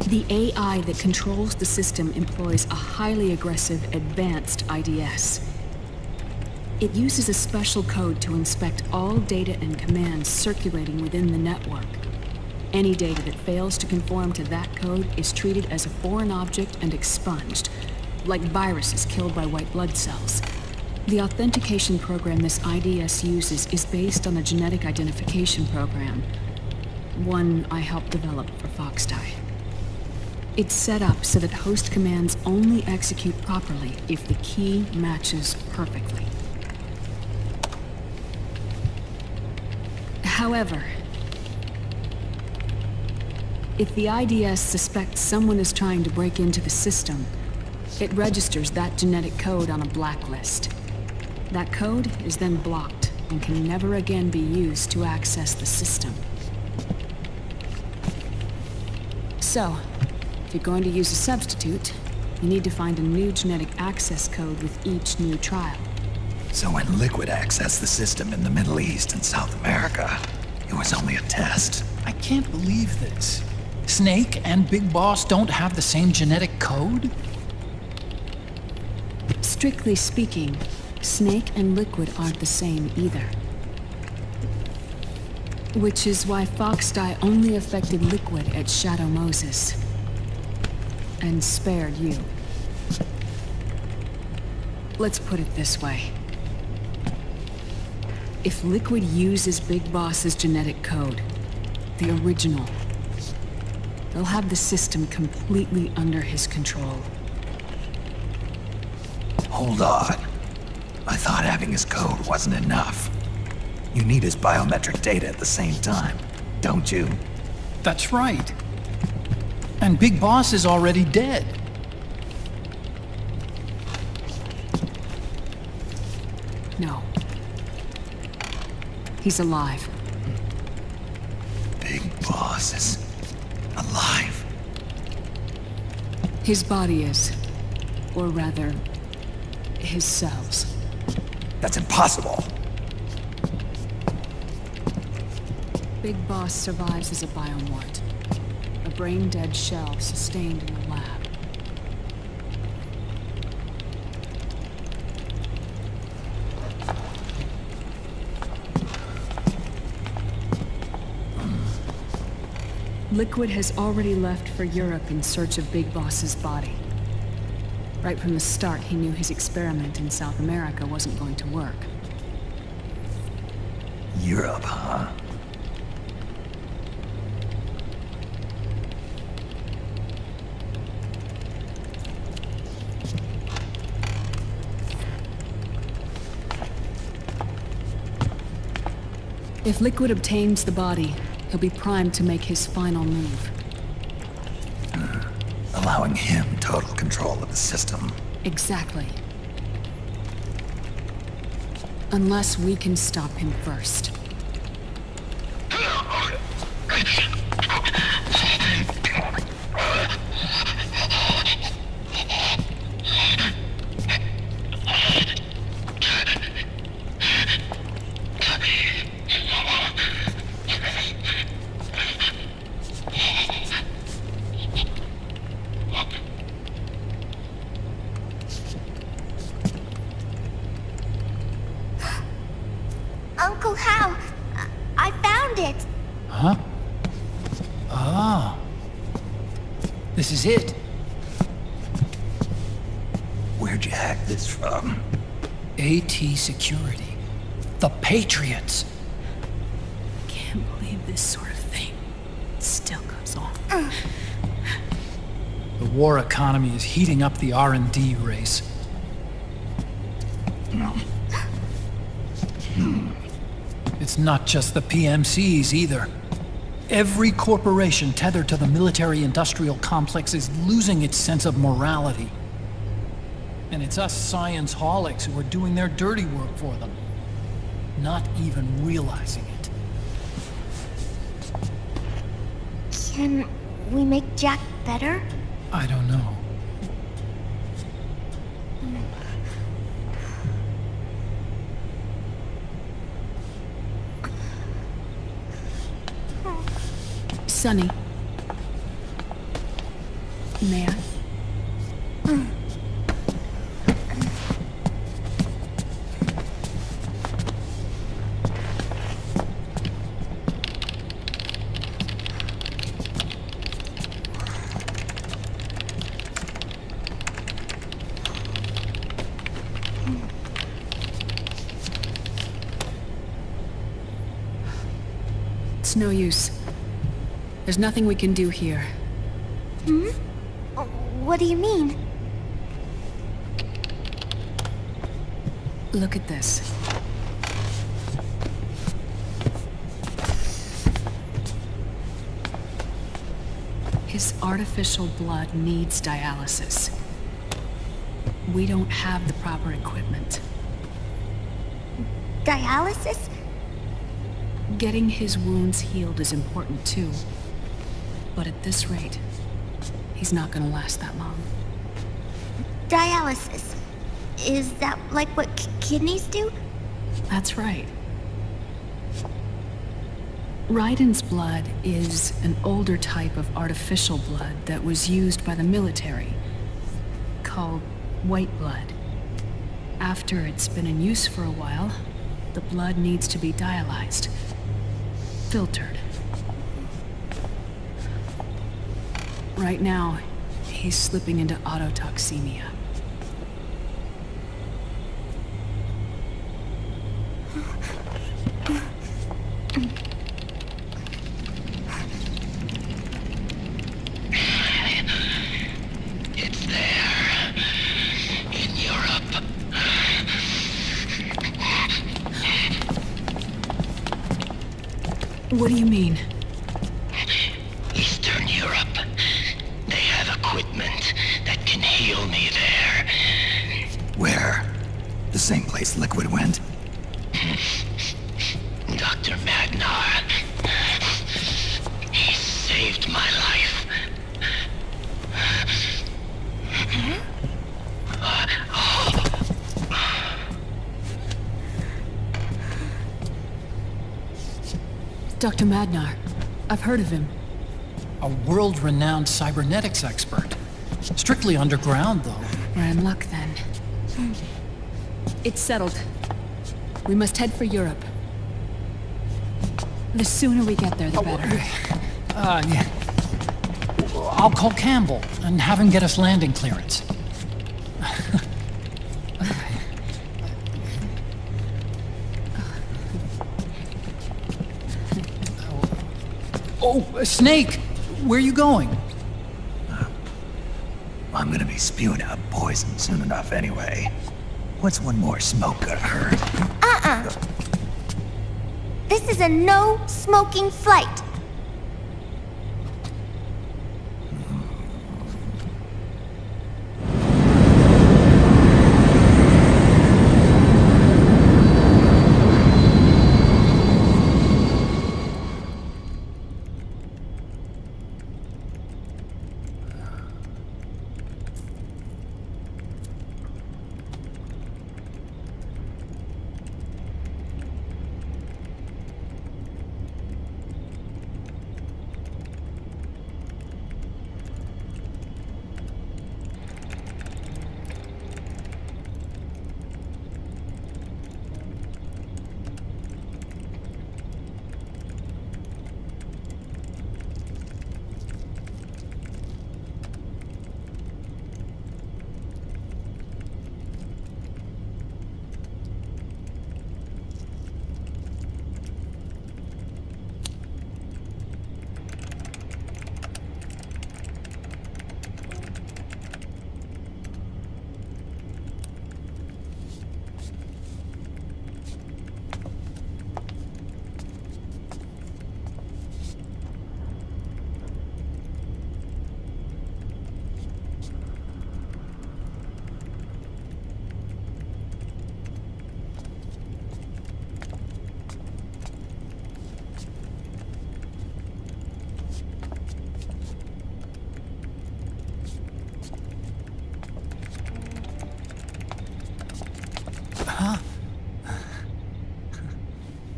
The AI that controls the system employs a highly aggressive, advanced IDS. It uses a special code to inspect all data and commands circulating within the network. Any data that fails to conform to that code is treated as a foreign object and expunged, like viruses killed by white blood cells. The authentication program this IDS uses is based on a genetic identification program, one I helped develop for Foxdie. It's set up so that host commands only execute properly if the key matches perfectly. However, if the IDS suspects someone is trying to break into the system, it registers that genetic code on a blacklist. That code is then blocked and can never again be used to access the system. So, if you're going to use a substitute, you need to find a new genetic access code with each new trial. So when Liquid accessed the system in the Middle East and South America, it was only a test. I can't believe this. Snake and Big Boss don't have the same genetic code? Strictly speaking, Snake and Liquid aren't the same either. Which is why Foxdie only affected Liquid at Shadow Moses. And spared you. Let's put it this way. If Liquid uses Big Boss's genetic code, the original, they'll have the system completely under his control. Hold on. I thought having his code wasn't enough. You need his biometric data at the same time, don't you? That's right. And Big Boss is already dead. No. He's alive. Big Boss is alive. His body is. Or rather, his cells. That's impossible. Big Boss survives as a biomort. A brain-dead shell sustained in the lab. Liquid has already left for Europe in search of Big Boss's body. Right from the start, he knew his experiment in South America wasn't going to work. Europe, huh? If Liquid obtains the body, he'll be primed to make his final move. Allowing him total control of the system. Exactly. Unless we can stop him first. Uncle Hal, I found it. Huh? Ah. This is it. Where'd you hack this from? AT Security. The Patriots. Can't believe this sort of thing still goes on. The war economy is heating up the R&D race. It's not just the PMCs either. Every corporation tethered to the military-industrial complex is losing its sense of morality. And it's us science holics who are doing their dirty work for them, not even realizing it. Can we make Jack better? I don't know. Sonny. May I? It's no use. There's nothing we can do here. Hmm? What do you mean? Look at this. His artificial blood needs dialysis. We don't have the proper equipment. Dialysis? Getting his wounds healed is important too. But at this rate, he's not gonna last that long. Dialysis. Is that like what kidneys do? That's right. Raiden's blood is an older type of artificial blood that was used by the military, called white blood. After it's been in use for a while, the blood needs to be dialyzed, filtered. Right now, he's slipping into autotoxemia. It's there. In Europe. What do you mean? Eastern Europe. They have equipment that can heal me there. Where? The same place Liquid went? Dr. Magnar. He saved my life. Dr. Magnar. I've heard of him. A world-renowned cybernetics expert. Strictly underground, though. We're in luck, then. It's settled. We must head for Europe. The sooner we get there, the better. Yeah. I'll call Campbell and have him get us landing clearance. Oh, Snake! Where are you going? I'm gonna be spewing out poison soon enough anyway. What's one more smoke gonna hurt? This is a no smoking flight.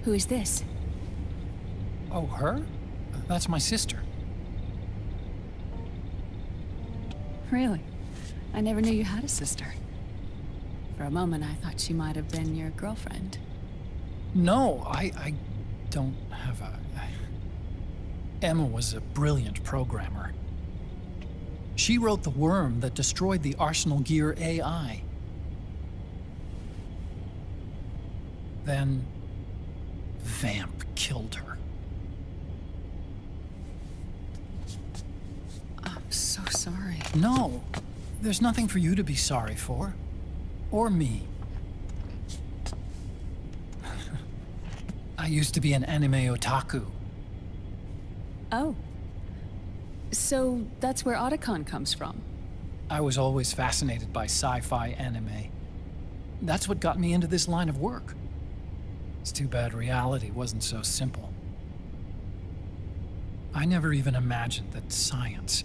Who is this? Oh, her? That's my sister. Really? I never knew you had a sister. For a moment, I thought she might have been your girlfriend. No, I don't have a... Emma was a brilliant programmer. She wrote the worm that destroyed the Arsenal Gear AI. Then... Vamp killed her. I'm so sorry. No, there's nothing for you to be sorry for. Or me. I used to be an anime otaku. Oh. So that's where otocon comes from? I was always fascinated by sci-fi anime. That's what got me into this line of work. It's too bad reality wasn't so simple. I never even imagined that science,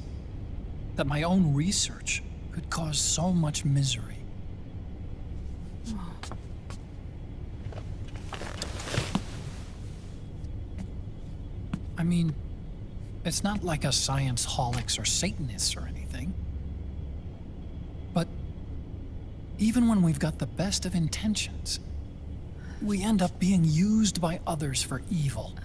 that my own research, could cause so much misery. I mean, it's not like us science holics or Satanists or anything. But even when we've got the best of intentions, we end up being used by others for evil.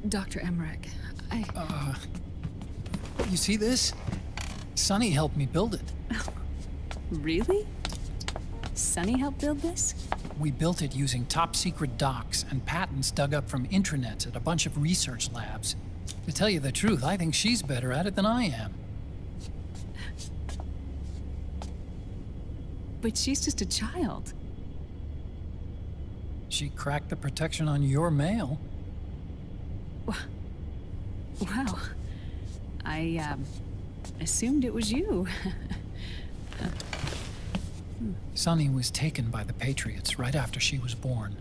Dr. Emmerich, You see this? Sonny helped me build it. Really? Sonny helped build this? We built it using top-secret docs and patents dug up from intranets at a bunch of research labs. To tell you the truth, I think she's better at it than I am. But she's just a child. She cracked the protection on your mail. Wow. I, assumed it was you. Sonny was taken by the Patriots right after she was born.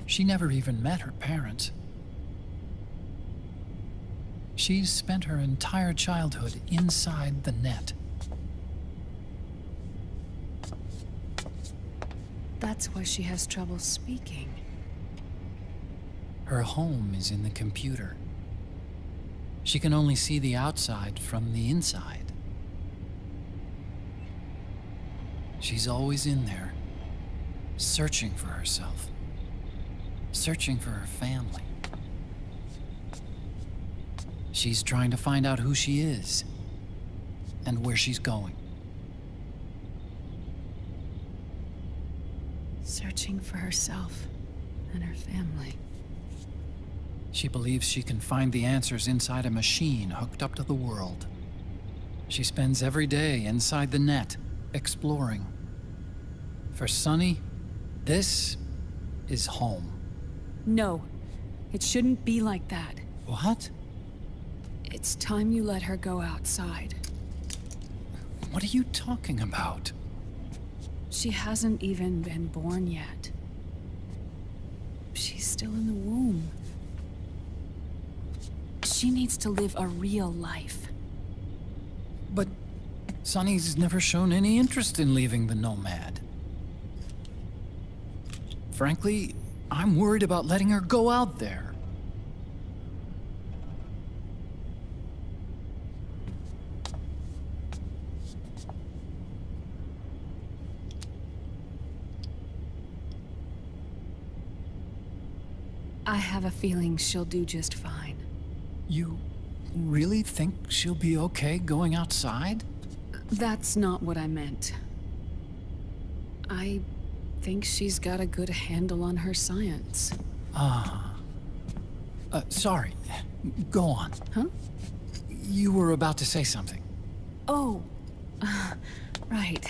She never even met her parents. She's spent her entire childhood inside the net. That's why she has trouble speaking. Her home is in the computer. She can only see the outside from the inside. She's always in there, searching for herself, searching for her family. She's trying to find out who she is and where she's going. Searching for herself and her family. She believes she can find the answers inside a machine hooked up to the world. She spends every day inside the net, exploring. For Sonny, this is home. No, it shouldn't be like that. What? It's time you let her go outside. What are you talking about? She hasn't even been born yet. She's still in the womb. She needs to live a real life. But Sonny's never shown any interest in leaving the Nomad. Frankly, I'm worried about letting her go out there. I have a feeling she'll do just fine. You really think she'll be okay going outside? That's not what I meant. I think she's got a good handle on her science. Sorry. Go on. Huh? You were about to say something. Oh, right.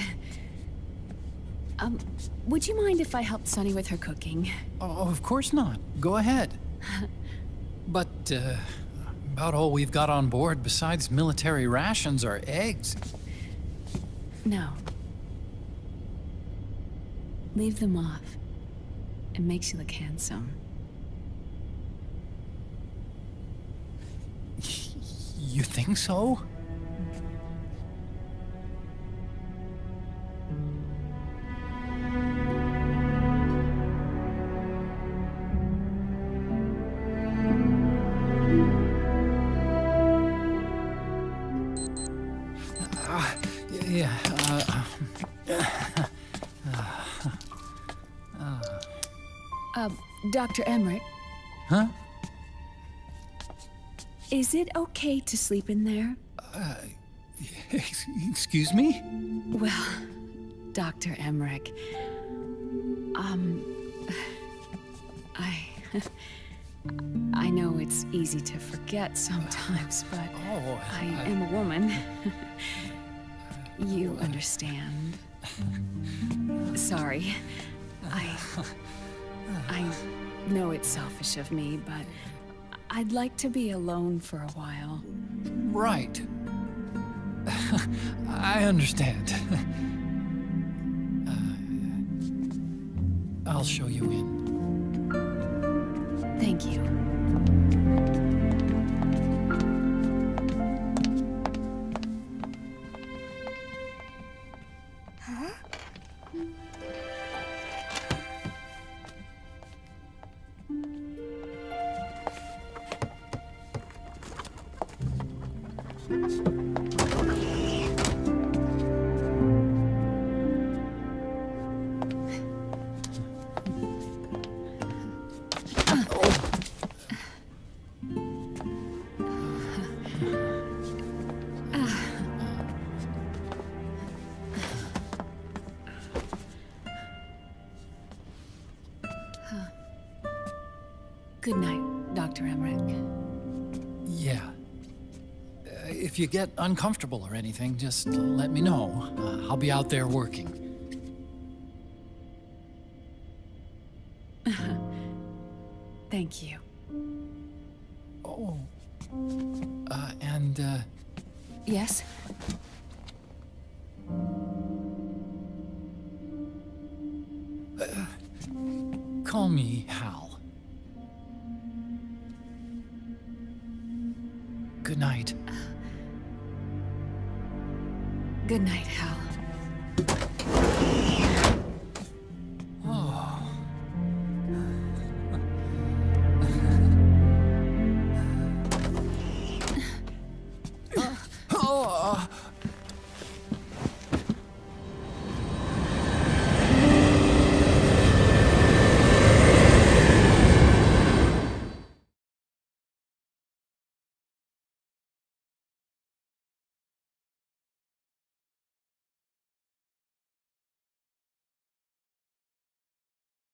Would you mind if I helped Sonny with her cooking? Oh, of course not. Go ahead. But, about all we've got on board besides military rations are eggs. No. Leave them off. It makes you look handsome. You think so? Dr. Emmerich? Huh? Is it okay to sleep in there? Excuse me? Well, Dr. Emmerich, I know it's easy to forget sometimes, but I am a woman. You understand. Sorry. I know it's selfish of me, but I'd like to be alone for a while. Right. I understand. I'll show you in. Thank you. Good night, Dr. Emmerich. Yeah. If you get uncomfortable or anything, just let me know. I'll be out there working. Thank you. Oh. And, Yes? call me Hal. Good night. Good night, Hal.